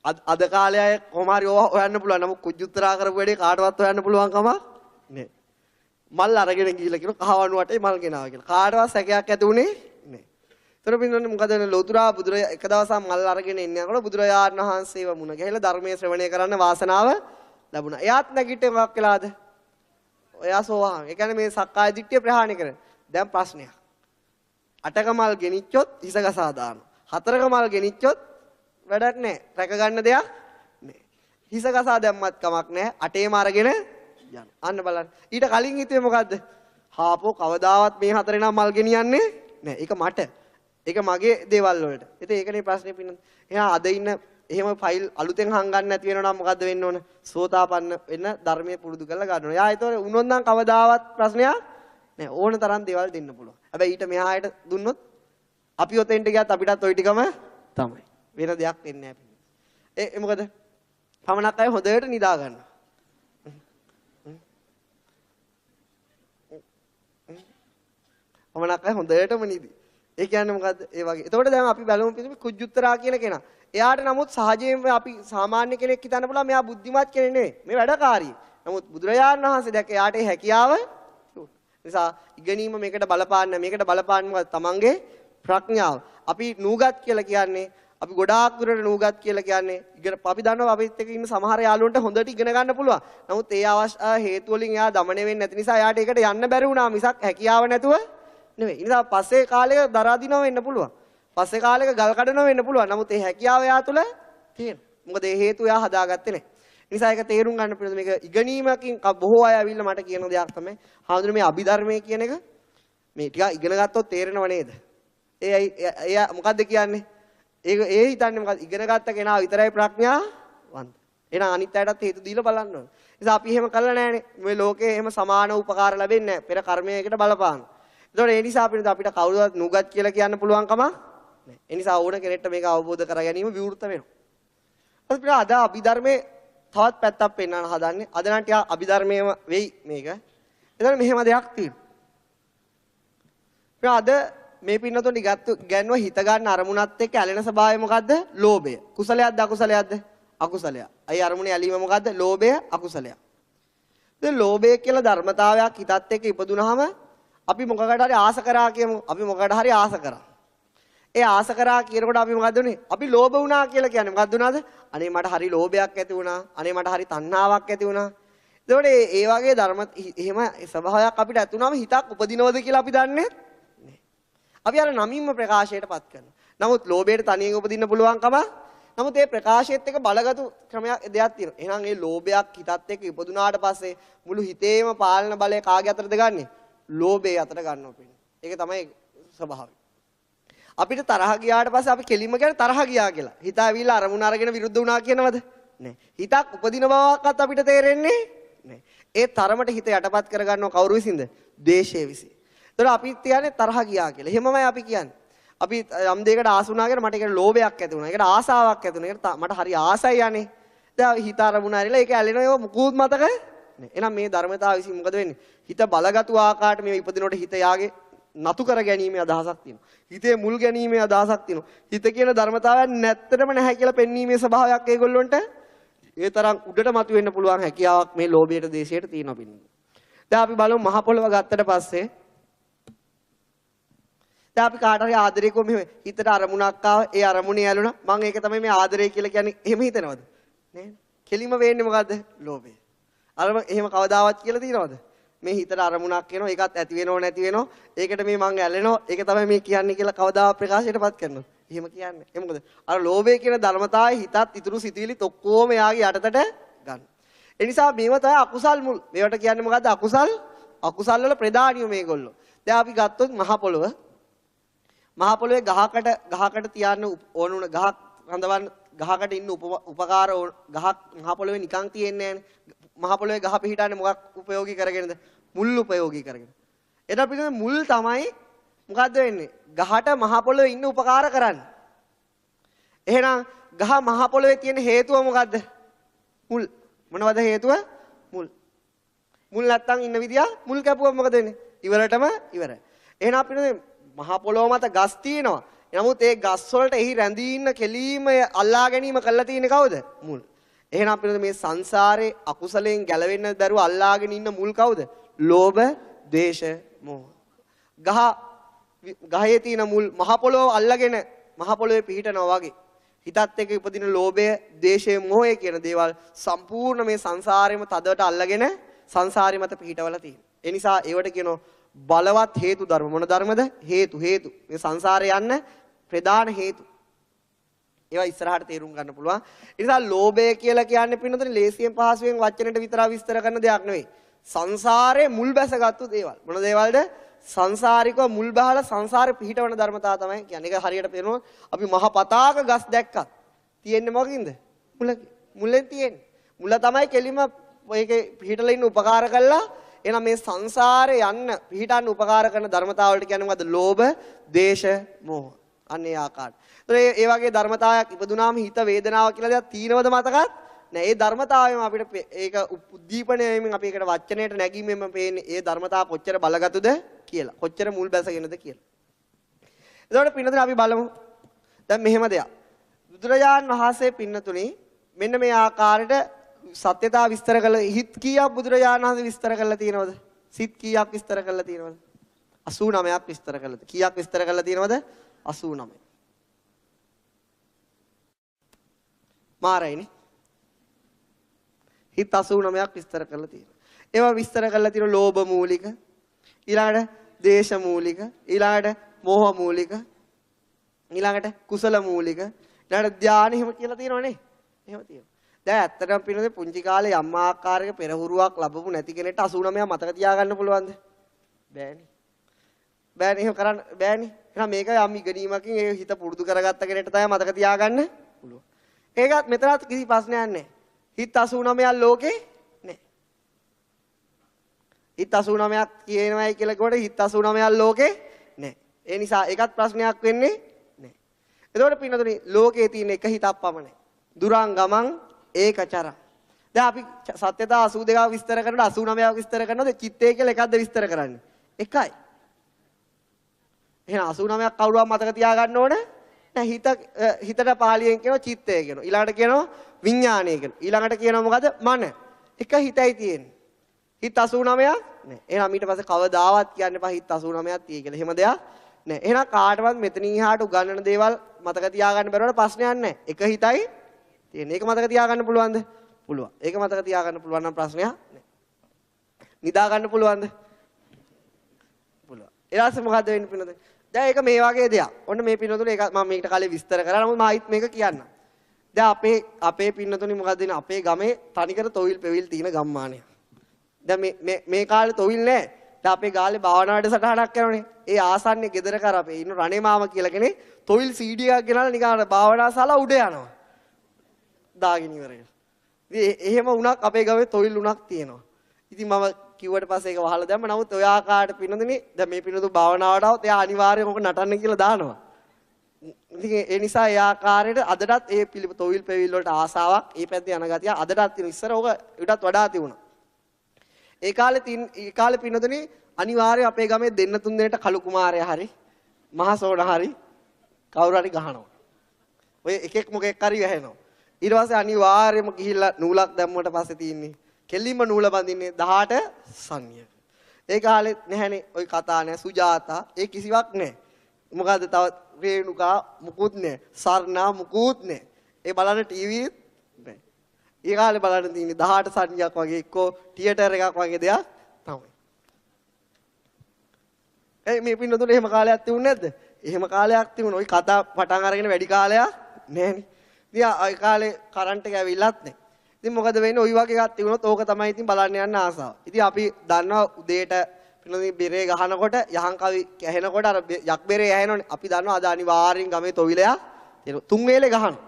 අද කාලේ අය කොහොම හරි ඕවා හොයන්න පුළුවන්. නමුත් කුජුත්තරා කරපු වැඩේ කාටවත් හොයන්න පුළුවන් කම නෑ. මල් අරගෙන ගිහිල්ලා කියන කහවණු වටේ මල් ගෙනාවා කියලා. කාටවත් සැකයක් ඇති උනේ නෑ. ඒතර පින්නන්නේ මොකද ලෝතුරා බුදුරජා එක දවසක් මල් අරගෙන ඉන්න යනකොට බුදුරජාණන් වහන්සේව මුණ ගැහිලා ධර්මයේ ශ්‍රවණය කරන්න වාසනාව ලැබුණා. එයාත් නැගිටින්න මොකක් වෙලාද? ඔයා සෝවාන්. ඒ කියන්නේ මේ සක්කාය දිට්ඨිය ප්‍රහාණය කරන. දැන් ප්‍රශ්නයක්. 8ක මල් ගෙනිච්චොත් හිස ගසා දානවා. 4ක මල් ගෙනිච්චොත් වැඩක් නැහැ. රැක ගන්න දෙයක් නැහැ. හිස ගසා දැම්මත් කමක් නැහැ. 8ේම අරගෙන යන්න. අන්න බලන්න. ඊට කලින් හිතුවේ මොකද්ද? හාපෝ කවදාවත් මේ 4 නම් මල් ගෙනියන්නේ නැහැ. ඒක මට. ඒක මගේ දේවල් වලට. ඉතින් ඒකනේ ප්‍රශ්නේ පින්න. එහෙනම් අද ඉන්න එහෙම ෆයිල් අලුතෙන් හංගන්න නැති වෙනවා නම් මොකද්ද වෙන්න ඕන? සෝතාපන්න වෙන්න ධර්මයේ පුරුදු කරලා ගන්න ඕන. යා ඒතකොට උනොත් නම් කවදාවත් ප්‍රශ්නයක් නෑ. ඕන තරම් දේවල් දෙන්න පුළුවන්. හැබැයි ඊට මෙහාට දුන්නොත් අපි ඔතෙන්ට ගියත් අපිටත් ওই ටිකම තමයි. වෙන දෙයක් වෙන්නේ නෑ. ඒ මොකද? පමණක් අය හොඳට නිදා ගන්න. පමණක් අය හොඳටම නිදි. ඒ කියන්නේ මොකද්ද? ඒ වගේ. එතකොට දැන් අපි බලමු පිළිමේ කුජුත්තරා කියන කෙනා. එයාට නමුත් සහජයෙන්ම අපි සාමාන්‍ය කෙනෙක් හිතන්න පුළුවන් මෙයා බුද්ධිමත් කෙනෙක් නෙවෙයි. මේ වැඩකාරී. නමුත් බුදුරජාණන් වහන්සේ දැක්ක එයාට හැකියාව නිසා ඉගෙනීම මේකට බලපාන්න මේකට බලපාන්න මොකද? තමන්ගේ ප්‍රඥාව. අපි නූගත් කියලා කියන්නේ අපි ගොඩාක් දුරට නූගත් කියලා කියන්නේ අපි දන්නවා අපිත් එක්ක ඉන්න සමහර යාළුවන්ට හොඳට ඉගෙන ගන්න පුළුවන්. නමුත් ඒ අවශ්‍ය හේතු වලින් එයා দমনය වෙන්නේ නැති නිසා එයාට ඒකට යන්න බැරි වුණා මිසක් හැකියාව නැතුව නෙවෙයි. ඒ නිසා පස්සේ කාලෙක දරා දිනව වෙන්න පුළුවන්. පස්සේ කාලෙක ගල් කඩනව වෙන්න පුළුවන්. නමුත් ඒ හැකියාව එයා තුළ තියෙනවා. මොකද ඒ හේතු එයා හදාගත්තේ නැහැ. ඒ නිසා ඒක තේරුම් ගන්න පුළුවන් මේක ඉගෙනීමකින් බොහෝ අය ඇවිල්ලා මට කියන දෙයක් තමයි හාමුදුරනේ මේ අභිධර්මයේ කියන එක මේ ටික ඉගෙන ගත්තොත් තේරෙනව නේද? එයා මොකද්ද කියන්නේ? ඒ හිතන්නේ මොකද? ඉගෙන ගත්ත කෙනා විතරයි ප්‍රඥාවන්ත. එහෙනම් අනිත් අයටත් හේතු දීලා බලන්න ඕනේ. ඒ නිසා අපි එහෙම කළා නෑනේ. මේ ලෝකේ එහෙම සමාන උපකාර ලැබෙන්නේ නැහැ. පෙර කර්මයකට බලපාන. ඒතකොට ඒ නිසා අපිට කවුරුවත් නුගත් කියලා කියන්න පුළුවන් කම නැහැ. ඒ නිසා ඕන කෙනෙක්ට මේක අවබෝධ කර ගැනීම විවෘත වෙනවා. අපිට අද අභිධර්මයේ තවත් පැත්තක් පෙන්වන්න හදන්නේ. අද නම් ටික අභිධර්මයේම වෙයි මේක. එතකොට මෙහෙම දෙයක් තියෙනවා. අද මේ පින්නතොනි ගැන්ව හිත ගන්න අරමුණත් එක්ක ඇලෙන ස්වභාවය මොකද්ද? ලෝභය. කුසලයක්ද අකුසලයක්ද? අකුසලයක්. අයි අරමුණේ ඇලීම මොකද්ද? ලෝභය අකුසලයක්. දැන් ලෝභය කියලා ධර්මතාවයක් හිතත් එක්ක ඉපදුනහම අපි මොකකට හරි ආස කරා කියමු. අපි මොකකට හරි ආස කරා. ඒ ආස කරා කියනකොට අපි මොකද්ද උනේ? අපි ලෝභ වුණා කියලා කියන්නේ මොකද්ද උනාද? අනේ මට හරි ලෝභයක් ඇති වුණා. අනේ මට හරි තණ්හාවක් ඇති වුණා. එතකොට ඒ වගේ ධර්ම එහෙම ස්වභාවයක් අපිට ඇති වුණාම හිතක් උපදිනවද කියලා අපි දන්නේ නැහැ. අපි අර නමින්ම ප්‍රකාශයටපත් කරනවා. නමුත් ලෝභයට තනියෙන් උපදින්න පුළුවන්කම. නමුත් ඒ ප්‍රකාශයත් එක්ක බලගතු ක්‍රමයක් දෙයක් තියෙනවා. එහෙනම් ඒ ලෝභයක් හිතත් එක්ක ඉපදුනාට පස්සේ මුළු හිතේම පාලන බලය කාගේ අතටද ගන්නෙ? ලෝභයේ අතට ගන්නවා පින්න. ඒක තමයි ස්වභාවය. අපිට තරහ ගියාට පස්සේ අපි කෙලින්ම කියන්නේ තරහ ගියා කියලා. හිත ඇවිල්ලා අරමුණ අරගෙන විරුද්ධ වුණා කියනවද? නෑ. හිතක් උපදින බවක්වත් අපිට තේරෙන්නේ නෑ. ඒ තරමට හිත යටපත් කරගන්නව කවුරු විසින්ද? ද්වේෂය විසින්. ඒතර අපි කියන්නේ තරහ ගියා කියලා. එහෙමමයි අපි කියන්නේ. අපි යම් දෙයකට ආස වුණා කියලා මට ඒකට ලෝභයක් ඇති වුණා. ඒකට ආසාවක් ඇති වුණා. ඒකට මට හරි ආසයි යන්නේ. දැන් හිත අරමුණ ඇරිලා ඒක ඇලෙනවා ඒක මුකුත් මතක නෑ. එහෙනම් මේ ධර්මතාව විසින් මොකද වෙන්නේ? හිත බලගත්ු ආකාරයට මේ ඉපදිනකොට හිත යාගේ නතු කර ගැනීමේ අදහසක් තියෙනවා. හිතේ මුල් ගැනීමේ අදහසක් තියෙනවා. හිත කියන ධර්මතාවයක් නැත්තටම නැහැ කියලා පෙන්වීමේ ස්වභාවයක් ඒගොල්ලොන්ට ඒ තරම් උඩට මතුවෙන්න පුළුවන් හැකියාවක් මේ ලෝභයට දේශයට තියෙනවා පින්නේ. දැන් අපි බලමු මහ පොළව ගත්තට පස්සේ දැන් අපි කාට හරි ආදරේ කො මෙහෙම හිතට අරමුණක් ආව ඒ අරමුණේ ඇලුණා මම ඒක තමයි මේ ආදරේ කියලා කියන්නේ එහෙම හිතනවද? නෑ. කෙලිම වෙන්නේ මොකද්ද? ලෝභය. අර එහෙම කවදාවත් කියලා තියනවද? මේ හිතට අරමුණක් එනවා ඒකත් ඇති වෙනව නැති වෙනව ඒකට මේ මං ඇලෙනවා ඒක තමයි මේ කියන්නේ කියලා කවදාවත් ප්‍රකාශයටපත් කරනවා. එහෙම කියන්නේ. ඒ මොකද? අර ලෝභය කියන ධර්මතාවයේ හිතත් ඉතුරු සිතිවිලිත් ඔක්කොම යාගේ යටතට ගන්න. ඒ නිසා මේව තමයි අකුසල් මුල්. මේවට කියන්නේ මොකද්ද? අකුසල් වල ප්‍රධානියෝ මේගොල්ලෝ. දැන් අපි ගත්තොත් මහ පොළව. මහ පොළවේ ගහකට තියන්න ඕන උන ගහක් රඳවන්න ගහකට ඉන්න උපකාර ගහක් මහ පොළවේ නිකන් තියෙන්නේ නැහැ. මහ පොළවේ ගහ පිහිටන්නේ මොකක් උපයෝගී කරගෙනද? මුල් උපයෝගී කරගෙන. එතන පිටින් මුල් තමයි මොකද්ද වෙන්නේ? ගහට මහ පොළවේ ඉන්න උපකාර කරන්නේ. එහෙනම් ගහ මහ පොළවේ තියෙන හේතුව මොකද්ද? මුල්. මොනවද හේතුව? මුල්. මුල් නැත්තම් ඉන්න විදිය මුල් කැපුවම මොකද වෙන්නේ? ඉවරටම ඉවරයි. එහෙනම් අපිට මහ පොළොව මත ගස් තියෙනවා. නමුත් ඒ ගස් වලට එහි රැඳී ඉන්න කෙලීම අල්ලා ගැනීම කරලා තියෙන්නේ කවුද? මුල්. එහෙනම් අපිට මේ සංසාරේ අකුසලයෙන් ගැලවෙන්න දරුව අල්ලාගෙන ඉන්න මුල් කවුද? ලෝභ, ද්වේෂ, මෝහ. ගහේ තියෙන මුල් මහ පොළොව අල්ලගෙන මහ පොළොවේ පිහිටනවා වගේ. හිතත් එක්ක උපදින ලෝභය, ද්වේෂය, මෝහය කියන දේවල් සම්පූර්ණ මේ සංසාරෙම තදට අල්ලගෙන සංසාරෙ මත පිහිටවලා තියෙනවා. ඒ නිසා ඒවට කියනවා බලවත් හේතු ධර්ම. මොන ධර්මද? හේතු. මේ සංසාරේ යන්න ප්‍රධාන හේතු. ඒවා ඉස්සරහට තේරුම් ගන්න පුළුවන්. ඒ නිසා ලෝභය කියලා කියන්නේ පින්නතනේ ලේසියෙන් පහසුවෙන් වචනෙට විතරක් විස්තර කරන දෙයක් නෙවෙයි. සංසාරේ මුල් බැසගත්තු දේවල්. මොන දේවල්ද? සංසාරිකව මුල් බහලා සංසාරේ පිහිටවන ධර්මතාව තමයි කියන්නේ. ඒක හරියට පේනවා අපි මහ පතාක ගස් දැක්කත් තියෙන්නේ මොකකින්ද? මුලෙන් තියෙන්නේ. මුල තමයි කෙලිම ඒකේ පිහිටලා ඉන්න උපකාර කළා. එහෙනම් මේ සංසාරේ යන්න පිහිටන්න උපකාර කරන ධර්මතාව වලට කියන්නේ මොකද්ද? ලෝභ, ද්වේෂ, මෝහ. අන්නේ ආකාරයට. ඒ වගේ ධර්මතාවයක් ඉපදුනාම හිත වේදනාව කියලා දෙයක් තීනවද මතකත්? නෑ. ඒ ධර්මතාවයම අපිට ඒක උද්දීපනයෙන් අපි ඒකට වචනයට නැගීමෙන් පේන්නේ ඒ ධර්මතාව කොච්චර බලගතුද කියලා. කොච්චර මුල් බැසගෙනද කියලා. එතකොට පින්නතුනේ අපි බලමු. දැන් මෙහෙම දෙයක්. බුදුරජාන් වහන්සේ පින්නතුනේ මෙන්න මේ ආකාරයට සත්‍යතාව විස්තර කළ හිත් කීයක් බුදුරජාණන් වහන්සේ විස්තර කරලා තියෙනවද? සිත් කීයක් විස්තර කරලා තියෙනවද? 89ක් විස්තර කළා. කීයක් විස්තර කරලා තියෙනවද? 89. මාරයිනේ. හිත 89ක් විස්තර කරලා තියෙනවා. ඒවා විස්තර කරලා තියෙන ලෝභ මූලික, ඊළඟට දේශ මූලික, ඊළඟට මෝහ මූලික, ඊළඟට කුසල මූලික, ඊළඟට ධානය එහෙම කියලා තියෙනවනේ. එහෙම තියෙනවා. දැන් ඇත්තටම පිළිදේ පුංචි කාලේ යම් ආකාරයක පෙරහුරුවක් ලැබපු නැති කෙනෙක්ට 89 මතක තියාගන්න පුළුවන්ද? බෑනේ. බෑනේ එහෙම කරන්න බෑනේ. එහෙනම් මේක යම් ඉගෙනීමකින් ඒ හිත පුරුදු කරගත්ත කෙනෙක්ට තමයි මතක තියාගන්න පුළුවන්. ඒකත් මෙතනත් කිසි ප්‍රශ්නයක් නැහැ. හිත 89ක් ලෝකේ නැහැ. හිත 89ක් කියනවායි කියලා කොට හිත 89ක් ලෝකේ නැහැ. ඒ නිසා ඒකත් ප්‍රශ්නයක් වෙන්නේ නැහැ. එතකොට පින්නතුනේ ලෝකේ තියෙන එක හිතක් පමණයි. දුරං ගමං ඒකචර. දැන් අපි සත්‍යතා 82ක් විස්තර කරනකොට 89ක් විස්තර කරනකොට චිත්තය කියලා එකක්ද විස්තර කරන්නේ? එකයි. එහෙනම් 89ක් කවුරුවත් මතක තියාගන්න ඕනේ නැහැ. හිතට පාලියෙන් කියනවා චිත්තය කියනවා. ඊළඟට කියනවා විඥානය කියනවා. ඊළඟට කියනවා මොකද? මන. එක හිතයි තියෙන්නේ. හිත 89ක් නැහැ. එහෙනම් ඊට පස්සේ කවදාවත් කියන්න එපා හිත 89ක් තියෙයි කියලා. එහෙම දෙයක් නැහැ. එහෙනම් කාටවත් මෙතනින් එහාට උගන්වන දේවල් මතක තියාගන්න බැරුවට ප්‍රශ්නයක් නැහැ. එක හිතයි තියෙන්නේ. ඒක මතක තියාගන්න පුළුවන්ද? පුළුවන්. ඒක මතක තියාගන්න පුළුවන් නම් ප්‍රශ්නයක් නැහැ. නිදා ගන්න පුළුවන්ද? පුළුවන්. ඊළඟට මොකද්ද වෙන්නේ පින්නද? දැන් ඒක මේ වගේ දෙයක්. ඔන්න මේ පින්නතුනේ ඒක මම මේකට කලින් විස්තර කරා. නමුත් මම ආයිත් මේක කියන්නම්. දැන් අපේ පින්නතුනේ මොකද්ද වෙන්නේ? අපේ ගමේ තනිකර තොවිල් පෙවිල් තියෙන ගම්මානයක්. දැන් මේ කාලේ තොවිල් නැහැ. දැන් අපේ ගාලේ භාවනාවට සටහනක් කරනනේ. ඒ ආසන්නේ ගෙදර කර අපේ ඉන්න රණේ මාම කියලා කෙනෙක් තොইল CD එකක් ගෙනල්ලා නිකන් භාවනා ශාලා උඩ යනවා. දාගෙන ඉවරයි. ඉතින් එහෙම වුණක් අපේ ගමේ තොইল උණක් තියෙනවා. ඉතින් මම කිව්වට පස්සේ ඒක වහලා දැම්ම. නමුත් ඔය ආකාරයට පින්නදනේ දැන් මේ පින්නතු භාවනාවට આવත් එයා අනිවාර්යයෙන්ම ඔක නටන්න කියලා දානවා. ඉතින් ඒ නිසා ඒ ආකාරයට අදටත් ඒ තොවිල් පෙවිල් වලට ආසාවක් ඒ පැත්තේ යන ගතිය අදටත් තියෙනවා. ඉස්සර ඕක ඊටත් වඩා තිබුණා. ඒ කාලේ පින්නතුනේ අනිවාර්යයෙන් අපේ ගමේ දෙන්න තුන් දෙනෙක්ට කළු කුමාරයා හරි මහසෝණ හරි කවුරු හරි ගහනවා. ඔය එකෙක් මොකෙක් හරි වැහෙනවා. ඊට පස්සේ අනිවාර්යයෙන්ම ගිහිල්ලා නූලක් දැම්මට පස්සේ තියෙන්නේ කෙලින්ම නූල බඳින්නේ 18 සංනියක. ඒ කාලෙත් නැහැනේ ওই කතා නැහැ සුජාතා ඒ කිසිවක් නැහැ. මොකද තව රේණුකා මුකුත් නැහැ. සර්ණා මුකුත් නැහැ. ඒ බලන්න ටීවී නැහැ. ඒ කාලේ බලන්න තියෙන්නේ 18 සංනියක් වගේ එක්කෝ තියටර් එකක් වගේ දෙයක් තමයි. මේ පින්නතුනේ එහෙම කාලයක් තිබුණේ නැද්ද? එහෙම කාලයක් තිබුණා. ওই කතා පටන් අරගෙන වැඩි කාලයක් නැහැනේ. ඉතින් ඒ කාලේ කරන්ට් එක ඇවිල්ලත් නැහැ. ඉතින් මොකද වෙන්නේ? ওই වගේ එකක් තිබුණොත් ඕක තමයි ඉතින් බලන්න යන්න ආසාව. ඉතින් අපි දන්නවා උදේට පින්නදී බෙරේ ගහනකොට යහන් කවි ඇහෙනකොට අර යක් බෙරේ ඇහෙනවනේ. අපි දන්නවා අද අනිවාර්යෙන් ගමේ තොවිලයා තුන් වේලේ ගහනවා.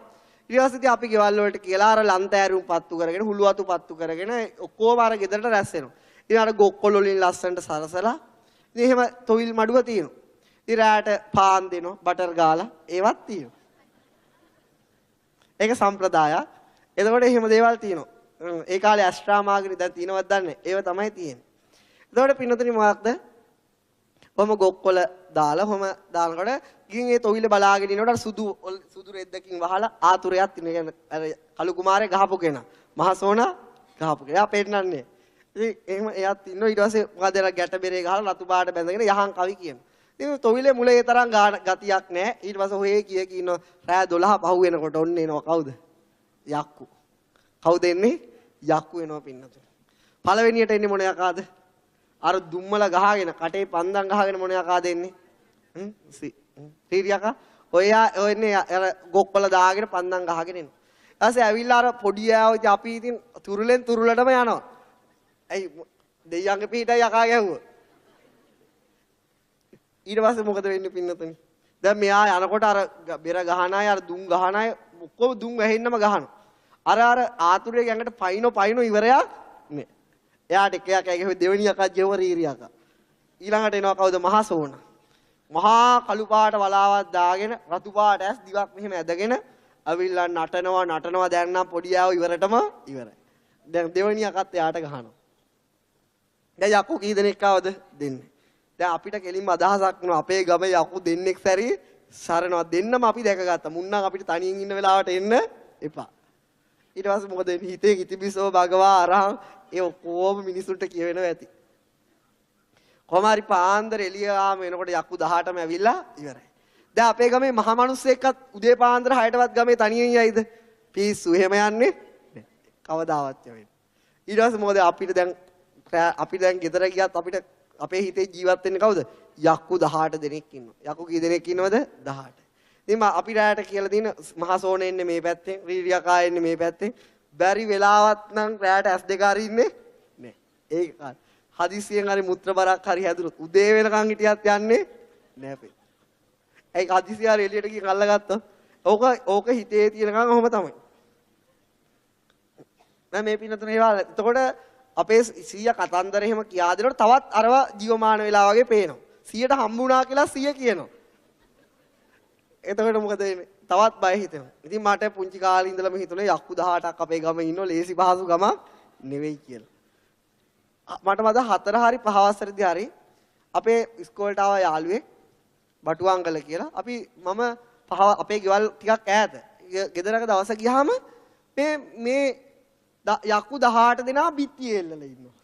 ඊට පස්සේ ඉතින් අපි ගෙවල් වලට කියලා අර ලන්තෑරුම් පත්තු කරගෙන හුළු වතු පත්තු කරගෙන ඔක්කොම අර ගෙදරට රැස් වෙනවා. ඉතින් අර ගොක්කොල වලින් ලස්සනට සරසලා ඉතින් එහෙම තොවිල් මඩුව තියෙනවා. ඉතින් රැට පාන් දෙනවා බටර් ගාලා ඒවත් තියෙනවා. ඒක සම්ප්‍රදායක්. එතකොට එහෙම දේවල් තියෙනවා. ඒ කාලේ ඇස්ට්‍රාමාගනි දැන් තියෙනවද දන්නේ? ඒව තමයි තියෙන්නේ. එතකොට පින්නතුනි මොකක්ද? කොහොම ගොක්කොල දාලා කොහොම දානකොට ගිහින් ඒ තොවිල බලාගෙන ඉනකොට අර සුදු රෙද්දකින් වහලා ආතුරයක් තියෙන. يعني අර කළු කුමාරේ ගහපු කෙනා. මහසෝනා ගහපු කෙනා. එයා පෙන්නන්නේ. ඉතින් එහෙම එයාත් ඉන්නවා. ඊට පස්සේ මොකද එලා ගැට බෙරේ ගහලා රතු පාට බැඳගෙන යහන් කවි කියනවා. ඉතින් තොවිලේ මුලේ ඒ තරම් ගතියක් නැහැ. ඊට පස්සේ හොයේ කිය ඉන්නවා. රෑ 12 පහු වෙනකොට ඔන්න එනවා කවුද? යක්කු. කවුද එන්නේ? යක්කු එනවා පින්නතුනි. පළවෙනියට එන්නේ මොන යකාද? අර දුම්මල ගහගෙන කටේ පන්දම් ගහගෙන මොන යකාද එන්නේ? රීරියකා. ඔය එන්නේ අර ගොක්කොල දාගෙන පන්දම් ගහගෙන එනවා. ඊට පස්සේ ඇවිල්ලා අර පොඩි යාව ඉතින් අපි ඉතින් තුරුලෙන් තුරුලටම යනවා. ඇයි දෙයියන්ගේ පිටයි යකා ගැහුවා. ඊට පස්සේ මොකද වෙන්නේ පින්නතුනි? දැන් මෙයා යනකොට අර බෙර ගහන අය අර දුම් ගහන අය ඔක්කොම දුම් වැහෙන්නම ගහනවා. අර ආතුරේ ගඟට පයින්ෝ ඉවරයක් නේ. එයාට එකයක් ඇගෙව දෙවෙනි එකක් ගෙව රීරියක. ඊළඟට එනවා කවුද? මහසෝන. මහා කළු පාට වලාවක් දාගෙන රතු පාට ඇස් දිවක් මෙහෙම ඇදගෙන අවිල්ලා නටනවා දැන් නම් පොඩි ආව ඉවරටම ඉවරයි. දැන් දෙවෙනි එකත් එයාට ගහනවා. දැන් යකු කී දෙනෙක් ආවද? දෙන්නේ. දැන් අපිට කෙලින්ම අදහසක් වුණා අපේ ගමේ යකු දෙන්නෙක් සැරේ සරනවා දෙන්නම අපි දැකගත්තා. මුන්නම් අපිට තනියෙන් ඉන්න වෙලාවට එන්න එපා. ඊට පස්සේ මොකද වෙන්නේ? හිතේ ඉතිබිසෝ භගවා අරහං ඒ ඔක්කොම මිනිසුන්ට කියවෙනවා ඇති. කොමාරි පාන්දර එළියාම එනකොට යක්කු 18ම ඇවිල්ලා ඉවරයි. දැන් අපේ ගමේ මහා මිනිස්සෙක්වත් උදේ පාන්දර 6ටවත් ගමේ තනියෙන් යයිද? පිස්සු එහෙම යන්නේ කවදාවත් යවෙන්නේ. ඊට පස්සේ මොකද අපි දැන් ගෙදර ගියත් අපිට අපේ හිතේ ජීවත් වෙන්නේ කවුද? යක්කු 18 දෙනෙක් ඉන්නවා. යක්කු කී දෙනෙක් ඉන්නවද? 18. ඉතින් අපි රැයට කියලා දින මහසෝන එන්නේ මේ පැත්තෙන්, රීරියකා එන්නේ මේ පැත්තෙන්. බැරි වෙලාවත් නම් රැයට ඇස් දෙක හරි ඉන්නේ නෑ. ඒක හදිසියෙන් හරි මුත්‍ර බරක් හරි හැදුනොත් උදේ වෙනකන් හිටියත් යන්නේ නෑ පෙ. ඒක හදිසිය හරි එළියට ගිහින් අල්ලගත්තොත් ඕක හිතේ තියෙනකන් ඔහොම තමයි. මම මේ පින්නතුන ඒවා එතකොට අපේ 100 කතන්දර එහෙම කියා දෙනකොට තවත් අරව ජීවමාන වෙලා වගේ පේනවා. 100ට හම්බුණා කියලා 100 කියනවා. එතකොට මොකද වෙන්නේ? තවත් බය හිතෙනවා. ඉතින් මට පුංචි කාලේ ඉඳලම හිතුනේ යක්කු 18ක් අපේ ගමේ ඉන්නෝ ලේසි පහසු ගමක් නෙවෙයි කියලා. මට මද 4 හරි 5 වසරේදී හරි අපේ ඉස්කෝලේට ආව යාළුවෙක් බටුවංගල කියලා. මම අපේ ගෙවල් ටිකක් ඈත. ගෙදරක දවස ගියාම මේ යක්කු 18 දෙනා බිත්තියේ එල්ලලා ඉන්නවා.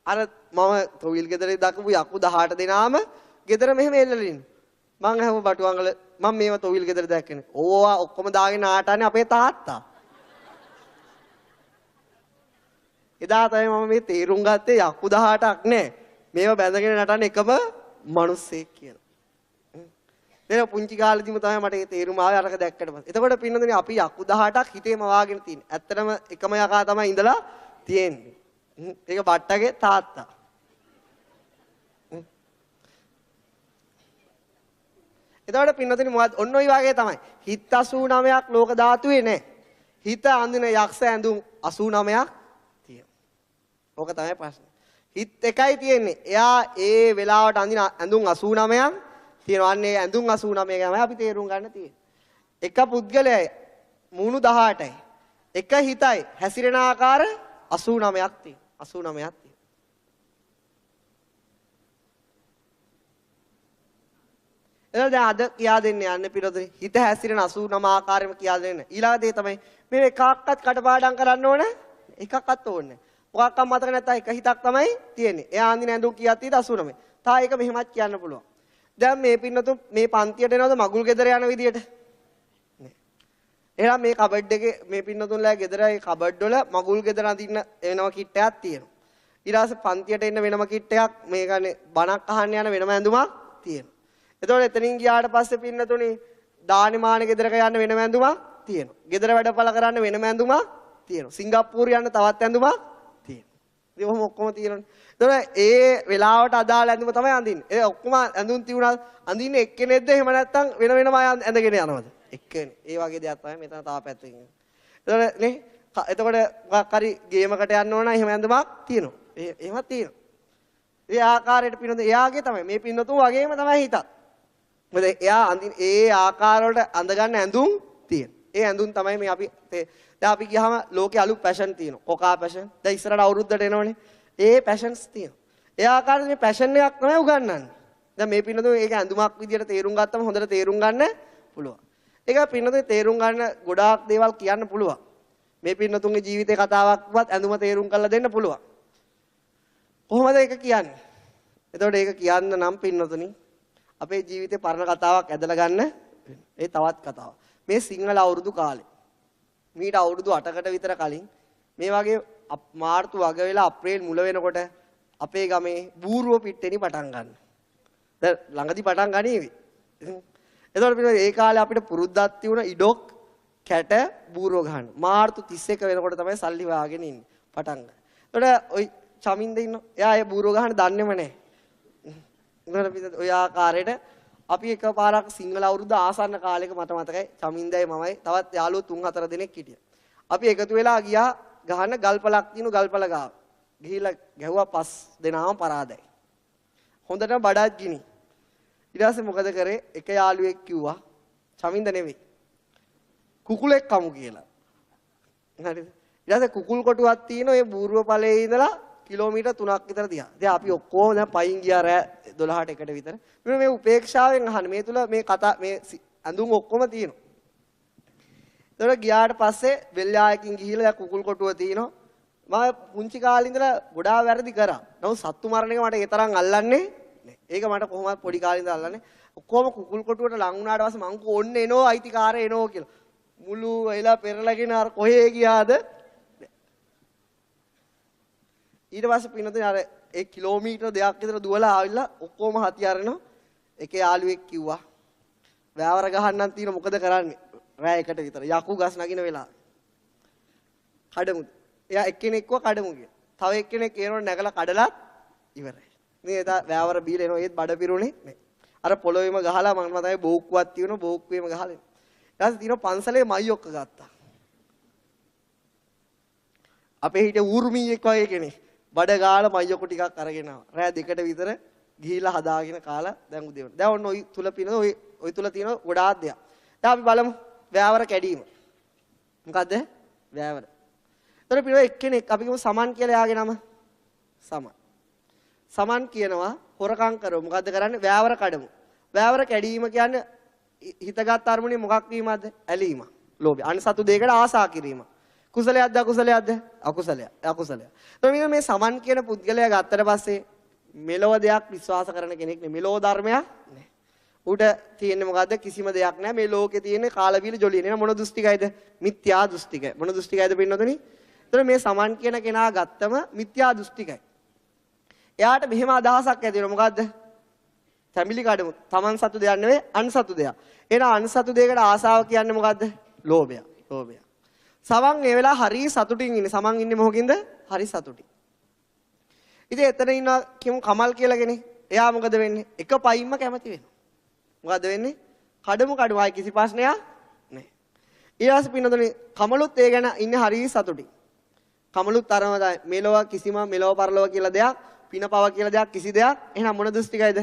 අර මම තොවිල් ගෙදරේ දකපු යක්කු 18 දෙනාම ගෙදර මෙහෙම එල්ලලා ඉන්නවා. මං අහුව බටුවංගල මම මේව තොවිල් ගෙදර දැක්කනේ. ඕවා ඔක්කොම දාගෙන ආටානේ අපේ තාත්තා. එදා තමයි මම මේ තීරුම් ගත්තේ යක්කු 18ක් නෑ. මේව බැඳගෙන නටන එකම මිනිස්සෙක් කියලා. ඒක පුංචි කාලෙදිම තමයි මට ඒ තීරුම ආවේ අරක දැක්කට පස්සේ. එතකොට පින්නදනේ අපි යක්කු 18ක් හිතේම වාගෙන තියෙන්නේ. ඇත්තටම එකම යකා තමයි ඉඳලා තියෙන්නේ. ඒක බට්ටගේ තාත්තා. එතකොට පින්නතුනි මොකද? ඔන්න ඔය වගේ තමයි. හිත 89ක් ලෝක ධාතුවේ නැහැ. හිත අඳින යක්ෂ ඇඳුම් 89ක් තියෙනවා. ඕක තමයි ප්‍රශ්නේ. හිත එකයි තියෙන්නේ. එයා ඒ වෙලාවට අඳින ඇඳුම් 89ක් තියෙනවා. අන්නේ ඇඳුම් 89 ගමයි අපි තේරුම් ගන්න තියෙන්නේ. එක පුද්ගලයයි මූණු 18යි. එක හිතයි හැසිරෙන ආකාර 89ක් තියෙනවා. 89ක් තියෙනවා. එතකොට දැන් අද කියා දෙන්න යන්නේ පිටුතුනි. හිත හැසිරෙන 89 ආකාරයෙන්ම කියා දෙන්න. ඊළඟ දේ තමයි මේ එකක්වත් කටපාඩම් කරන්න ඕන එකක්වත් ඕනේ. මොකක්වත් මතක නැත්නම් එක හිතක් තමයි තියෙන්නේ. එයා අඳින ඇඳුම් කීයක් තියෙද 89. තා ඒක මෙහෙමත් කියන්න පුළුවන්. දැන් මේ පින්නතුන් මේ පන්තියට එනවද මගුල් ගෙදර යන විදියට? නෑ. එහෙනම් මේ කබඩ් එකේ මේ පින්නතුන්ලා ගෙදර ඒ කබඩ් වල මගුල් ගෙදර අඳින්න වෙනම කිට් එකක් තියෙනවා. ඊට පස්සේ පන්තියට එන්න වෙනම කිට් එකක් මේ කියන්නේ බණක් අහන්න යන වෙනම ඇඳුමක් තියෙනවා. එතකොට එතනින් ගියාට පස්සේ පින්නතුනි දානිමාන ගෙදරක යන්න වෙනම ඇඳුමක් තියෙනවා. ගෙදර වැඩපළ කරන්න වෙනම ඇඳුමක් තියෙනවා. සිංගප්පූරු යන්න තවත් ඇඳුමක් තියෙනවා. ඉතින් ඔහොම ඔක්කොම තියෙනවනේ. එතකොට ඒ වෙලාවට අදාළ ඇඳුම තමයි අඳින්නේ. ඒ ඔක්කොම ඇඳුම් තියුණා අඳින්නේ එක්කෙනෙක්ද එහෙම නැත්නම් වෙන වෙනම ඇඳගෙන යනවද? එක්කෙනෙක්. ඒ වගේ දෙයක් තමයි මෙතන තාම පැත්තකින්. එතකොට නේ එතකොට මොකක් හරි ගේමකට යන්න ඕන නම් එහෙම ඇඳුමක් තියෙනවා. එහෙමත් තියෙනවා. ඒ ආකාරයට පින්නතුන් එයාගේ තමයි මේ පින්නතුන් වගේම තමයි හිතත්. මොකද එයා අඳින ඒ ආකාර වලට අඳ ගන්න ඇඳුම් තියෙන. ඒ ඇඳුම් තමයි මේ අපි දැන් අපි ගියාම ලෝකේ අලුත් ෆැෂන් තියෙනවා. කොකා ෆැෂන්. දැන් ඉස්සරහට අවුරුද්දට එනවනේ. ඒ ෆැෂන්ස් තියෙනවා. ඒ ආකාරයට මේ ෆැෂන් එකක් තමයි උගන්වන්නේ. දැන් මේ පින්නතුන් ඒක ඇඳුමක් විදියට තේරුම් ගත්තම හොඳට තේරුම් ගන්න පුළුවන්. ඒක පින්නතුන් තේරුම් ගන්න ගොඩාක් දේවල් කියන්න පුළුවන්. මේ පින්නතුන්ගේ ජීවිතේ කතාවක්වත් ඇඳුම තේරුම් කරලා දෙන්න පුළුවන්. කොහොමද ඒක කියන්නේ? එතකොට ඒක කියන්න නම් පින්නතුනි අපේ ජීවිතේ පරණ කතාවක් ඇදලා ගන්න ඒ තවත් කතාවක්. මේ සිංහල අවුරුදු කාලේ මීට අවුරුදු 8කට විතර කලින් මේ වගේ මාර්තු වග වෙලා අප්‍රේල් මුල වෙනකොට අපේ ගමේ බූරුව පිට්ටෙනි පටන් ගන්න. දැන් ළඟදි පටන් ගනීවි. එතකොට ඒ කාලේ අපිට පුරුද්දක් තියුණ ඉඩොක් කැට බූරුව ගහන්න. මාර්තු 31 වෙනකොට තමයි සල්ලි වාගෙන ඉන්නේ පටන් ගන්න. එතකොට ওই චමින්ද ඉන්න එයා ඒ බූරුව ගහන්න දන්නේම නැහැ. ඔය ආකාරයට අපි එකපාරක් සිංහල අවුරුද්ද ආසන්න කාලයක මට මතකයි චමින්දයි මමයි තවත් යාළුවෝ 3-4 දෙනෙක් හිටියා. අපි එකතු වෙලා ගියා ගහන්න ගල්පලක් තියෙන ගල්පල ගාව. ගිහිල්ලා ගැහුවා 5 දෙනාම පරාදයි. හොඳට බඩත් ගිනි. ඊට පස්සේ මොකද කරේ? එක යාළුවෙක් කිව්වා චමින්ද නෙවෙයි. කුකුලෙක් කමු කියලා. හරිද? ඊට පස්සේ කුකුල් කොටුවක් තියෙන ඔය බූරුව ඵලයේ ඉඳලා කිලෝමීටර් 3ක් විතර දිහා. දැන් අපි ඔක්කොම දැන් පයින් ගියා රෑ 12ට එකට විතර. මේ උපේක්ෂාවෙන් අහන්නේ මේ තුල මේ කතා මේ ඇඳුම් ඔක්කොම තියෙනවා. ඒතකොට ගියාට පස්සේ වෙල්යායකින් ගිහිල්ලා දැන් කුකුල් කොටුව තියෙනවා. මම පුංචි කාලේ ඉඳලා ගොඩාක් වැරදි කරා. නමුත් සත්තු මරණ එක මට ඒ තරම් අල්ලන්නේ නෑ. ඒක මට කොහොමවත් පොඩි කාලේ ඉඳලා අල්ලන්නේ. ඔක්කොම කුකුල් කොටුවට ලං වුණාට පස්සේ මං කොන්න එනෝ අයිතිකාරය එනෝ කියලා. මුළු වෙලා පෙරලගෙන අර කොහේ ගියාද? ඊට පස්සේ පින්නතුනේ අර ඒ කිලෝමීටර් 2ක් විතර දුවලා ආවිල්ලා ඔක්කොම හති අරනවා. එක යාළුවෙක් කිව්වා වැවර ගහන්නම් තියෙන මොකද කරන්නේ? රෑ එකට විතර යකු ගස් නගින වෙලාව. කඩමු. එයා එක්කෙනෙක්ව කඩමු කියලා. තව එක්කෙනෙක් ඒනොට නැගලා කඩලත් ඉවරයි. මේ එදා වැවර බීලා එනවා ඒත් බඩ පිරුණේ නෑ. අර පොළොවේම ගහලා මම තමයි බෝක්කුවක් තියෙනවා බෝක්කුවේම ගහලා. ඊට පස්සේ තියෙනවා පන්සලේ මයි ඔක්ක ගත්තා. අපේ හිටිය ඌර්මීයෙක් වගේ කෙනෙක්. බඩ ගාලා මයියොකු ටිකක් අරගෙන ආවා. රෑ 2ට විතර ගිහිලා හදාගෙන කාලා දැන් උදේ වුණා. දැන් ඔන්න ඔය තුල පිනන ඔය තුල තියෙන ගොඩාක් දෙයක්. දැන් අපි බලමු වෑවර කැඩීම. මොකද්ද? වෑවර. ඒතර පිනන එක්කෙනෙක් අපි කියමු සමන් කියලා යාගේ නම. සමන්. සමන් කියනවා හොරකම් කරමු. මොකද්ද කරන්නේ? වෑවර කඩමු. වෑවර කැඩීම කියන්නේ හිතගත් අරමුණේ මොකක් වීමද? ඇලීම. ලෝභය. අනිසතු දෙයකට ආසා කිරීම. කුසලයක්ද අකුසලයක්ද? අකුසලයක්. අකුසලයක්. එතකොට මේ සමන් කියන පුද්ගලයා ගත්තට පස්සේ මෙලොව දෙයක් විශ්වාස කරන කෙනෙක් නෙමෙයි. මෙලොව ධර්මයක් නැහැ. උට තියෙන්නේ මොකද්ද? කිසිම දෙයක් නැහැ. මේ ලෝකේ තියෙන්නේ කාලබීල ජොලිය. නේ මොන දෘෂ්ටිකයිද? මිත්‍යා දෘෂ්ටිකයි. මොන දෘෂ්ටිකයිද පින්නතුනි? එතකොට මේ සමන් කියන කෙනා ගත්තම මිත්‍යා දෘෂ්ටිකයි. එයාට මෙහෙම අදහසක් ඇති වෙනවා. මොකද්ද? ෆැමිලි කඩමු. Taman සතු දෙයක් නෙවෙයි අන්සතු දෙයක්. එහෙනම් අන්සතු දෙයකට ආසාව කියන්නේ මොකද්ද? ලෝභය. ලෝභය. සමන් ඒ වෙලාව හරි සතුටින් ඉන්නේ. සමන් ඉන්නේ මොකකින්ද? හරි සතුටින්. ඉතින් එතන ඉන්න කියමු කමල් කියලා කෙනෙක්. එයා මොකද වෙන්නේ? එක පයින්ම කැමති වෙනවා. මොකද වෙන්නේ? කඩමු ආයි කිසි ප්‍රශ්නයක් නැහැ. ඊළඟට පින්නතුනේ කමලුත් ඒ ගැන ඉන්නේ හරිය සතුටින්. කමලුත් අරම මෙලොව කිසිම මෙලොව පරලොව කියලා දෙයක්, පිනපව කියලා දෙයක් කිසි දෙයක්. එහෙනම් මොන දෘෂ්ටිකයිද?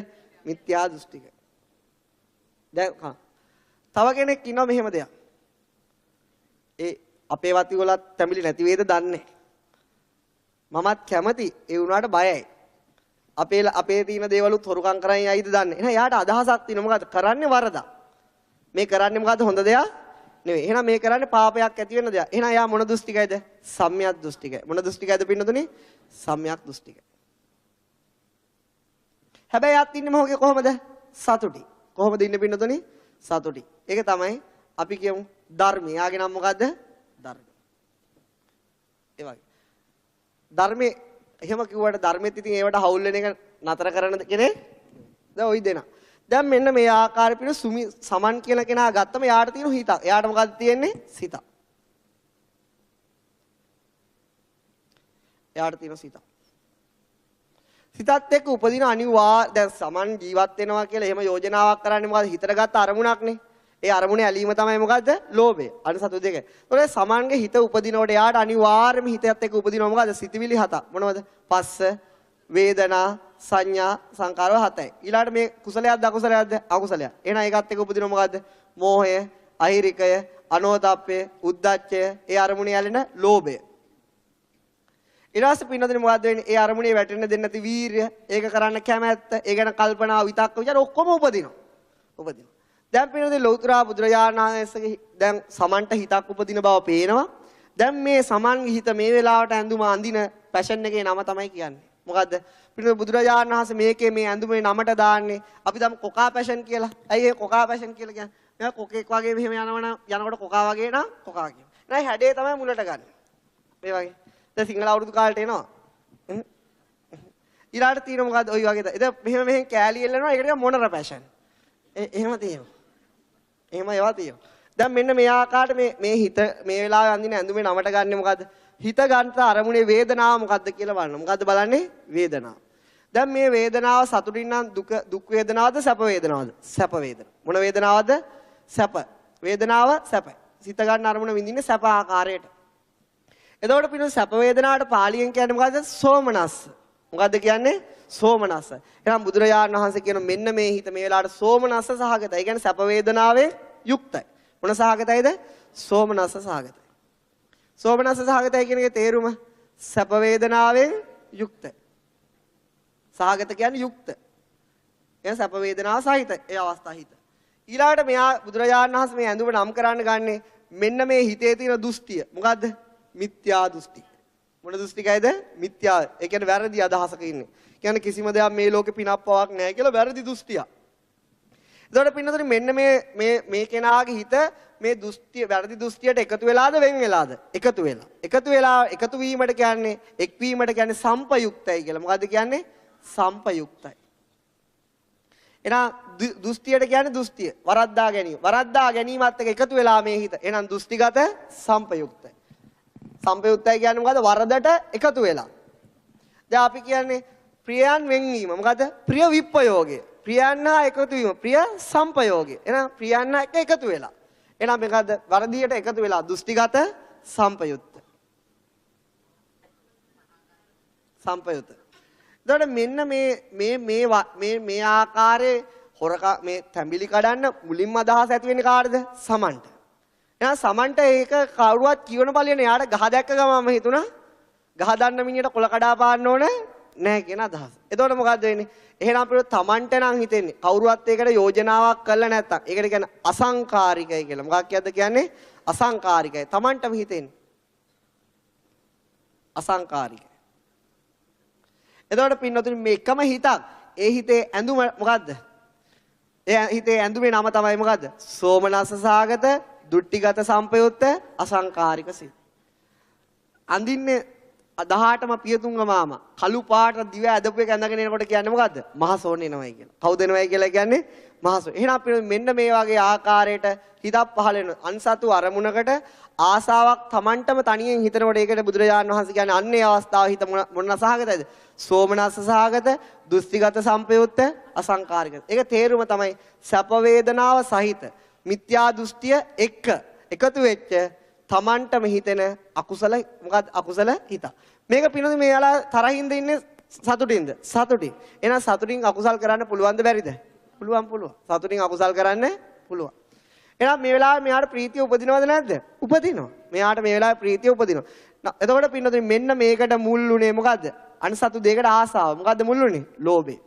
මිත්‍යා දෘෂ්ටිකයි. දැන් තව කෙනෙක් ඉන්නවා මෙහෙම දෙයක්. ඒ අපේ වතිගොල්ලත් තැඹිලි නැති වේද දන්නේ. මමත් කැමති ඒ වුණාට බයයි. අපේ තියෙන දේවලුත් හොරුකම් කරන් යයිද දන්නේ. එහෙනම් යාට අදහසක් තියෙනවා මොකද කරන්නේ වරදක්. මේ කරන්නේ මොකද්ද හොඳ දෙයක් නෙවෙයි. එහෙනම් මේ කරන්නේ පාපයක් ඇති වෙන දෙයක්. එහෙනම් යා මොන දෘෂ්ටිකයිද? සම්‍යක් දෘෂ්ටිකයි. මොන දෘෂ්ටිකයිද පින්නතුනේ? සම්‍යක් දෘෂ්ටිකයි. හැබැයි යාත් ඉන්නේ මොකේ කොහමද? සතුටි. කොහොමද ඉන්නේ පින්නතුනේ? සතුටි. ඒක තමයි අපි කියමු ධර්මය. යාගේ නම මොකද්ද? ධර්මය. ඒ වගේ. ධර්මයේ එහෙම කිව්වට ධර්මෙත් ඉතින් ඒවට හවුල් වෙන එක නතර කරන කෙනෙක් දැන් ওই දෙනා. දැන් මෙන්න මේ ආකාරය පිළ සමන් කියලා කෙනා ගත්තම යාට තියෙන හිතක්. එයාට මොකද්ද තියෙන්නේ? සිතක්. එයාට තියෙන සිතක්. සිතත් එක්ක උපදින දැන් සමන් ජීවත් වෙනවා කියලා එහෙම යෝජනාවක් කරන්නේ මොකද්ද? හිතට ගත්ත අරමුණක්නේ. ඒ අරමුණේ ඇලීම තමයි මොකද්ද? ලෝභය. අනිසතු දෙක. ඒතකොට සමන්ගේ හිත උපදිනකොට එයාට අනිවාර්යයෙන්ම හිතයත් එක්ක උපදිනවා මොකද්ද? සිතවිලි හතක්. මොනවද? පස්ස, වේදනා, සංඥා, සංකාර හතයි. ඊළාට මේ කුසලයක්ද අකුසලයක්ද? අකුසලයක්. එහෙනම් ඒකත් එක්ක උපදිනවා මොකද්ද? මෝහය, අහිරිකය, අනෝතප්පය, උද්ධච්චය, ඒ අරමුණේ ඇලෙන ලෝභය. ඊළාට පින්නදින මොකද්ද වෙන්නේ? ඒ අරමුණේ වැටෙන්න දෙන්නේ නැති වීරිය, ඒක කරන්න කැමැත්ත, ඒ ගැන කල්පනා, විතක්ක, විචාර ඔක්කොම උපදිනවා. උපදිනවා. දැන් පින්නදින ලෞතර බුදුරජාණන් වහන්සේගේ දැන් සමන්ට හිතක් උපදින බව පේනවා. දැන් මේ සමන්ගේ හිත මේ වෙලාවට ඇඳුම අඳින පැෂන් එකේ නම තමයි කියන්නේ. මොකද්ද? පින්නදින බුදුරජාණන් වහන්සේ මේකේ මේ ඇඳුමේ නමට දාන්නේ අපි දැන් කොකා පැෂන් කියලා. ඇයි ඒ කොකා පැෂන් කියලා කියන්නේ? මෙයා කොකෙක් වගේ මෙහෙම යනකොට කොකා වගේ නා කොකා කියනවා. නෑ හැඩේ තමයි මුලට ගන්න. මේ වගේ. දැන් සිංහල අවුරුදු කාලේට එනවා. ඊළාට තියෙන මොකද්ද? ওই වගේ. එතන මෙහෙම කෑලි එල්ලනවා. ඒකට කියන මොනර පැෂන්. එහෙම තියෙනවා. එහෙම ඒවා තියෙනවා. දැන් මෙන්න මේ ආකාරයට මේ හිත මේ වෙලාවේ අඳින ඇඳුමේ නමට ගන්නෙ මොකද්ද? හිත ගන්නත අරමුණේ වේදනාව මොකද්ද කියලා බලන්න. මොකද්ද බලන්නේ? වේදනාව. දැන් මේ වේදනාව සතුටින් නම් දුක් වේදනාවද සැප වේදනාවද? සැප වේදනාව. මොන වේදනාවද? සැප. වේදනාව සැපයි. හිත ගන්න අරමුණ විඳින්නේ සැප ආකාරයට. එතකොට පින සැප වේදනාවට පාලියෙන් කියන්නේ මොකද්ද? සෝමනස්ස. මොකද්ද කියන්නේ? සෝමනස්ස. එහෙනම් බුදුරජාණන් වහන්සේ කියන මෙන්න මේ හිත මේ වෙලාවට සෝමනස්ස සහගතයි. ඒ කියන්නේ සැප වේදනාවේ යුක්තයි. මොන සහගතයිද? සෝමනස්ස සහගතයි. සෝමනස්ස සහගතයි කියන එකේ තේරුම සැප වේදනාවෙන් යුක්තයි. සහගත කියන්නේ යුක්ත. එය සැප වේදනාව සහිත ඒ අවස්ථා හිත. ඊළාට මෙයා බුදුරජාණන් වහන්සේ මේ ඇඳුම නම් කරන්න ගන්නේ මෙන්න මේ හිතේ තියෙන දෘෂ්ටිය. මොකද්ද? මිත්‍යා දෘෂ්ටි. මොන දෘෂ්ටිකයිද? මිත්‍යා. ඒ කියන්නේ වැරදි අදහසක ඉන්නේ. කියන්නේ කිසිම දෙයක් මේ ලෝකේ පිනක් පවක් නැහැ කියලා වැරදි දෘෂ්ටියක්. එතකොට පින්නතුනි මෙන්න මේ කෙනාගේ හිත මේ දෘෂ්ටිය වැරදි දෘෂ්ටියට එකතු වෙලාද වෙන් වෙලාද? එකතු වෙලා. එකතු වීමට කියන්නේ එක්වීමට කියන්නේ සම්පයුක්තයි කියලා. මොකද්ද කියන්නේ? සම්පයුක්තයි. එහෙනම් දෘෂ්ටියට කියන්නේ දෘෂ්ටිය. වරද්දා ගැනීම. වරද්දා ගැනීමත් එක්ක එකතු වෙලා මේ හිත. එහෙනම් දෘෂ්ටිගත සම්පයුක්තයි. සම්පයුක්තයි කියන්නේ මොකද්ද? වරදට එකතු වෙලා. දැන් අපි කියන්නේ ප්‍රියයන් වෙන්වීම. මොකද්ද? ප්‍රිය විප්පයෝගය. ප්‍රියයන් හා එකතු වීම. ප්‍රිය සම්පයෝගය. එහෙනම් ප්‍රියයන් එක්ක එකතු වෙලා. එහෙනම් මේකද? වරදියට එකතු වෙලා දෘෂ්ටිගත සම්පයුක්ත. සම්පයුක්ත. එතකොට මෙන්න මේ ආකාරයේ මේ තැඹිලි කඩන්න මුලින්ම අදහස ඇති වෙන්නේ කාටද? සමන්ට. එහෙනම් සමන්ට ඒක කවුරුවත් කියවන පළියනේ යාට ගහ දැක්ක ගමම හිතුණා ගහ දන්න මිනිහට කොළ කඩා පාන්න ඕන නැහැ කියන අදහස. එතකොට මොකද්ද වෙන්නේ? එහෙනම් අපිට තමන්ට නම් හිතෙන්නේ කවුරුවත් ඒකට යෝජනාවක් කළා නැත්තම්. ඒකට කියන්නේ අසංකාරිකයි කියලා. මොකක් කියද්ද කියන්නේ? අසංකාරිකයි. තමන්ටම හිතෙන්නේ. අසංකාරිකයි. එතකොට පින්නතුනි මේ එකම හිතක් ඒ හිතේ ඇඳුම මොකද්ද? ඒ හිතේ ඇඳුමේ නම තමයි මොකද්ද? සෝමනස්ස සාගත, දුට්ටිගත සම්පයුත්ත, අසංකාරික සිත. අඳින්නේ 18ම පියතුංග මාමා කළු පාට දිව ඇදපු එක ඇඳගෙන එනකොට කියන්නේ මොකද්ද? මහසෝන් එනවයි කියලා. කවුද එනවයි කියලා කියන්නේ? මහසු. එහෙනම් මෙන්න මේ වගේ ආකාරයට හිතක් පහළ වෙන අන්සතු අරමුණකට ආසාවක් Tamanටම තනියෙන් හිතනකොට ඒකට බුදුරජාණන් වහන්සේ කියන්නේ අන්නේ අවස්ථාව හිත මොන සහගතයිද? සෝමනස්ස සහගත, දුස්තිගත සම්පයුත්ත, අසංකාරික. ඒක තේරුම තමයි සැප වේදනාව සහිත මිත්‍යා දෘෂ්ටිය එකතු වෙච්ච Tamanටම හිතෙන අකුසල මොකක්ද අකුසල හිත. මේක පිනොත් මේ යාලා තරහින්ද ඉන්නේ සතුටින්ද? සතුටින්. එහෙනම් සතුටින් අකුසල් කරන්න පුළුවන්ද බැරිද? පුළුවන්. සතුටින් අකුසල් කරන්න පුළුවන්. එහෙනම් මේ වෙලාවේ මෙයාට ප්‍රීතිය උපදිනවද නැද්ද? උපදිනවා. මෙයාට මේ වෙලාවේ ප්‍රීතිය උපදිනවා. එතකොට පින්නතුනි මෙන්න මේකට මුල් උනේ මොකද්ද? අනිසතු දෙයකට ආසාව. මොකද්ද මුල් උනේ? ලෝභය.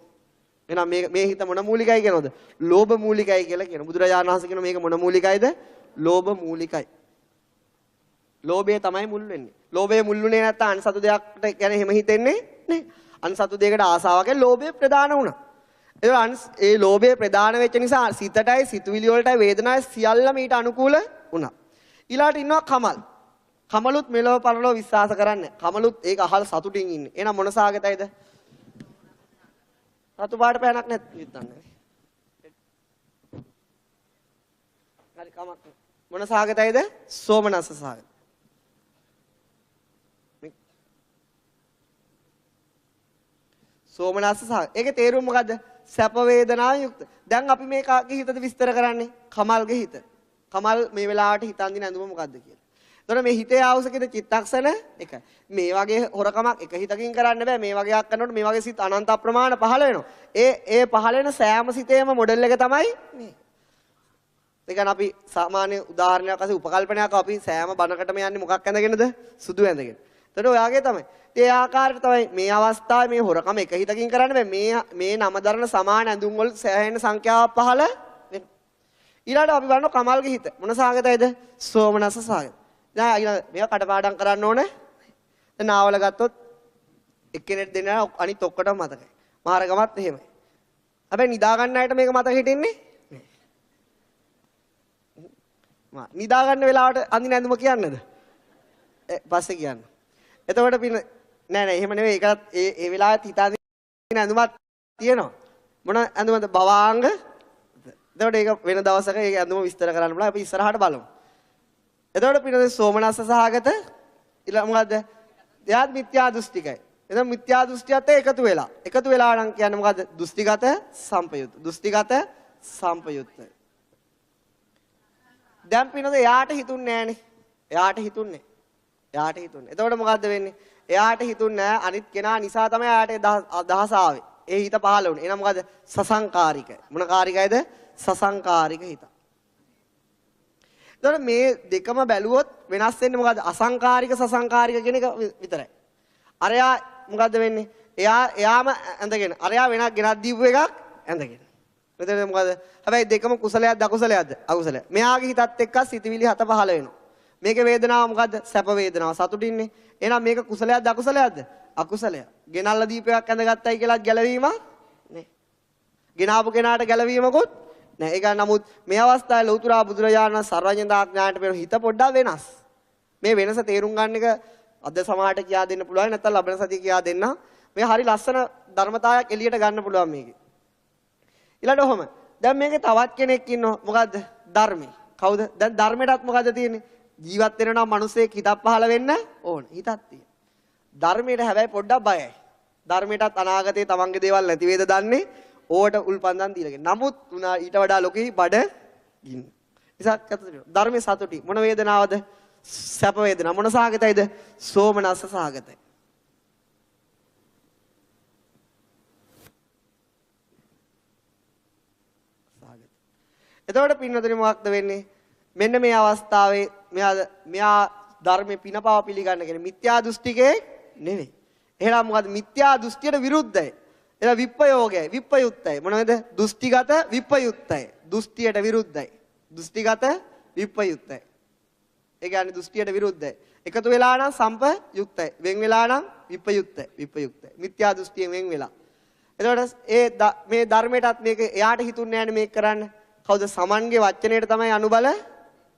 එහෙනම් මේ හිත මොන මූලිකයි කියනවද? ලෝභ මූලිකයි කියලා කියන. බුදුරජාණන් වහන්සේ කියන මේක මොන මූලිකයිද? ලෝභ මූලිකයි. ලෝභය තමයි මුල් වෙන්නේ. ලෝභය මුල් උනේ නැත්නම් අනිසතු දෙයකට ගැන එහෙම හිතෙන්නේ නැහැ. අනිසතු දෙයකට ආසාව කියන්නේ ලෝභය ප්‍රධාන වුණා. ඒ ලෝභය ප්‍රධාන වෙච්ච නිසා සිතටයි සිතුවිලි වලටයි වේදනාවයි සියල්ලම ඊට අනුකූල වුණා. ඊළාට ඉන්නවා කමල්. කමලුත් මෙලොව පරලොව විශ්වාස කරන්නේ. කමලුත් ඒක අහල සතුටින් ඉන්නේ. එහෙනම් මොන සාගතයිද? සතු පාට පෑනක් නැත්නම්. හරි කමක්. මොන සාගතයිද? සෝමනස්ස සාගත. සෝමනස්ස සාගත. ඒකේ තේරුම මොකද්ද? සැප වේදනාව යුක්ත. දැන් අපි මේ කාගේ හිතද විස්තර කරන්නේ? කමල්ගේ හිත. කමල් මේ වෙලාවට හිතන්දින ඇඳුම මොකද්ද කියලා. එතකොට මේ හිතේ ආවසකේද චිත්තක්ෂණ එක. මේ වගේ හොරකමක් එක හිතකින් කරන්න බෑ. මේ වගේක් කරනකොට මේ වගේ සිත් අනන්ත අප්‍රමාණ පහළ වෙනවා. ඒ පහළ වෙන සෑම සිතේම මොඩල් එක තමයි මේ. ඒ කියන්නේ අපි සාමාන්‍ය උදාහරණයක් වශයෙන් උපකල්පනයක් අපි සෑම බණකටම යන්නේ මොකක් ඇඳගෙනද? සුදු ඇඳගෙන. එතකොට ඔයාගේ තමයි. ඒ ආකාරයට තමයි මේ අවස්ථාවේ මේ හොරකම එක හිතකින් කරන්න බෑ. මේ නම දරන සමාන ඇඳුම් වල සෑහෙන සංඛ්‍යාවක් පහළ වෙනවා. ඊළඟට අපි බලනවා කමල්ගේ හිත. මොන සාගතයිද? සෝමනස්ස සාගත. දැන් මේක කටපාඩම් කරන්න ඕනේ. දැන් නාවල ගත්තොත් එක්කෙනෙක් දෙන්නා අනිත් ඔක්කොටම මතකයි. මාරගමත් එහෙමයි. හැබැයි නිදා ගන්න අයට මේක මතක හිටින්නේ නැහැ. නිදා ගන්න වෙලාවට අඳින ඇඳුම කියන්නේද? පස්සේ කියන්න. එතකොට පින නෑ එහෙම නෙවෙයි. ඒකත් ඒ වෙලාවත් හිතාගෙන ඇඳුමක් තියෙනවා. මොන ඇඳුමද? භවාංග. එතකොට ඒක වෙන දවසක ඒ ඇඳුම විස්තර කරන්න බලන්න. අපි ඉස්සරහට බලමු. එතකොට පිනද සෝමනස්ස සහගත ඊළඟ මොකද්ද? එයාත් මිත්‍යා දෘෂ්ටිකයි. එතන මිත්‍යා දෘෂ්ටියත් එකතු වෙලා නම් කියන්නේ මොකද්ද? දෘෂ්ටිගත සම්පයුත්. දෘෂ්ටිගත සම්පයුත්. දැන් පිනද එයාට හිතුන්නේ නෑනේ. එයාට හිතුන්නේ. එතකොට මොකද්ද වෙන්නේ? එයාට හිතුන්නේ නෑ අනිත් කෙනා නිසා තමයි එයාට අදහස ආවේ. ඒ හිත පහළ වුණේ. එහෙනම් මොකද්ද? සසංකාරික. මොන කාරිකයිද? සසංකාරික හිත. එතකොට මේ දෙකම බැලුවොත් වෙනස් වෙන්නේ මොකද්ද? අසංකාරික සසංකාරික කියන එක විතරයි. අරයා මොකද්ද වෙන්නේ? එයාම ඇඳගෙන අරයා වෙනක් ගෙනත් දීපු එකක් ඇඳගෙන. මෙතන මොකද්ද? හැබැයි දෙකම කුසලයක්ද අකුසලයක්ද? අකුසලයක්. මෙයාගේ හිතත් එක්ක සිතවිලි හත පහළ වෙනවා. මේකේ වේදනාව මොකද්ද? සැප වේදනාව. සතුටින්නේ. එහෙනම් මේක කුසලයක්ද අකුසලයක්ද? අකුසලයක්. ගෙනල්ලා දීපයක් ඇඳගත්තයි කියලා ගැලවීම නේ. ගෙනාවු කෙනාට ගැලවීමකුත් නෑ. ඒක නමුත් මේ අවස්ථාවේ ලෞතර බුදුරජාණන් සර්වඥතා ඥාණයට පෙර හිත පොඩ්ඩක් වෙනස්. මේ වෙනස තේරුම් ගන්න එක අද සමාහට කියා දෙන්න පුළුවන් නැත්නම් ලබන සතිය කියා දෙන්න. මේ හරි ලස්සන ධර්මතාවයක් එළියට ගන්න පුළුවන් මේකේ. ඊළඟට ඔහම. දැන් මේකේ තවත් කෙනෙක් ඉන්නවා. මොකද්ද? ධර්මී. කවුද? දැන් ධර්මයටත් මොකද්ද තියෙන්නේ? ජීවත් වෙනවා නම් මිනිස්සෙක් හිතක් පහළ වෙන්න ඕන. හිතක් තියෙන. ධර්මයට හැබැයි පොඩ්ඩක් බයයි. ධර්මයටත් අනාගතේ තමන්ගේ දේවල් නැති වේද දන්නේ. ඕවට උල්පන්දම් දීලාගෙන. නමුත් උනා ඊට වඩා ලොකෙයි බඩ ගින්න. නිසා ධර්මයේ සතුටි මොන වේදනාවද? සැප වේදනා. මොන සාගතයිද? සෝමනස්ස සාගතයි. එතකොට පින්නතුනි මොකක්ද වෙන්නේ? මෙන්න මේ අවස්ථාවේ මෙයා ධර්මයේ පිනපාව පිළිගන්න කෙනෙක් මිත්‍යා දෘෂ්ටිකේ නෙවෙයි. එහෙනම් මොකද? මිත්‍යා දෘෂ්ටියට විරුද්ධයි. එලා විප්පයෝගය විප්පයුත්තයි. මොනවද? දෘෂ්ටිගත විප්පයුත්තයි. දෘෂ්ටියට විරුද්ධයි. දෘෂ්ටිගත විප්පයුත්තයි. ඒ කියන්නේ දෘෂ්ටියට විරුද්ධයි. එකතු වෙලා නම් සම්පයුක්තයි. වෙන් වෙලා නම් විප්පයුක්තයි. මිත්‍යා දෘෂ්ටියෙන් වෙන් වෙලා. එතකොට මේ ධර්මයටත් මේක එයාට හිතුන්නේ නැහැනේ මේක කරන්න. කවුද? සමන්ගේ වචනයට තමයි අනුබල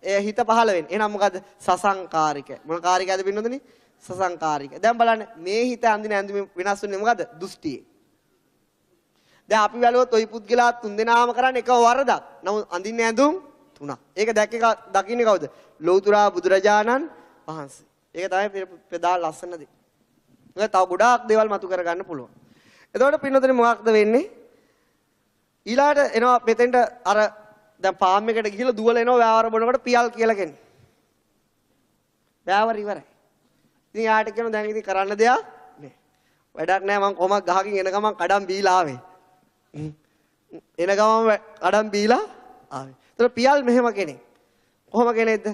හිත පහළ වෙන්නේ. එහෙනම් මොකද්ද? සසංකාරික. මොන කාරිකයද පින්නොදනි? සසංකාරික. දැන් බලන්න මේ හිත අඳින ඇඳුම වෙනස් වෙන්නේ මොකද්ද? දෘෂ්ටියේ. දැන් අපි වැළුවොත් ওই පුද්ගලයා තුන් දෙනාම කරන්නේ එක වරදක්. නමුත් අඳින්නේ ඇඳුම් තුනක්. ඒක දකින්නේ කවුද? ලෞතර බුදුරජාණන් වහන්සේ. ඒක තමයි ප්‍රධාන ලස්සන දේ. ඒක තව ගොඩාක් දේවල් මතු කරගන්න පුළුවන්. එතකොට පින්නතේ මොකක්ද වෙන්නේ? ඊළාට එනවා මෙතෙන්ට අර දැන් ෆාම් එකට ගිහිල්ලා දුවල එනවා වෑවර බොනකොට පියල් කියලා කෙනෙක්. වෑවර ඉවරයි. ඉතින් යාට කියනවා දැන් ඉතින් කරන්න දෙයක් නෑ. වැඩක් නෑ මං කොහමද ගහකින් එන ගමන් කඩම් බීලා ආවේ. එන ගමන් කඩම් බීලා ආවේ. ඒතර පියල් මෙහෙම කෙනෙක්. කොහොම කෙනෙක්ද?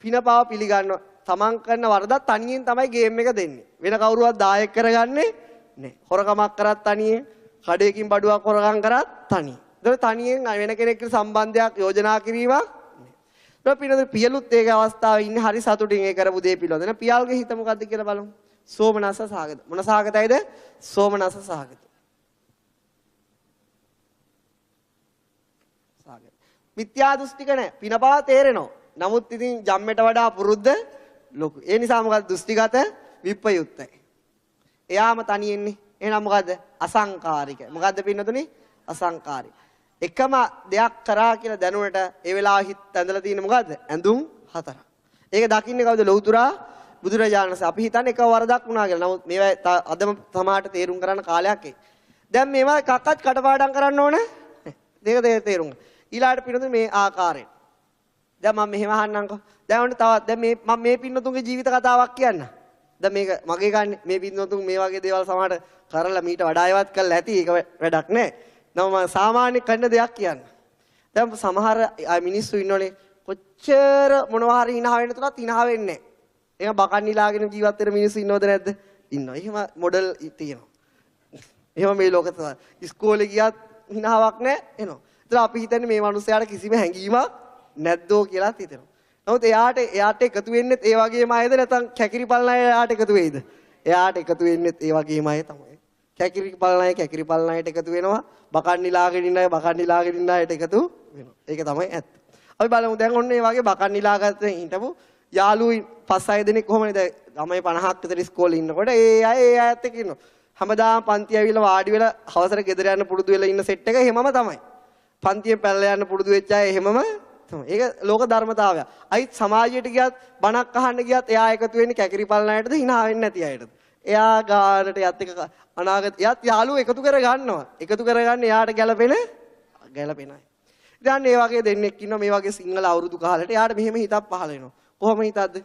පිනපාව පිළිගන්නවා. තමන් කරන වරදක් තනියෙන් තමයි ගේම් එක දෙන්නේ. වෙන කවුරුවත් දායක කරගන්නේ නෑ. හොරකමක් කරත් තනියෙන්, කඩේකින් බඩුවක් හොරකම් කරත් තනියෙන්. ඒතර තනියෙන් වෙන කෙනෙක්ට සම්බන්ධයක් යෝජනා කිරීමක් නෑ. ඒතර පිනද පියලුත් ඒක අවස්ථාවේ ඉන්නේ හරි සතුටින් ඒ කරපු දේ පිළිබඳ. දැන් පියල්ගේ හිත මොකද්ද කියලා බලමු. සෝමනස්ස සාගත. මොන සාගතයිද? සෝමනස්ස සාගත. සාගත. මිත්‍යා දෘෂ්ටික නැහැ. පිනපා තේරෙනවා. නමුත් ඉතින් ජම්මෙට වඩා පුරුද්ද ලොකු. ඒ නිසා මොකද දෘෂ්ටිගත විප්‍රයුක්තයි. එයාම තනියෙන්නේ. එහෙනම් මොකද්ද? අසංකාරික. මොකද්ද පින්නතුනි? අසංකාරික. එකම දෙයක් කරා කියලා දැනුණට ඒ වෙලාව හිත ඇඳලා තියෙන්නේ මොකද්ද? ඇඳුම් හතරක්. ඒක දකින්නේ කවුද? ලෞතර බුදුරජාණන් වහන්සේ. අපි හිතන්නේ එක වරදක් වුණා කියලා. නමුත් මේවා අදම සමාහට තේරුම් කරන්න කාලයක් එයි. දැන් මේවා එකක්වත් කටපාඩම් කරන්න ඕනේ. දෙක තේරුම්. ඊළාට පින්නතුනි මේ ආකාරයෙන්. දැන් මම මෙහෙම අහන්නම්කෝ. දැන් ඔන්න තවත් දැන් මම මේ පින්නතුන්ගේ ජීවිත කතාවක් කියන්න. දැන් මේක මගේ ගන්න මේ පින්නතුන් මේ වගේ දේවල් සමහරට කරලා මීට වඩා ඒවත් කරලා ඇති. ඒක වැඩක් නෑ. නම මම සාමාන්‍ය කරන දෙයක් කියන්න. දැන් සමහර මිනිස්සු ඉන්නෝනේ කොච්චර මොනවා හරි hina වෙන්න තුනත් hina වෙන්නේ නෑ. එහෙම බකන් නිලාගෙන ජීවත් වෙන මිනිස්සු ඉන්නවද නැද්ද? ඉන්නවා. එහෙම මොඩල් තියෙනවා. එහෙම මේ ලෝකෙත ඉස්කෝලේ ගියත් hinaවක් නෑ එනවා. ඒතර අපි හිතන්නේ මේ මිනිස්යාට කිසිම හැඟීමක් නැද්දෝ කියලා හිතෙනවා. නමුත් එයාට එකතු වෙන්නෙත් ඒ වගේම අයද නැත්නම් කැකිරි පල්න අය එයාට එකතු වෙයිද? එයාට එකතු වෙන්නෙත් ඒ වගේම අය තමයි. කැකිරි පල්න අයට එකතු වෙනවා. බකන් නිලාගෙන ඉන්න අය බකන් නිලාගෙන ඉන්න අයට එකතු වෙනවා. ඒක තමයි ඇත්ත. අපි බලමු දැන් ඔන්න ඒ වගේ බකන් නිලාගත්තේ හිටපු යාළුවෝ 5-6 දෙනෙක් කොහොමද ළමයි 50ක් විතර ඉස්කෝලේ ඉන්නකොට ඒ අයත් එක්ක ඉන්නවා. හැමදාම පන්ති ඇවිල්ලා වාඩි වෙලා හවසට ගෙදර යන්න පුරුදු වෙලා ඉන්න සෙට් එක එහෙමම තමයි. පන්තියෙන් පැනලා යන්න පුරුදු වෙච්ච අය එහෙමම තමයි. ඒක ලෝක ධර්මතාවය. අයිත් සමාජයට ගියත් බණක් අහන්න ගියත් එයා එකතු වෙන්නේ කැකිරි පල්න අයටද hina වෙන්නේ නැති අයටද? එයා ගානට යත් එක අනාගත යත් යාළුවෝ එකතු කර ගන්නවා. එකතු කරගන්න එයාට ගැළපෙන අය. ඉතින් ඒ වගේ දෙන්නෙක් ඉන්නවා මේ වගේ සිංහල අවුරුදු කාලෙට එයාට මෙහෙම හිතක් පහල වෙනවා. කොහොම හිතද්ද?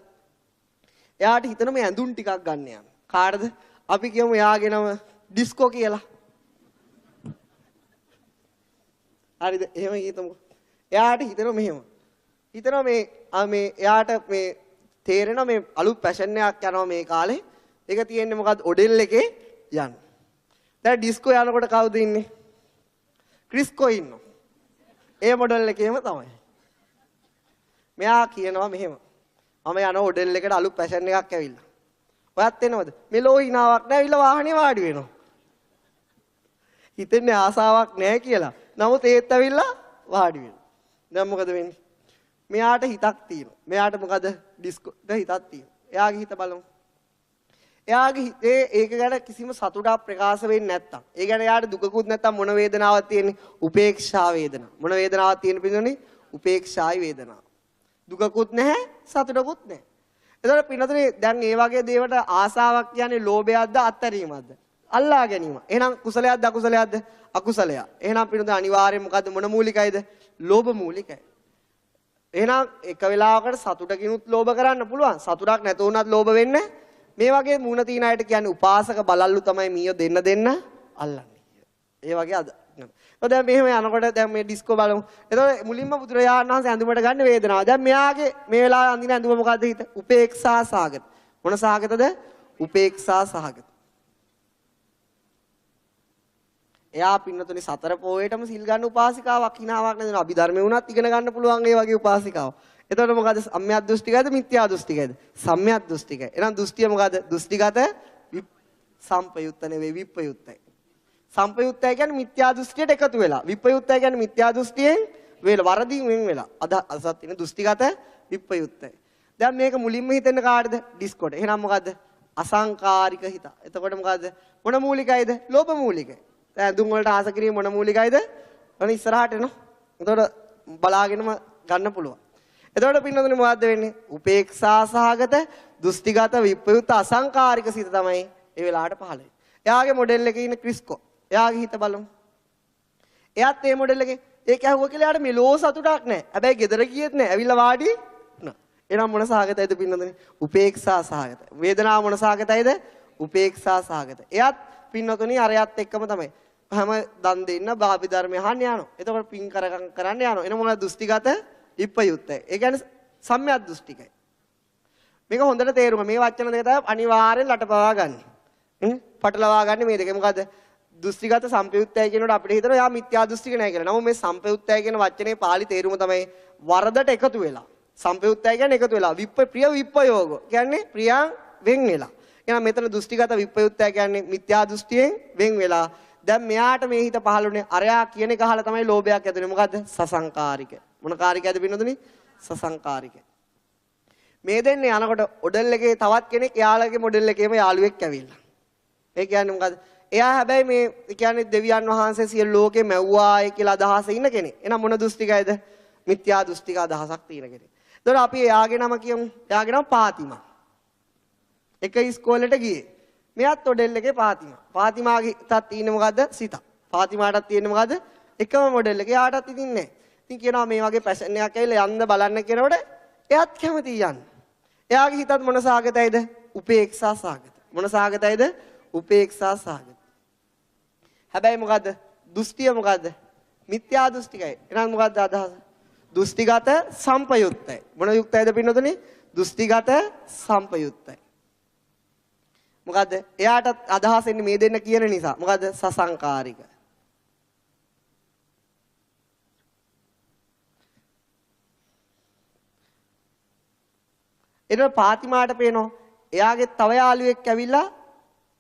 එයාට හිතන මේ ඇඳුම් ටිකක් ගන්න යන. කාටද? අපි කියමු එයාගෙනම ඩිස්කෝ කියලා. හරිද? එහෙම හිතමු. එයාට හිතනවා මෙහෙම. හිතනවා මේ එයාට මේ තේරෙනවා මේ අලුත් ෆැෂන් එකක් යනවා මේ කාලේ. ඒක තියෙන්නේ මොකද්ද? ඔඩෙල් එකේ යන්න. දැන් ඩිස්කෝ යනකොට කවුද ඉන්නේ? ක්‍රිස්කෝ ඉන්නවා. ඒ මොඩල් එකේම තමයි. මෙයා කියනවා මෙහෙම. මම යනවා ඔඩෙල් එකට අලුත් ෆැෂන් එකක් ඇවිල්ලා. ඔයත් එනවද? මෙලෝ හිනාවක් නැහැ ඇවිල්ලා වාහනේ වාඩි වෙනවා. හිතන්නේ ආසාවක් නැහැ කියලා. නමුත් ඒත් ඇවිල්ලා වාඩි වෙනවා. දැන් මොකද වෙන්නේ? මෙයාට හිතක් තියෙනවා. මෙයාට මොකද? ඩිස්කෝට හිතක් තියෙනවා. එයාගේ හිත බලමු. එයාගේ හිතේ ඒක ගැන කිසිම සතුටක් ප්‍රකාශ වෙන්නේ නැත්තම්. ඒ ගැන එයාට දුකකුත් නැත්තම් මොන වේදනාවක් තියෙන්නේ? උපේක්ෂා වේදනාව. මොන වේදනාවක් තියෙන පිළිගන්නේ? උපේක්ෂායි වේදනාව. දුකකුත් නැහැ, සතුටකුත් නැහැ. එතකොට පින්නතුනේ දැන් මේ වගේ දේවල්ට ආසාවක් කියන්නේ ලෝභයක්ද අත්හැරීමක්ද? අල්ලා ගැනීම. එහෙනම් කුසලයක්ද අකුසලයක්ද? අකුසලයක්. එහෙනම් පින්නතුනේ අනිවාර්යයෙන් මොකද්ද මොන මූලිකයිද? ලෝභ මූලිකයි. එහෙනම් එක වෙලාවකට සතුටකිනුත් ලෝභ කරන්න පුළුවන්. සතුටක් නැතු වුණත් ලෝභ වෙන්නේ. මේ වගේ මූණ තීන අයට කියන්නේ උපාසක බලල්ලු තමයි මීයෝ දෙන්න අල්ලන්නේ. ඒ වගේ අද. දැන් මෙහෙම යනකොට දැන් මේ ඩිස්කෝ බලමු. එතකොට මුලින්ම බුදුරජාණන් වහන්සේ ඇඳුමට ගන්න වේදනාව. දැන් මෙයාගේ මේ වෙලාවේ අඳින ඇඳුම මොකද්ද හිත? උපේක්ෂා සාගත. මොන සාගතද? උපේක්ෂා සාගත. එයා පින්නතුනේ සතර පොයේටම සිල් ගන්න උපාසිකාවක් හිනාවක් නේද? අභිධර්මේ වුණත් ඉගෙන ගන්න පුළුවන් ඒ වගේ උපාසිකාවක්. එතකොට මොකද? සම්‍යක් දෘෂ්ටිකයිද මිත්‍යා දෘෂ්ටිකයිද? සම්‍යක් දෘෂ්ටිකයි. එහෙනම් දෘෂ්ටිය මොකද? දෘෂ්ටිගත සම්පයුත්ත නෙවෙයි විප්‍රයුත්තයි. සම්පයුත්තය කියන්නේ මිත්‍යා දෘෂ්ටියට එකතු වෙලා. විප්‍රයුත්තය කියන්නේ මිත්‍යා දෘෂ්ටියෙන් වරදින් වෙන් වෙලා. අදහසක් තියෙන දෘෂ්ටිගත විප්‍රයුත්තයි. දැන් මේක මුලින්ම හිතෙන්න කාටද? ඩිස්කොට. එහෙනම් මොකද්ද? අසංකාරික හිත. එතකොට මොකද්ද? මොන මූලිකයිද? ලෝභ මූලිකයි. දැන් ඇඳුම් වලට ආස කිරීම මොන මූලිකයිද? ඔන්න ඉස්සරහට එනවා. එතකොට බලාගෙනම ගන්න පුළුවන්. එතකොට පින්නතුනේ මොකද්ද වෙන්නේ? උපේක්ෂා සහගත, දෘෂ්ටිගත, විප්‍රයුක්ත අසංකාරික සිත තමයි ඒ වෙලාවට පහළ වෙන්නේ. එයාගේ මොඩෙල් එකේ ඉන්න ක්‍රිස්කෝ. එයාගේ හිත බලමු. එයාත් මේ මොඩෙල් එකේ ඒක ඇහුවා කියලා යාට මෙලෝ සතුටක් නැහැ. හැබැයි ගෙදර ගියෙත් නැහැ. ඇවිල්ලා වාඩි වුණා. එහෙනම් මොන සහගතයිද පින්නතුනේ? උපේක්ෂා සහගත. වේදනාව මොන සහගතයිද? උපේක්ෂා සහගත. එයාත් පින්නතුනේ අරයත් එක්කම තමයි. හැම දන් දෙන්න බාපි ධර්මය අහන්න යනවා. එතකොට පින් කරන්න යනවා. එන මොනවද දෘෂ්ටිගත විප්‍රයුක්තයි. ඒ කියන්නේ සම්‍යක් දෘෂ්ටිකයි. මේක හොඳට තේරුම. මේ වචන දෙක තමයි අනිවාර්යෙන් ලටපවා ගන්න. පටලවා ගන්න මේ දෙක. මොකද දෘෂ්ටිගත සම්පයුක්තයි කියනකොට අපිට හිතෙනවා යා මිත්‍යා දෘෂ්ටික නැහැ කියලා. නමුත් මේ සම්පයුක්තයි කියන වචනේ පාලි තේරුම තමයි වරදට එකතු වෙලා. සම්පයුක්තයි කියන්නේ එකතු වෙලා. ප්‍රිය විප්‍රයෝග කියන්නේ ප්‍රියං වෙන් වෙලා. එහෙනම් මෙතන දෘෂ්ටිගත විප්‍රයුක්තයි කියන්නේ මිත්‍යා දෘෂ්ටියෙන් වෙන් වෙලා. දැන් මෙයාට මේ හිත පහළුනේ අරයා කියන එක අහලා තමයි ලෝභයක් ඇතිවෙන්නේ. මොකද්ද? සසංකාරික. මොන කාරිකයද පින්නතුනි? සසංකාරික. මේ දෙන්නේ යනකොට ඔඩල් එකේ තවත් කෙනෙක් එයාලගේ මොඩල් එකේම යාළුවෙක් ඇවිල්ලා. ඒ කියන්නේ මොකද්ද? එයා හැබැයි මේ කියන්නේ දෙවියන් වහන්සේ සියලු ලෝකේ මැව්වායි කියලා අදහසේ ඉන්න කෙනෙක්. එහෙනම් මොන දෘෂ්ටිකයිද? මිත්‍යා දෘෂ්ටික අදහසක් තියෙන කෙනෙක්. එතකොට අපි එයාගේ නම කියමු. එයාගේ නම පාතිමා. එක ඉස්කෝලේට ගියේ. මෙයාත් ඔඩෙල් එකේ පාතිමා. පාතිමාගේ තත් තියෙන්නේ මොකද්ද? සිත. පාතිමාටත් තියෙන්නේ මොකද්ද? එකම මොඩෙල් එක. එයාටත් ඉතින් නැහැ. ඉතින් කියනවා මේ වගේ පැෂන් එකක් ඇවිල්ලා යන්න බලන්න කියනකොට එයාත් කැමතියි යන්න. එයාගේ හිතත් මොන සාගතයිද? උපේක්ෂා සාගත. මොන සාගතයිද? උපේක්ෂා සාගත. හැබැයි මොකද්ද? දෘෂ්ටිය මොකද්ද? මිත්‍යා දෘෂ්ටිකයි. එහෙනම් මොකද්ද අදහස? දෘෂ්ටිගත සම්පයුක්තයි. මොන යුක්තයිද පින්නතුනේ? දෘෂ්ටිගත සම්පයුක්තයි. මොකද්ද? එයාට අදහස් එන්නේ මේ දෙන්න කියන නිසා. මොකද්ද? සසංකාරික. එතකොට පාතිමාට පේනවා එයාගේ තව යාළුවෙක් ඇවිල්ලා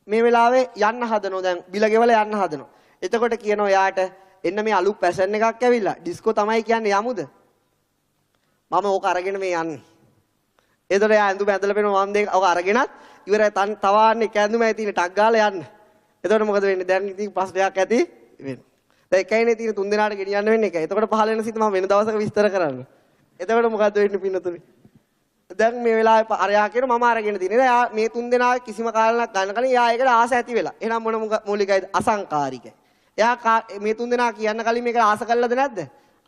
මේ වෙලාවේ යන්න හදනවා. දැන් බිල ගෙවල යන්න හදනවා. එතකොට කියනවා එයාට එන්න මේ අලුත් පැෂන් එකක් ඇවිල්ලා ඩිස්කෝ තමයි කියන්නේ යමුද? මම ඕක අරගෙන මේ යන්නේ. එතකොට එයා ඇඳුම ඇඳලා පේනවා මම දෙක ඕක අරගෙනත් ඉවරයි තවාන්නේ එක ඇඳුමයි තියෙන ටක් ගාලා යන්න. එතකොට මොකද වෙන්නේ? දැන් ඉතින් ප්‍රශ්නයක් ඇති වෙනවා. දැන් එකයිනේ තියෙන තුන් දෙනාට ගෙනියන්න වෙන්නේ එකයි. එතකොට පහල වෙන සිත මම වෙන දවසක විස්තර කරන්න. එතකොට මොකද්ද වෙන්නේ පින්නතුනේ? දැන් මේ වෙලාවේ අරයා කියන මම අරගෙන තියෙනවා. එයා මේ තුන් දෙනා කිසිම කාලයක් ගන්න කලින් එයා ඒකට ආස ඇති වෙලා. එහෙනම් මොන මූලිකයිද? අසංකාරිකයි. එයා මේ තුන් දෙනා කියන්න කලින් මේක ආස කළාද නැද්ද?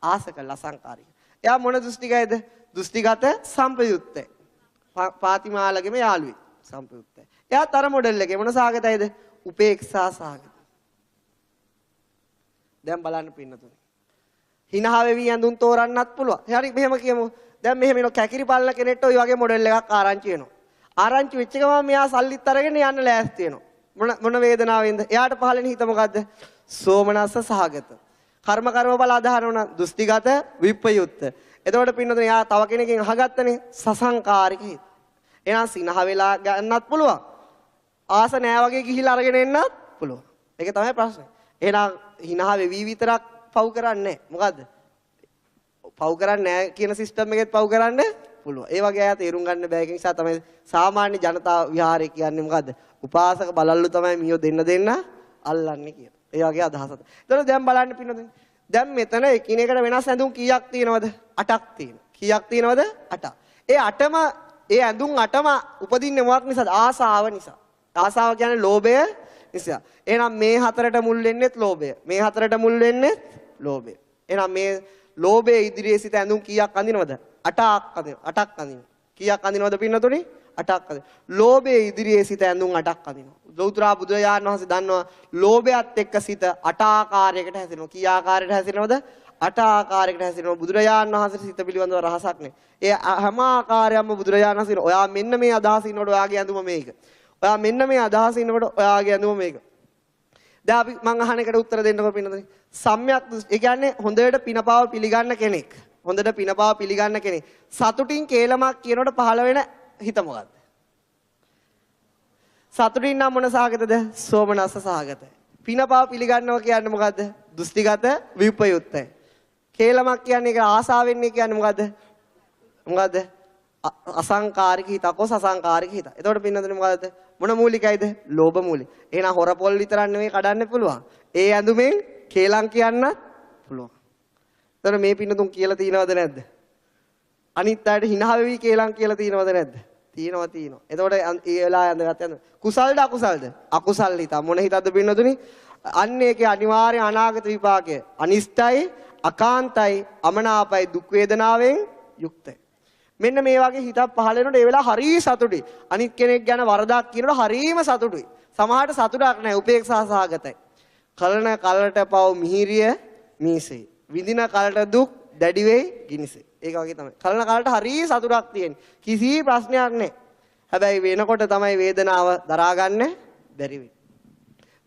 ආස කළා අසංකාරික. එයා මොන දෘෂ්ටිකයිද? දෘෂ්ටිගත සම්පයුක්තයි. පාතිමාලගේම යාළුවෙක් සම්පයුක්තයි. එයා තර මොඩල් එකේ මොන සාගතයිද? උපේක්ෂා සාගත. දැන් බලන්න පින්නතුනේ. හිනහ වෙවි ඇඳුම් තෝරන්නත් පුළුවන්. හරි මෙහෙම කියමු. දැන් මෙහෙම ඉන කැකිරි පාලන කෙනෙක්ට ওই වගේ මොඩල් එකක් ආරංචි වෙනවා. ආරංචි වෙච්ච ගමන් මෙයා සල්ලිත් අරගෙන යන්න ලෑස්ති වෙනවා. මොන වේදනාවෙන්ද? එයාට පහළෙන හිත මොකද්ද? සෝමනස්ස සහගත. කර්ම බල ආධාරණ දෘෂ්ටිගත විප්‍රයුක්ත. එතකොට පින්නතුනේ එයා තව කෙනකින් අහගත්තනේ සසංකාරික හිත. එහෙනම් සිනහ වෙලා ගන්නත් පුළුවන්. ආස නෑ වගේ ගිහිල්ලා අරගෙන එන්නත් පුළුවන්. ඒක තමයි ප්‍රශ්නේ. එහෙනම් හිනහ වෙවි විතරක් පව් කරන්නේ මොකද්ද? පව් කරන්නේ නැහැ කියන සිස්ටම් එකෙත් පව් කරන්න පුළුවන්. ඒ වගේ අය තේරුම් ගන්න බෑ. ඒක නිසා තමයි සාමාන්‍ය ජනතා විහාරය කියන්නේ මොකද්ද? උපාසක බලල්ලු තමයි මියෝ දෙන්න අල්ලන්නේ කියන. ඒ වගේ අදහසක්. ඒතකොට දැන් බලන්න පින්නතුනි. දැන් මෙතන එකිනෙකට වෙනස් ඇඳුම් කීයක් තියෙනවද? 8ක් තියෙනවා. කීයක් තියෙනවද? 8ක්. ඒ 8ම ඒ ඇඳුම් 8ම උපදින්නේ මොකක් නිසාද? ආසාව නිසා. ආසාව කියන්නේ ලෝභය නිසා. එහෙනම් මේ හතරට මුල් වෙන්නේත් ලෝභය. මේ හතරට මුල් වෙන්නේත් ලෝභය. එහෙනම් මේ ලෝභයේ ඉදිරියේ සිට ඇඳුම් කීයක් අඳිනවද? 8ක් අඳිනවා. 8ක් අඳිනවා. කීයක් අඳිනවද පින්නතුනි? 8ක් අඳිනවා. ලෝභයේ ඉදිරියේ සිට ඇඳුම් 8ක් අඳිනවා. ලෞතර බුදුරජාණන් වහන්සේ දන්නවා ලෝභයත් එක්ක සිට 8 ආකාරයකට හැසිරෙනවා. කී ආකාරයකට හැසිරෙනවද? 8 ආකාරයකට හැසිරෙනවා. බුදුරජාණන් වහන්සේ සිත පිළිබඳව රහසක් නේ. ඒ හැම ආකාරයක්ම බුදුරජාණන් වහන්සේ ඔයා මෙන්න මේ අදහස ඉන්නකොට ඔයාගේ ඇඳුම මේක. ඔයා මෙන්න මේ අදහස ඉන්නකොට ඔයාගේ ඇඳුම මේක. දැන් අපි මං අහන එකට උත්තර දෙන්නකො පින්නතුනි. සම්‍යක් ඒ කියන්නේ හොඳට පිනපාව පිළිගන්න කෙනෙක්. හොඳට පිනපාව පිළිගන්න කෙනෙක්. සතුටින් කේලමක් කියනකොට පහළ වෙන හිත මොකද්ද? සතුටින් නම් මොන සාගතද? සෝමනස්ස සාගතයි. පිනපාව පිළිගන්නවා කියන්නේ මොකද්ද? දෘෂ්ටිගත විප්‍රයුක්තයි. කේලමක් කියන්නේ ඒක ආසාවෙන් කියන්නේ මොකද්ද? මොකද්ද? අසංකාරික හිත, අසංකාරික හිත. එතකොට පින්නතුනි මොකද්ද? මොන මූලිකයිද? ලෝභ මූලික. එහෙනම් හොර පොල් විතරක් නෙවෙයි කඩන්න පුළුවන්. ඒ ඇඳුමෙන් කේලම් කියන්නත් පුළුවන්. එතන මේ පින්නතුන් කියලා තියෙනවද නැද්ද? අනිත් අයට hina වෙවි කේලම් කියලා තියෙනවද නැද්ද? තියෙනවා. එතකොට ඒ වෙලාව ඇඳගත්ත ඇඳුම කුසල්ද අකුසල්ද? අකුසල් හිත. මොන හිතද පින්නතුනි? අන්න ඒකේ අනිවාර්ය අනාගත විපාකය. අනිෂ්ටයි, අකාන්තයි, අමනාපයි, දුක් වේදනාවෙන් යුක්තයි. මෙන්න මේ වගේ හිතක් පහළ වෙනකොට ඒ වෙලාව හරිය සතුටුයි. අනිත් කෙනෙක් ගැන වරදක් කියනකොට හරියම සතුටුයි. සමහරට සතුටක් නැහැ, උපේක්ෂා සහගතයි. කලන කලට පව මිහිරිය මීසේ. විඳින කලට දුක් දැඩි වෙයි ගිනිසේ. ඒක වගේ තමයි. කලන කලට හරිය සතුටක් තියෙන. කිසි ප්‍රශ්නයක් නැහැ. හැබැයි වෙනකොට තමයි වේදනාව දරා ගන්න බැරි වෙන්නේ.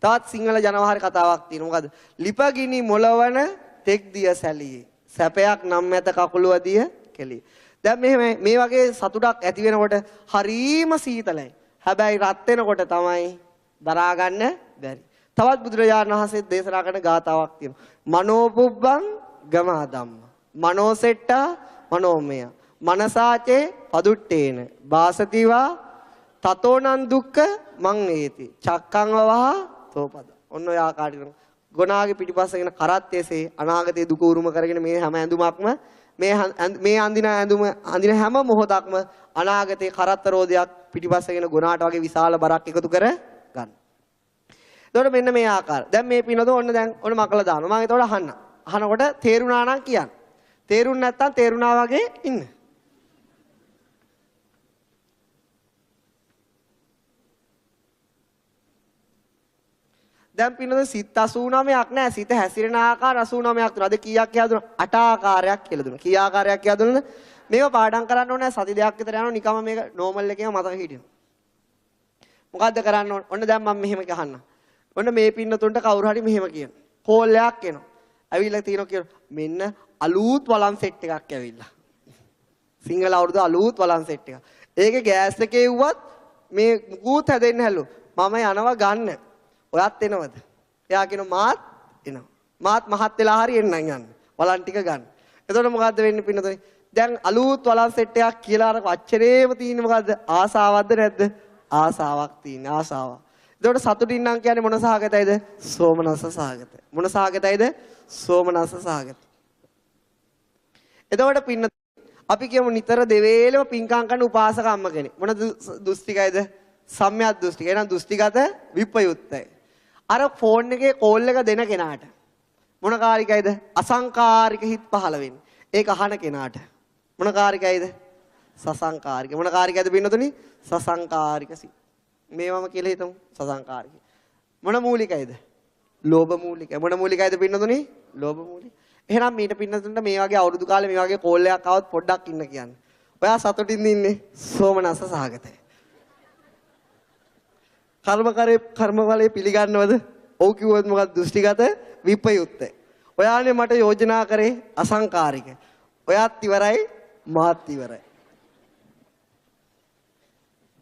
තවත් සිංහල ජනවහරි කතාවක් තියෙනවා. මොකද? ලිපගිනි මොළවන තෙක් දිය සැලියේ. සැපයක් නම් මැත කකුලුවදිය කෙලිය. දැන් මේ වගේ සතුටක් ඇති වෙනකොට හරීම සීතලයි. හැබැයි රත් වෙනකොට තමයි දරා ගන්න බැරි. තවත් බුදුරජාණන් වහන්සේ දේශනා කරන ගාතාවක් තියෙනවා. මනෝපුබ්බං ගමා ධම්ම. මනෝසෙට්ටා මනෝමය. මනසාචේ පදුට්ටේන. වාසතිවා තතෝනං දුක්ඛ මං ඒති. චක්කං වවහ තෝපද. ඔන්න ඔය ආකාරයට ගොනාගේ පිටිපස්සගෙන කරත්තේසේ අනාගතයේ දුක උරුම කරගෙන මේ හැම ඇඳුමක්ම මේ අඳින හැම මොහොතක්ම අනාගතයේ කරත්ත රෝදයක් පිටිපස්සගෙන ගොනාට වගේ විශාල බරක් එකතු කර ගන්න. එතකොට මෙන්න මේ ආකාර. දැන් මේ පිනොද ඔන්න දැන් ඔන්න මකලා දානවා. මම එතකොට අහන්න. අහනකොට තේරුණා නම් කියන්න. තේරුණ නැත්තම් තේරුණා වගේ ඉන්න. දැන් පින්නද සිත් 89ක් නෑ. සිත හැසිරෙන ආකාර 89ක් තුන. අද කීයක් කියලා දුන්නා? 8 ආකාරයක් කියලා දුන්නා. කී ආකාරයක් කියලා දුන්නද? මේක පාඩම් කරන්න ඕනේ සති දෙකක් විතර යනවා. නිකම්ම මේක නෝමල් එකේම මතක හිටිනවා. මොකද්ද කරන්න ඕනේ? ඔන්න දැන් මම මෙහෙම ගහන්න. ඔන්න මේ පින්නතුන්ට කවුරු හරි මෙහෙම කියන. කෝල් එකක් එනවා. ඇවිල්ලා තියෙනවා කියන මෙන්න අලුත් වලන් සෙට් එකක් ඇවිල්ලා. සිංහල අවුරුදු අලුත් වලන් සෙට් එකක්. ඒකේ ගෑස් එකේ වුවත් මේ මුකුත් හැදෙන්න හැලු. මම යනවා ගන්න. ඔයත් එනවද? එයා කියනවා මාත් එනවා. මාත් මහත් වෙලා හරි එන්නම් යන්න. වලන් ටික ගන්න. එතකොට මොකද්ද වෙන්නේ පින්නතොනේ? දැන් අලුත් වලන් සෙට් එකක් කියලා අර වච්චරේම තියෙන්නේ මොකද්ද? ආසාවක්ද නැද්ද? ආසාවක් තියෙන ආසාවක්. එතකොට සතුටින් නම් කියන්නේ මොන සහගතයිද? සෝමනස්ස සහගතයි. මොන සහගතයිද? සෝමනස්ස සහගතයි. එතකොට පින්න අපි කියමු නිතර දෙවේලම පින්කම් කරන උපාසක අම්ම කෙනෙක්. මොන දුස්තිකයිද? සම්‍යක් දෘෂ්ටික. එහෙනම් දෘෂ්ටිගත විප්‍රයුක්තයි. අර ෆෝන් එකේ කෝල් එක දෙන කෙනාට මොන කාරිකයිද? අසංකාරික හිත් පහළ වෙන්නේ. ඒක අහන කෙනාට මොන කාරිකයිද? සසංකාරික. මොන කාරිකයිද පින්නතුනි? සසංකාරික සිත්. මේවම කියලා හිතමු. සසංකාරික. මොන මූලිකයිද? ලෝභ මූලිකයි. මොන මූලිකයිද පින්නතුනි? ලෝභ මූලික. එහෙනම් මීට පින්නතුන්ට මේ වගේ අවුරුදු කාලේ මේ වගේ කෝල් එකක් ආවොත් පොඩ්ඩක් ඉන්න කියන්නේ. ඔයා සතුටින් ඉන්නේ සෝමනස්ස සහගතයි. කර්ම ඵලයේ පිළිගන්නවද? ඔව් කිව්වොත් මොකක්ද? දෘෂ්ටිගත විප්‍රයුක්තයි. ඔයානේ මට යෝජනා කරේ අසංකාරික. ඔයාත් ඉවරයි මාත් ඉවරයි.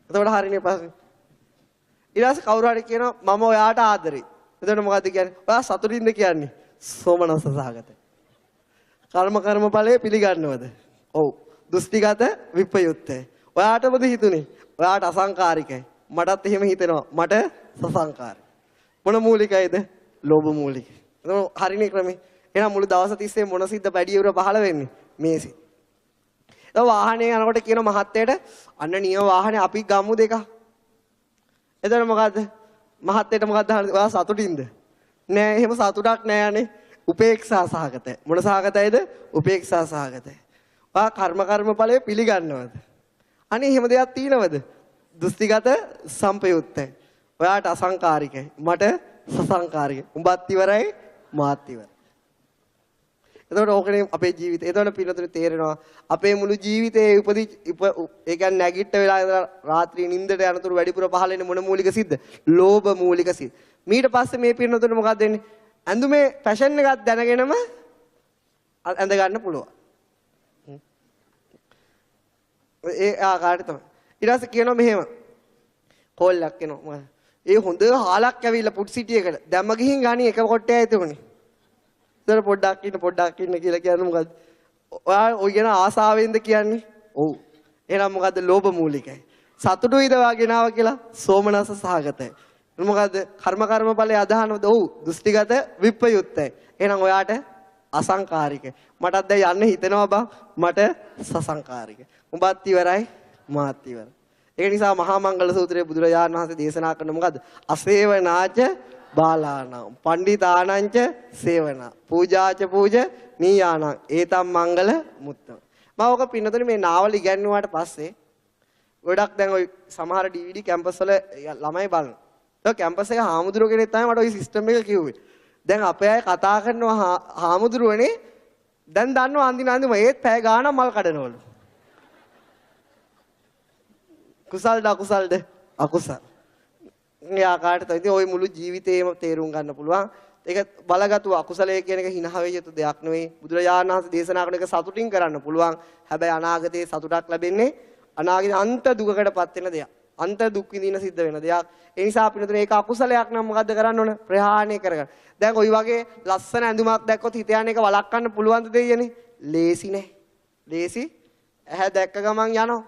එතකොට හරිනේ පස්සේ. ඊට පස්සේ කවුරු හරි කියනවා මම ඔයාට ආදරෙයි. එතකොට මොකද්ද කියන්නේ? ඔයා සතුටින්ද කියන්නේ? සෝමනස්ස සහගතයි. කර්ම ඵලයේ පිළිගන්නවද? ඔව්. දෘෂ්ටිගත විප්‍රයුක්තයි. ඔයාට මොකද හිතුනේ? ඔයාට අසංකාරිකයි. මටත් එහෙම හිතෙනවා. මට සසංකාරයි. මොන මූලිකයිද? ලෝභ මූලික. එතකොට හරිනේ ක්‍රමේ. එහෙනම් මුළු දවස් තිස්සේ මොන සිද්ද පැඩියවර පහළ වෙන්නේ? මේ සිත්. එතකොට වාහනේ යනකොට කියන මහත්තයට අන්න නියම වාහනේ අපි ගමු දෙක. එතකොට මොකද්ද? මහත්තයට මොකද්ද අහන්නේ? ඔයා සතුටින්ද? නෑ එහෙම සතුටක් නෑ යන්නේ. උපේක්ෂා සහගතයි. මොන සහගතයිද? උපේක්ෂා සහගතයි. ඔයා කර්ම ඵලයේ පිළිගන්නවද? අනේ එහෙම දෙයක් තියෙනවද? දෘෂ්ටිගත සම්පයුත්තයි. ඔයාට අසංකාරිකයි. මට සසංකාරිකයි. උඹත් ඉවරයි මාත් ඉවරයි. එතකොට ඕකනේ අපේ ජීවිතය. එතකොට පින්නතුනේ තේරෙනවා අපේ මුළු ජීවිතේ ඒ කියන්නේ නැගිට වෙලා ඉඳලා රාත්‍රියේ නිින්දට යනතුරු වැඩිපුර පහළ වෙන්නේ මොන මූලික සිද්ද? ලෝභ මූලික සිද්ද. ඊට පස්සේ මේ පින්නතුනේ මොකක්ද වෙන්නේ? ඇඳුමේ ෆැෂන් එකක් දැනගෙනම ඇඳ ගන්න පුළුවන්. ඒ ආකාරයට තමයි. ඊට පස්සේ කියනවා මෙහෙම කෝල් එකක් එනවා. ඒ හොඳ හාලක් ඇවිල්ලා පුට් සිටි එකට දැම්ම ගිහින් ගානි එක කොට්ටේ ඇතුනේ. ඉතින් පොඩ්ඩක් ඉන්න කියලා කියන්නේ මොකද්ද? ඔයා ඔය කියන ආසාවෙන්ද කියන්නේ? ඔව්. එහෙනම් මොකද්ද? ලෝභ මූලිකයි. සතුටුයිද වාගෙනාව කියලා සෝමනස සහගතයි. මොකද්ද? කර්මඵලයේ අදහනද? ඔව්. දෘෂ්ටිගත විප්‍රයුක්තයි. එහෙනම් ඔයාට අසංකාරික. මටත් දැන් යන්න හිතෙනවා බං. මට සසංකාරික. උඹත් ඉවරයි මාත් ඉවරයි. ඒ නිසා මහා මංගල සූත්‍රයේ බුදුරජාණන් වහන්සේ දේශනා කරන මොකද්ද? අසේවනාච බාලාණං පණ්ඩිතානංච සේවනා පූජාච පූජ නීයාණං ඒතම් මංගල මුත්තම. මම ඔක පින්නතුනේ මේ නාවල ඉගැන්නුවාට පස්සේ ගොඩක් දැන් ওই සමහර DVD කැම්පස් වල ළමයි බලනවා. ඒක කැම්පස් එක හාමුදුරුවෝ කෙනෙක් තමයි මට ওই සිස්ටම් එක කිව්වේ. දැන් අපේ අය කතා කරනවා හාමුදුරුවනේ දැන් දන්නවා අන්දින ඒත් පැය ගාණක් මල් කඩනවලු. කුසල්ද අකුසල්ද? අකුසල්. මේ ආකාරයට තමයි ওই මුළු ජීවිතේම තේරුම් ගන්න පුළුවන්. ඒක බලගත්තු අකුසලයේ කියන එක හිනහ වෙ යුතු දෙයක් නෙවෙයි. බුදුරජාණන් වහන්සේ දේශනා කරන එක සතුටින් කරන්න පුළුවන්. හැබැයි අනාගතයේ සතුටක් ලැබෙන්නේ අනාගතයේ අන්ත දුකකටපත් වෙන දෙයක්. අන්ත දුක් විඳින සිද්ධ වෙන දෙයක්. ඒ නිසා අපි නේද මේක අකුසලයක් නම් මොකද්ද කරන්න ඕන? ප්‍රහාණය කරගන්න. දැන් ওই වගේ ලස්සන ඇඳුමක් දැක්කොත් හිත යන එක වළක්වන්න පුළුවන්ද දෙයියනේ? ලේසි නෑ. ලේසි ඇහැ දැක්ක ගමන් යනවා.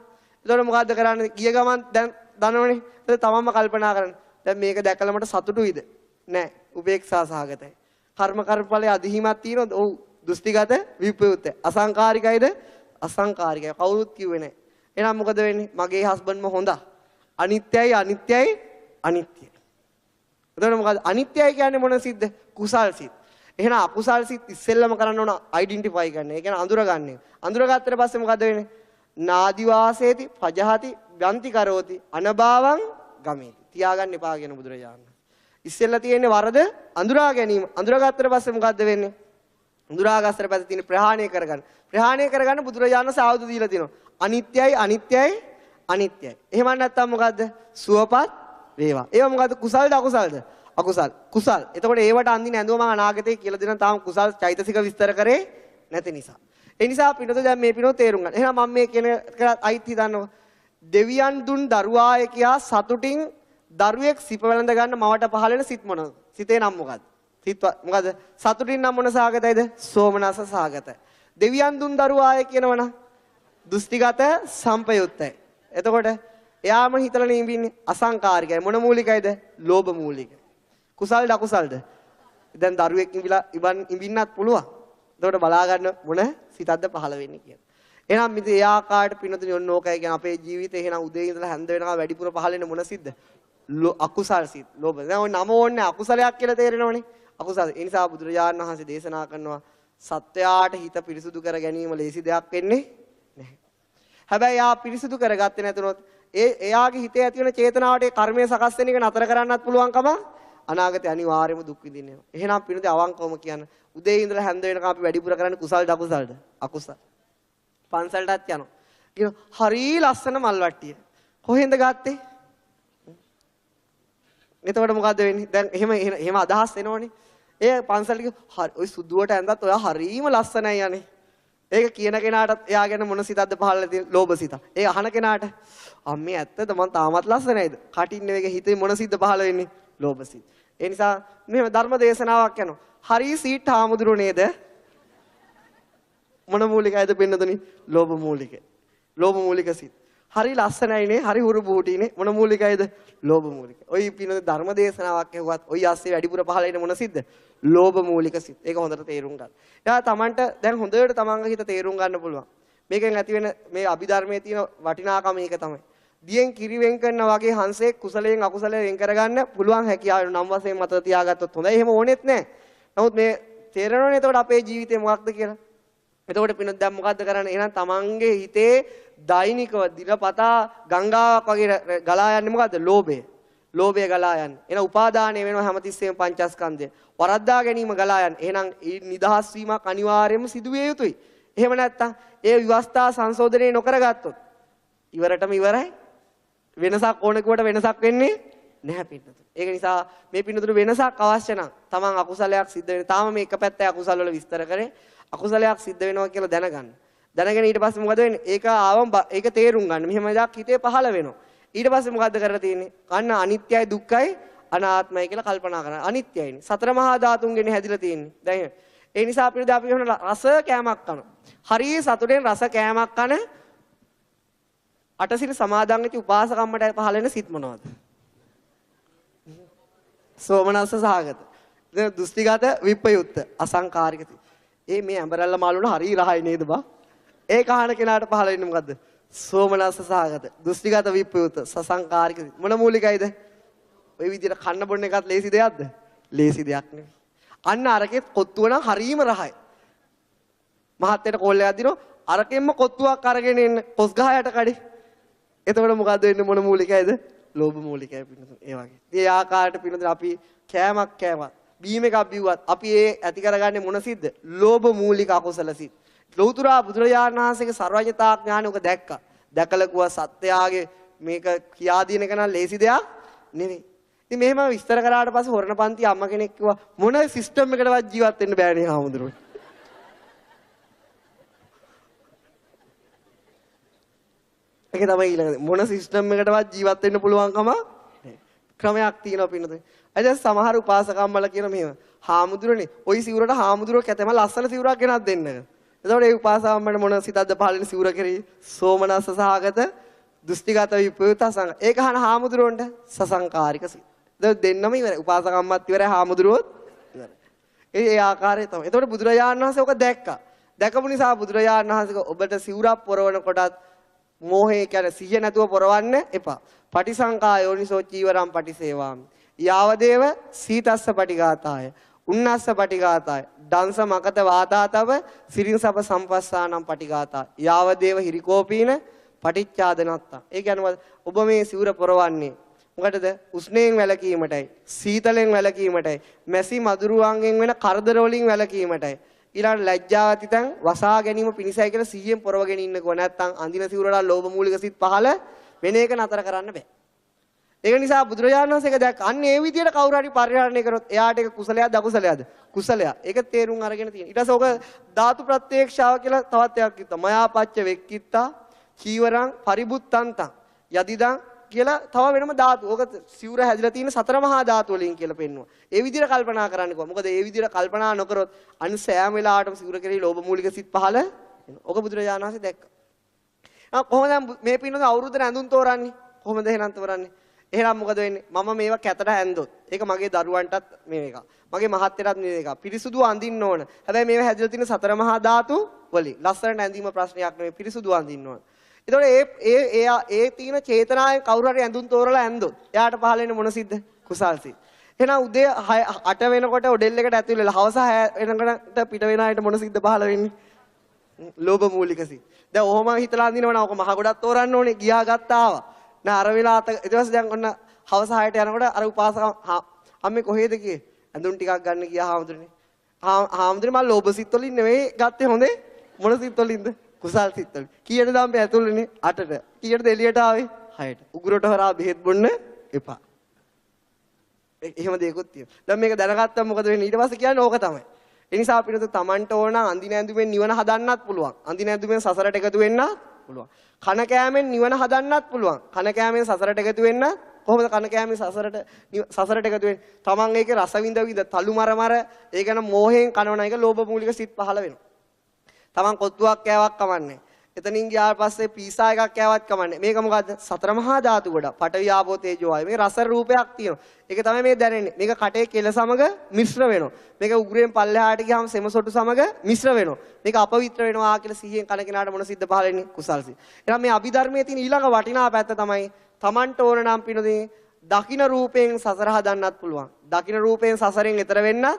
එතකොට මොකද්ද කරන්නේ? ගිය ගමන් දැන් දනවනේ. ඒක තමන්ම කල්පනා කරන්න. දැන් මේක දැකලා මට සතුටුයිද? නෑ. උපේක්ෂා සහගතයි. කර්මඵලයේ අධිහිමක් තියෙනවද? ඔව්. දෘෂ්ටිගත විප්‍රයුක්තයි. අසංකාරිකයිද? අසංකාරිකයි. කවුරුත් කිව්වේ නෑ. එහෙනම් මොකද වෙන්නේ? මගේ හස්බන්ඩ්ම හොඳා. අනිත්‍යයි අනිත්‍යයි අනිත්‍යයි. එතකොට මොකද? අනිත්‍යයි කියන්නේ මොන සිද්ද? කුසල් සිත්. එහෙනම් අකුසල් සිත් ඉස්සෙල්ලම කරන්න ඕන අයිඩෙන්ටිෆයි ගන්න. ඒ කියන්නේ අඳුරගන්න. අඳුරගත්තට පස්සේ මොකද වෙන්නේ? නාදි වාසේති පජහති ගන්ති කරෝති අනභවං ගමේති. තියාගන්න එපා කියන බුදුරජාණන්. ඉස්සෙල්ලා තියෙන්නේ වරද අඳුරා ගැනීම. අඳුරගත්තට පස්සේ මොකද්ද වෙන්නේ? අඳුරාගත්තට පස්සේ තියෙන්නේ ප්‍රහාණය කරගන්න. ප්‍රහාණය කරගන්න බුදුරජාණන් සාවුද දීලා තියෙනවා. අනිත්‍යයි අනිත්‍යයි අනිත්‍යයි. එහෙම නැත්නම් මොකද්ද? සුවපත් වේවා. ඒවා මොකද්ද? කුසල්ද අකුසල්ද? අකුසල්. කුසල්. එතකොට ඒවට අඳින ඇඳුම මම අනාගතේ කියලා දෙනවා. තාම කුසල් චෛතසික විස්තර කරේ නැති නිසා. ඒ නිසා පිනත දැන් මේ පිනෝ තේරුම් ගන්න. එහෙනම් මම මේ කියන අයිත් හිතන්නවා. දෙවියන් දුන් දරුවාය කියා සතුටින් දරුවෙක් සිප වැළඳ ගන්න මවට පහළ වෙන සිත් මොනවාද? සිතේ නම් මොකද්ද? සිත් මොකද්ද? සතුටින් නම් මොන සාගතයිද? සෝමනස සාගතයි. දෙවියන් දුන් දරුවාය කියනවනම් දෘෂ්ටිගත සම්පයුත්තයි. එතකොට එයාම හිතලා නිඹින්නේ අසංකාරිකයි. මොන මූලිකයිද? ලෝභ මූලිකයි. කුසල්ද අකුසල්ද? දැන් දරුවෙක් ඉඹින්නත් පුළුවන්. එතකොට බලා ගන්න මොන සිතක්ද පහළ වෙන්නේ කියලා. එහෙනම් ඉතින් ඒ ආකාරයට පින්නතුනි ඔන්න ඕකයි කියන්නේ අපේ ජීවිතේ එහෙනම් උදේ ඉඳලා හැන්ද වෙනකම් වැඩිපුර පහළ වෙන මොන සිද්ද? අකුසල් සිත්. ලෝභ. දැන් ඔය නම ඕනේ අකුසලයක් කියලා තේරෙනවනේ. අකුසල. ඒ නිසා බුදුරජාණන් වහන්සේ දේශනා කරනවා සත්වයාට හිත පිරිසුදු කර ගැනීම ලේසි දෙයක් වෙන්නේ නැහැ. හැබැයි යා පිරිසුදු කරගත්තේ නැතුනොත් එයාගේ හිතේ ඇති වෙන චේතනාවට ඒ කර්මය සකස් වෙන එක නතර කරන්නත් පුළුවන්කම අනාගතේ අනිවාර්යයෙන්ම දුක් විඳින්න. එහෙනම් පින්නදී අවංකවම කියන්න උදේ ඉඳලා හැන්ද වෙනකම් අපි වැඩිපුර කරන්නේ කුසල්ද අකුසල්ද? අකුසල්. පන්සලටත් යනවා. කියන හරි ලස්සන මල් වට්ටිය. කොහෙන්ද ගත්තේ? එතකොට මොකද වෙන්නේ? දැන් එහෙම අදහස් එනවනේ. ඒ පන්සලට හරි ඔය සුදුවට ඇඳත් ඔයා හරීම ලස්සනයි යන්නේ. ඒක කියන කෙනාටත් එයා ගැන මොන සිතක්ද පහළලා තියෙන? ලෝභ සිත. ඒ අහන කෙනාට අම්මේ ඇත්තද මං තාමත් ලස්සනයිද? කටින් එක හිතේ මොන සිද්ද පහළ වෙන්නේ? ලෝභ සිත. ඒ නිසා මෙහෙම ධර්ම දේශනාවක් යනවා. හරි සීට් හාමුදුරු නේද? මොන මූලිකයිද පින්නතුනි? ලෝභ මූලිකයි. ලෝභ මූලික සිත්. හරි ලස්සනයිනේ, හරි හුරු බුහුටිනේ. මොන මූලිකයිද? ලෝභ මූලික. ඔය පින්නතුනි ධර්ම දේශනාවක් ඇහුවත් ඔය ASCII වැඩිපුර පහළ වෙන මොන සිද්ද? ලෝභ මූලික සිත්. ඒක හොඳට තේරුම් ගන්න. එයා Tamanට දැන් හොඳට තමන්ගේ හිත තේරුම් ගන්න පුළුවන්. මේකෙන් ඇති වෙන මේ අභිධර්මයේ තියෙන වටිනාකම මේක තමයි. දියෙන් කිරි වෙන් කරනා වගේ හංසෙක් කුසලයෙන් අකුසලයෙන් වෙන් කරගන්න පුළුවන් හැකියාව නම් වශයෙන් මත තියාගත්තොත් හොඳයි. එහෙම ඕනෙත් නැහැ. නමුත් මේ තේරෙනවනේ එතකොට අපේ ජීවිතේ මොකක්ද කියලා. එතකොට පිනොත් දැන් මොකද්ද කරන්නේ? එහෙනම් තමන්ගේ හිතේ දෛනිකව දිනපතා ගංගාවක් වගේ ගලා යන්නේ මොකද්ද? ලෝභය. ලෝභය ගලා යන්නේ. එහෙනම් උපාදානය වෙනවා හැමතිස්සෙම පංචස්කන්ධය. වරද්දා ගැනීම ගලා යන්නේ. එහෙනම් නිදහස් වීමක් අනිවාර්යයෙන්ම සිදු විය යුතුයි. එහෙම නැත්නම් ඒ විවස්ථා සංශෝධනය නොකරගත්තොත් ඉවරටම ඉවරයි. වෙනසක් ඕන කිව්වට වෙනසක් වෙන්නේ නැහැ පින්නතුනි. ඒක නිසා මේ පින්නතුනි වෙනසක් අවශ්‍ය නම් තමන් අකුසලයක් සිද්ධ වෙන. තාම මේ එක පැත්තේ අකුසල වල විස්තර කරේ. අකුසලයක් සිද්ධ වෙනවා කියලා දැනගන්න. දැනගෙන ඊට පස්සේ මොකද වෙන්නේ? ඒක ආවම ඒක තේරුම් ගන්න. මෙහෙම එකක් හිතේ පහළ වෙනවා. ඊට පස්සේ මොකද්ද කරලා තියෙන්නේ? කන්න අනිත්‍යයි දුක්ඛයි අනාත්මයි කියලා කල්පනා කරනවා. අනිත්‍යයිනේ. සතර මහා ධාතුන්ගෙන් හැදිලා තියෙන්නේ. දැන් ඒ නිසා අපිට අපි වෙන රස කෑමක් කනවා. හරිය සතුටෙන් රස කෑමක් කන අටසිල් සමාදන් වෙච්ච උපාසකම්මට පහළ වෙන සිත් මොනවද? සෝමනස්ස සහගත. දැන් දෘෂ්ටිගත විප්පයුත්ත අසංකාරික. මේ ඇඹරල්ල මාළු වල හරි රහයි නේද බා? ඒ කහන කෙනාට පහළ වෙන්නේ මොකද්ද? සෝමනස්ස සහගත. දෘෂ්ටිගත විප්පයුත්ත සසංකාරික. මොන මූලිකයිද? ඔය විදිහට කන්න බොන්න එකත් ලේසි දෙයක්ද? ලේසි දෙයක් නෙවෙයි. අන්න අරකෙත් කොත්තුව නම් හරීම රහයි. මහත්තයට කෝල්ලයක් දිනෝ අරකෙන්ම කොත්තුවක් අරගෙන එන්න කොස් ගහ යට කඩේ. එතකොට මොකද්ද වෙන්නේ? මොන මූලිකයිද? ලෝභ මූලිකයි පින්නතුන්. ඒ වගේ. ඒ ආකාරයට පින්නතුන් අපි කෑමක් කෑවත්, බීම එකක් බිව්වත් අපි ඒ ඇති කරගන්නේ මොන සිද්ද? ලෝභ මූලික අකුසල සිත්. ලෞතර බුදුරජාණන් වහන්සේගේ සර්වඥතා ඥානය ඔක දැක්කා. දැකලා කිව්වා සත්‍යයාගේ මේක කියා දින එක නම් ලේසි දෙයක් නෙවෙයි. ඉතින් මෙහෙම විස්තර කරාට පස්සේ හොරණ පන්ති අම්මා කෙනෙක් කිව්වා මොන සිස්ටම් එකකටවත් ජීවත් වෙන්න බෑනේ ආමුදුරුවෝ. ඒක තමයි ඊළඟ මොන සිස්ටම් එකකටවත් ජීවත් වෙන්න පුළුවන්කම ක්‍රමයක් තියෙනවා පින්නතුනේ. අද සමහර උපාසකම්මල කියන මෙහෙම හාමුදුරනේ ওই සිවුරට හාමුදුරුවෝ කැතම ලස්සන සිවුරක් ගෙනත් දෙන්න. එතකොට ඒ උපාසකම්මලට මොන සිතක්ද පහළ වෙන සිවුර කරේ? සෝමනස්ස සහගත දෘෂ්ටිගත විප්‍රයුක්ත සං. ඒක අහන හාමුදුරුවන්ට සසංකාරික සිත. දෙන්නම ඉවරයි. උපාසකම්මත් ඉවරයි හාමුදුරුවොත් ඉවරයි. ඒ ආකාරය තමයි. එතකොට බුදුරජාණන් වහන්සේ ඔක දැක්කා. දැකපු නිසා බුදුරජාණන් වහන්සේ ඔබට සිවුරක් පොරවන කොටත් මෝහය කියන්නේ සිහිය නැතුව පොරවන්න එපා. පටිසංකා යෝනිසෝ චීවරම් පටිසේවාමි. යාවදේව සීතස්ස පටිඝාතාය. උන්නස්ස පටිඝාතාය. දංශ මකත වාතාතව සිරින්සප සම්පස්සානම් පටිඝාතා. යාවදේව හිරිකෝපීන පටිච්චාදනත්තා. ඒ කියන්නේ ඔබ මේ සිවුර පොරවන්නේ මොකටද? උස්නයෙන් වැළකීමටයි, සීතලෙන් වැළකීමටයි, මැසි මදුරුවන්ගෙන් වෙන කරදර වලින් වැළකීමටයි. ඊළඟ ලැජ්ජාවතිතං වසා ගැනීම පිණිසයි කියලා 100න් පොරවගෙන ඉන්නකෝ. නැත්තම් අඳින සිවුරලා ලෝභ මූලික සිත් පහළ වෙන එක නතර කරන්න බෑ. ඒක නිසා බුදුරජාණන් වහන්සේ ඒක දැක්ක. අන්න ඒ විදිහට කවුරු හරි පරිහරණය කරොත් එයාට ඒක කුසලයක්ද අකුසලයක්ද? කුසලයක්. ඒක තේරුම් අරගෙන තියෙන. ඊට පස්සේ ඔක ධාතු ප්‍රත්‍යක්ෂාව කියලා තවත් එකක් කිව්වා. මයාපච්ච වෙක්කිත්තා චීවරං පරිබුත්තන්තං යදිදං කියලා තව වෙනම ධාතු. ඕක සිවුර හැදිලා තියෙන සතර මහා ධාතු වලින් කියලා පෙන්වුවා. ඒ විදිහට කල්පනා කරන්න කිව්වා. මොකද ඒ විදිහට කල්පනා නොකරොත් අන් සෑම වෙලාවටම සිවුර කෙරෙහි ලෝභ මූලික සිත් පහළ වෙනවා. ඕක බුදුරජාණන් වහන්සේ දැක්කා. කොහොමද මේ පින්නොත් අවුරුද්දට ඇඳුම් තෝරන්නේ? කොහොමද එහෙනම් තෝරන්නේ? එහෙනම් මොකද වෙන්නේ? මම මේවා කැතට ඇඳොත් ඒක මගේ දරුවන්ටත් මේ එක. මගේ මහත්තයටත් මේ එක. පිරිසුදු අඳින්න ඕන. හැබැයි මේවා හැදිලා තියෙන සතර මහා ධාතු වලින්. ලස්සනට ඇඳීම ප්‍රශ්නයක් නෙවෙයි. පිරිසුදු අඳින්න ඕන. එතකොට ඒ තියෙන චේතනාවෙන් කවුරු හරි ඇඳුම් තෝරලා ඇඳොත් එයාට පහළ වෙන්නේ මොන සිද්ද? කුසල් සිත්. එහෙනම් උදේ 8 වෙනකොට ඔඩෙල් එකට ඇතුල් වෙලා හවස 6 වෙනකොට පිට වෙන අයට මොන සිද්ද පහළ වෙන්නේ? ලෝභ මූලික සිත්. දැන් ඔහොම හිතලා අඳිනවනම් ඔක මහ ගොඩක් තෝරන්න ඕනේ. ගියා ගත්තා ආවා. නෑ අර වෙලාව ඊට පස්සේ දැන් ඔන්න හවස 6ට යනකොට අර උපාසක අම්මේ කොහෙද ගියේ? ඇඳුම් ටිකක් ගන්න ගියා හාමුදුරනේ. හාමුදුරනේ මම ලෝභ සිත් වලින් නෙවෙයි ගත්තේ හොඳේ. මොන සිත් වලින්ද? කුසල් සිත් වලින්. කීයට දාම්පේ ඇතුළේනේ 8ට. කීයටද එළියට ආවේ? 6ට. උගුරට හොරා බෙහෙත් බොන්න එපා. එහෙම දෙයක්වත් තියෙනවා. දැන් මේක දැනගත්තම මොකද වෙන්නේ? ඊට පස්සේ කියන්නේ ඕක තමයි. ඒ නිසා අපිට තමන්ට ඕන අඳින ඇඳුමෙන් නිවන හදන්නත් පුළුවන්. අඳින ඇඳුමෙන් සසරට එකතු වෙන්නත් පුළුවන්. කන කෑමෙන් නිවන හදන්නත් පුළුවන්. කන කෑමෙන් සසරට එකතු වෙන්න කොහොමද කන කෑමෙන් සසරට එකතු වෙන්නේ? තමන් ඒකේ රස විඳ විඳ තලු මර ඒ ගැන මෝහයෙන් කනවන එක ලෝභ මූලික සිත් පහළ වෙනවා. තමන් කොත්තුවක් කෑවක් කමන්නේ. එතනින් ගියාට පස්සේ පීසා එකක් කෑවත් කමන්නේ. මේක මොකද්ද? සතර මහා ධාතු ගොඩ. පඨවි ආපෝ තේජෝ ආය. මේක රස රූපයක් තියෙනවා. ඒක තමයි මේ දැනෙන්නේ. මේක කටේ කෙල සමග මිශ්‍ර වෙනවා. මේක උගුරෙන් පල්ලෙහාට ගියාම සෙමසොටු සමග මිශ්‍ර වෙනවා. මේක අපවිත්‍ර වෙනවා කියලා සිහියෙන් කන කෙනාට මොන සිද්ද පහල වෙන්නේ? කුසල් සිත්. එහෙනම් මේ අභිධර්මයේ තියෙන ඊළඟ වටිනා පැත්ත තමයි තමන්ට ඕන නම් පිනදී දකින්න රූපයෙන් සසර හදන්නත් පුළුවන්. දකින්න රූපයෙන් සසරෙන් එතර වෙන්න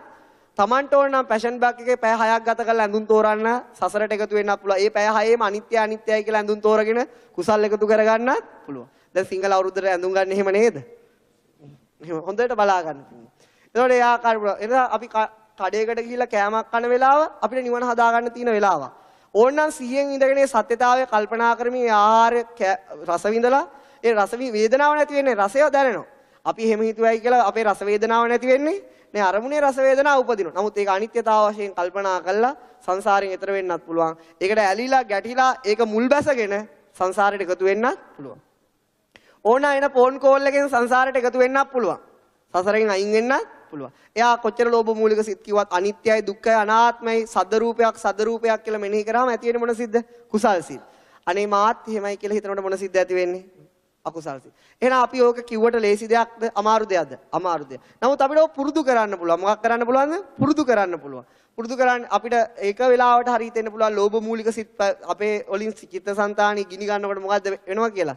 තමන්ට ඕන නම් පැෂන් බෑග් එකේ පැය 6ක් ගත කරලා ඇඳුම් තෝරන්න සසරට එකතු වෙන්නත් පුළුවන්. ඒ පැය 6ේම අනිත්‍ය අනිත්‍යයි කියලා ඇඳුම් තෝරගෙන කුසල් එකතු කරගන්නත් පුළුවන්. දැන් සිංහල අවුරුද්දට ඇඳුම් ගන්න එහෙම නේද? එහෙම හොඳට බලා ගන්න. එතකොට ඒ ආකාරයට අපි කඩේකට ගිහිල්ලා කෑමක් කන වෙලාව අපිට නිවන හදා ගන්න තියෙන වෙලාව. ඕනනම් 100න් ඉඳගෙන සත්‍යතාවය කල්පනා කරමින් ආහාර රස විඳලා ඒ රස වේදනාව නැති වෙන්නේ රසය දැනෙනවා. අපි එහෙම හිතුවයි කියලා අපේ රස වේදනාව නැති වෙන්නේ නේ. අරමුණේ රස වේදනාව උපදිනවා. නමුත් ඒක අනිත්‍යතාව වශයෙන් කල්පනා කරලා සංසාරයෙන් එතර වෙන්නත් පුළුවන්. ඒකට ඇලිලා ගැටිලා ඒක මුල් බැසගෙන සංසාරයට එකතු වෙන්නත් පුළුවන්. ඕන එන ෆෝන් කෝල් එකෙන් සංසාරයට එකතු වෙන්නත් පුළුවන්. සසරෙන් අයින් වෙන්නත් පුළුවන්. එයා කොච්චර ලෝභ මූලික සිත් කිව්වත් අනිත්‍යයි දුක්ඛයි අනාත්මයි සද්ද රූපයක් කියලා මෙනෙහි කරාම ඇති වෙන්නේ මොන සිද්ද? කුසල් සිත්. අනේ මාත් එහෙමයි කියලා හිතනකොට මොන සිද්ධ ඇති වෙන්නේ? අකුසල් සිත්. එහෙනම් අපි ඕක කිව්වට ලේසි දෙයක්ද? අමාරු දෙයක්ද? අමාරු දෙයක්. නමුත් අපිට ඕක පුරුදු කරන්න පුළුවන්. මොකක් කරන්න පුළුවන්ද? පුරුදු කරන්න පුළුවන්. පුරුදු කරන්න අපිට ඒක වෙලාවට හරි හිතෙන්න පුළුවන් ලෝභ මූලික සිත් අපේ වලින් චිත්තසංතානි ගිනි ගන්නකොට මොකද්ද වෙනවා කියලා.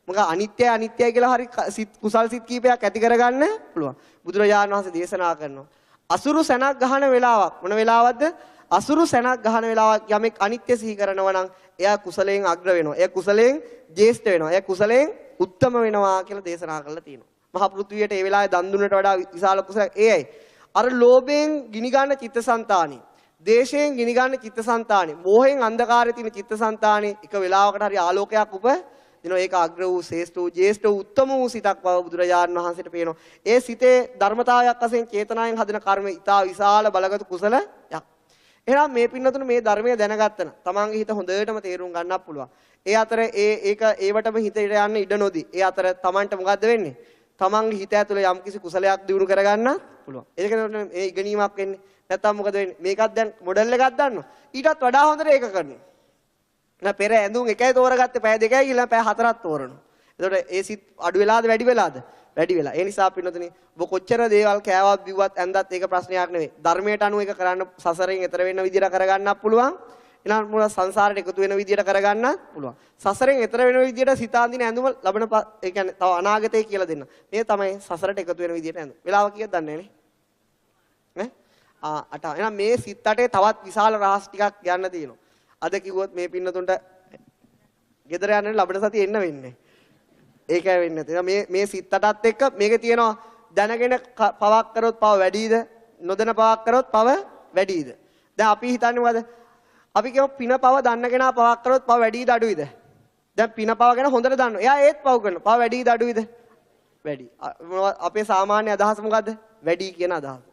මොකද අනිත්‍යයි අනිත්‍යයි කියලා හරි සිත් කුසල් සිත් කීපයක් ඇති කරගන්න පුළුවන්. බුදුරජාණන් වහන්සේ දේශනා කරනවා. අසුරු සැනක් ගහන වෙලාවක් මොන වෙලාවක්ද? අසුරු සැනක් ගහන වෙලාවක් යමෙක් අනිත්‍ය සිහි කරනවා නම් එයා කුසලයෙන් අග්‍ර වෙනවා. එයා කුසලයෙන් ජේෂ්ඨ වෙනවා. එයා කුසලයෙන් උත්තම වෙනවා කියලා දේශනා කරලා තියෙනවා. මහා පෘථුවියට ඒ වෙලාවේ දන් දුන්නට වඩා විශාල කුසලයක් ඒයි. අර ලෝභයෙන් ගිනි ගන්න චිත්තසංතානෙ, දේශයෙන් ගිනි ගන්න චිත්තසංතානෙ, මෝහයෙන් අන්ධකාරයේ තියෙන චිත්තසංතානෙ එක වෙලාවකට හරි ආලෝකයක් උපදිනවා. ඒක අග්‍ර වූ, ශ්‍රේෂ්ඨ වූ, ජේෂ්ඨ වූ, උත්තම වූ සිතක් බව බුදුරජාණන් වහන්සේට පේනවා. ඒ සිතේ ධර්මතාවයක් වශයෙන් චේතනාවෙන් හදන කර්ම ඉතා විශාල බලගත් කුසලයක්. එහෙනම් මේ පින්නතුන මේ ධර්මය දැනගත්තන තමන්ගේ හිත හොඳටම තේරුම් ගන්නත් පුළුවන්. ඒ අතර ඒවටම හිතට යන්න ඉඩ නොදී. ඒ අතර තමන්ට මොකද්ද වෙන්නේ? තමන්ගේ හිත ඇතුලේ යම්කිසි කුසලයක් දිනු කරගන්න පුළුවන්. ඒකනේ මේ ඉගෙනීමක් වෙන්නේ. නැත්තම් මොකද වෙන්නේ? මේකත් දැන් මොඩල් එකක් දාන්නවා. ඊටත් වඩා හොඳට ඒක කරනවා. නෑ පෙර ඇඳුම් එකයි තෝරගත්තේ පැය දෙකයි කියලා පැය හතරක් තෝරනවා. එතකොට ඒ සිත් අඩු වෙලාද වැඩි වෙලාද? වැඩි වෙලා. ඒ නිසා පින්නතුනි ඔබ කොච්චර දේවල් කෑවත් බිව්වත් ඇඳත් ඒක ප්‍රශ්නයක් නෙවෙයි. ධර්මයට අනුව ඒක කරන්න සසරෙන් එතර වෙන්න විදියට කරගන්නත් පුළුවන්. ඊළඟ මුල සංසාරයට එකතු වෙන විදියට කරගන්නත් පුළුවන්. සසරෙන් එතර වෙන විදියට සිතාන්දින ඇඳුම ලබන ඒ කියන්නේ තව අනාගතේ කියලා දෙන්න. මේ තමයි සසරට එකතු වෙන විදියට ඇඳුම. වෙලාව කීයද දන්නේ නැහැ නේ? අට. එහෙනම් මේ සිත් අටේ තවත් විශාල රහස් ටිකක් යන්න තියෙනවා. අද කිව්වොත් මේ පින්නතුන්ට ගෙදර යන්න ලබන සතියේ එන්න වෙන්නේ. ඒකයි වෙන්නේ නැති. මේ සිත් අටත් එක්ක මේකේ තියෙනවා දැනගෙන පවක් කරොත් පව වැඩිද? නොදැන පවක් කරොත් පව වැඩිද? දැන් අපි හිතන්නේ මොකද? අපි කියමු පින පව දන්න කෙනා පවක් කරොත් පව වැඩිද අඩුයිද? දැන් පින පව ගැන හොඳට දන්නවා. එයා ඒත් පව කරනවා. පව වැඩිද අඩුයිද? වැඩි. අපේ සාමාන්‍ය අදහස මොකද්ද? වැඩි කියන අදහස.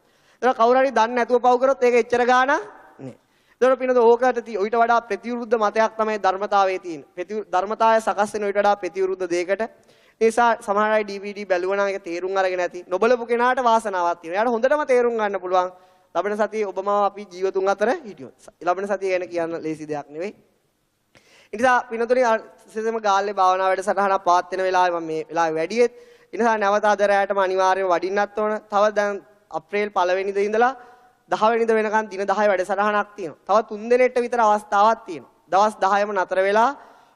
ඒක කවුරු හරි දන්නේ නැතුව පව කරොත් ඒක එච්චර ගාණක් නෑ. ඒතකොට පිනද ඕකට ඊට වඩා ප්‍රතිවිරුද්ධ මතයක් තමයි ධර්මතාවයේ තියෙන්නේ. ධර්මතාවය සකස් වෙන ඊට වඩා ප්‍රතිවිරුද්ධ දෙයකට. ඒ නිසා සමහර අය DVD බැලුවා නම් ඒක තේරුම් අරගෙන නැති. නොබලපු කෙනාට වාසනාවක් තියෙනවා. එයාට හොඳටම තේරුම් ගන්න පුළුවන්. ලබන සතියේ ඔබම අපි ජීවතුන් අතර හිටියොත්. ලබන සතිය ගැන කියන්න ලේසි දෙයක් නෙවෙයි. ඒ නිසා පිනතුනේ සෙසම ගාල්ලේ භාවනා වැඩසටහනක් පාත් වෙන වෙලාවේ මම මේ වෙලාවේ වැඩියෙත්. ඒ නිසා නැවත අද රැයටම අනිවාර්යයෙන්ම වඩින්නත් ඕන. තව දැන් අප්‍රේල් 1 වෙනිදා ඉඳලා 10 වෙනිදා වෙනකන් දින 10 වැඩසටහනක් තියෙනවා. තව 3 දිනෙට විතර අවස්ථාවක් තියෙනවා. දවස් 10ම නතර වෙලා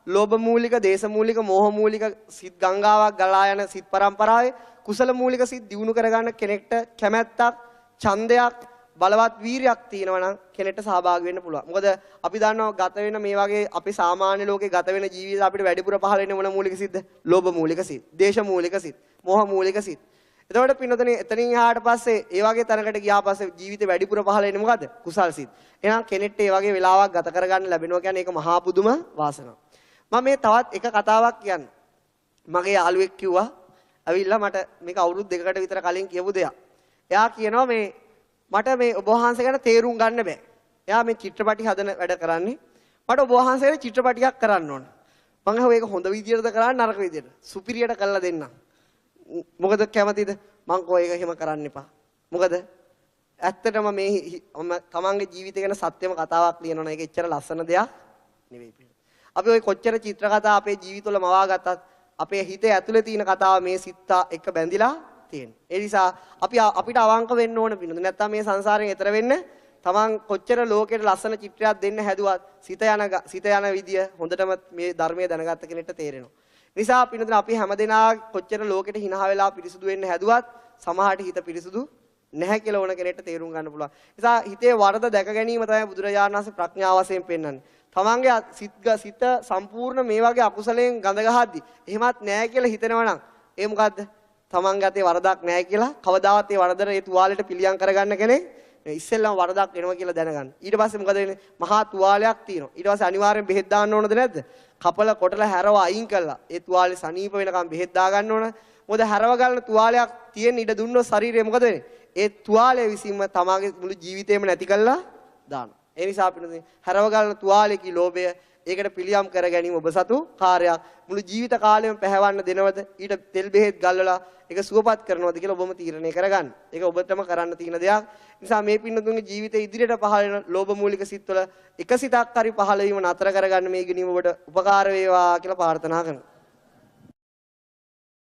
ලෝභ මූලික, දේශ මූලික, මෝහ මූලික සිත් ගංගාවක් ගලා යන සිත් පරම්පරාවේ කුසල මූලික සිත් දියුණු කරගන්න කෙනෙක්ට කැමැත්තක්, ඡන්දයක්, බලවත් වීරියක් තියෙනවා නම් කෙනෙක්ට සහභාගී වෙන්න පුළුවන්. මොකද අපි දන්නවා ගත වෙන මේ වගේ අපි සාමාන්‍ය ලෝකේ ගත වෙන ජීවිත අපිට වැඩිපුර පහළ වෙන්නේ මොන මූලික සිත්ද? ලෝභ මූලික සිත්, දේශ මූලික සිත්, මෝහ මූලික සිත්. එතකොට පින්නතනේ එතනින් එහාට පස්සේ ඒ වගේ තැනකට ගියා පස්සේ ජීවිතේ වැඩිපුර පහළ වෙන්නේ මොකද්ද? කුසල් සිත්. එහෙනම් කෙනෙක්ට ඒ වගේ වෙලාවක් ගත කරගන්න ලැබෙනවා කියන්නේ ඒක මහා පුදුම වාසනාවක්. මම මේ තවත් එක කතාවක් කියන්න. මගේ යාළුවෙක් කිව්වා ඇවිල්ලා මට මේක අවුරුදු 2කට විතර කලින් කියපු දෙයක්. එයා කියනවා මට මේ ඔබ වහන්සේ ගැන තේරුම් ගන්න බෑ. එයා මේ චිත්‍රපටි හදන වැඩ කරන්නේ. මට ඔබ වහන්සේට චිත්‍රපටියක් කරන්න ඕන. මම අහුව ඒක හොඳ විදියටද කරන්නේ නරක විදියට? සුපිරියට කරලා දෙන්නම්. මොකද කැමතිද? මං කෝ ඒක එහෙම කරන්න එපා. මොකද ඇත්තටම මේ තමන්ගේ ජීවිතය ගැන සත්‍යම කතාවක් ලියනවනේ ඒක එච්චර ලස්සන දෙයක් නෙවෙයි. අපි ওই කොච්චර චිත්‍ර කතා අපේ ජීවිතවල මවා ගත්තත් අපේ හිතේ ඇතුලේ තියෙන කතාව මේ සිත් එක්ක බැඳිලා තියෙනවා. ඒ නිසා අපිට අවංක වෙන්න ඕන පිළිඳ. නැත්තම් මේ සංසාරයෙන් එතර වෙන්න තමන් කොච්චර ලෝකෙට ලස්සන චිත්‍රයක් දෙන්න හැදුවත් සිත යන විදිය හොඳටම මේ ධර්මයේ දැනගත්ත කෙනෙක්ට තේරෙනවා. නිසා පිළිඳ අපි හැමදෙනා කොච්චර ලෝකෙට hina වෙලා පිරිසුදු වෙන්න හැදුවත් සමහරට හිත පිරිසුදු නැහැ කියලා ඕන කෙනෙක්ට තේරුම් ගන්න පුළුවන්. නිසා හිතේ වරද දැක ගැනීම තමයි බුදුරජාණන් වහන්සේ ප්‍රඥාව වශයෙන් පෙන්වන්නේ. තමන්ගේ සිත සම්පූර්ණ මේ වගේ අකුසලයෙන් ගඳ ගහද්දි එහෙමත් නැහැ කියලා හිතනවා නම් ඒ මොකද්ද? තමන්ගේ අතේ වරදක් නැහැ කියලා කවදාවත් ඒ වරදට ඒ තුවාලෙට පිළියම් කරගන්න කෙනෙක් ඉස්සෙල්ලම වරදක් වෙනවා කියලා දැනගන්න. ඊට පස්සේ මොකද වෙන්නේ? මහා තුවාලයක් තියෙනවා. ඊට පස්සේ අනිවාර්යෙන් බෙහෙත් දාන්න ඕනද නැද්ද? කපල කොටල හැරව අයින් කළා. ඒ තුවාලේ සනීප වෙනකම් බෙහෙත් දා ගන්න ඕන. මොකද හැරව ගන්න තුවාලයක් තියෙන ඉඩ දුන්නොත් ශරීරය මොකද වෙන්නේ? ඒ තුවාලය විසින්ම තමාගේ මුළු ජීවිතේම නැති කළා දානවා. ඒ නිසා අපිට හැරව ගන්න තුවාලේ කී ලෝභය ඒකට පිළියම් කර ගැනීම ඔබ සතු කාර්යයක්. මුළු ජීවිත කාලෙම පැහැවන්න දෙනවද? ඊට තෙල් බෙහෙත් ගල්වලා ඒක සුවපත් කරනවද කියලා ඔබම තීරණය කරගන්න. ඒක ඔබටම කරන්න තියෙන දෙයක්. නිසා මේ පින්නතුන්ගේ ජීවිතේ ඉදිරියට පහළ වෙන ලෝභ මූලික සිත්වල එක සිතක් හරි පහළ වීම නතර කරගන්න මේ ඉගෙනීම ඔබට උපකාර වේවා කියලා ප්‍රාර්ථනා කරනවා.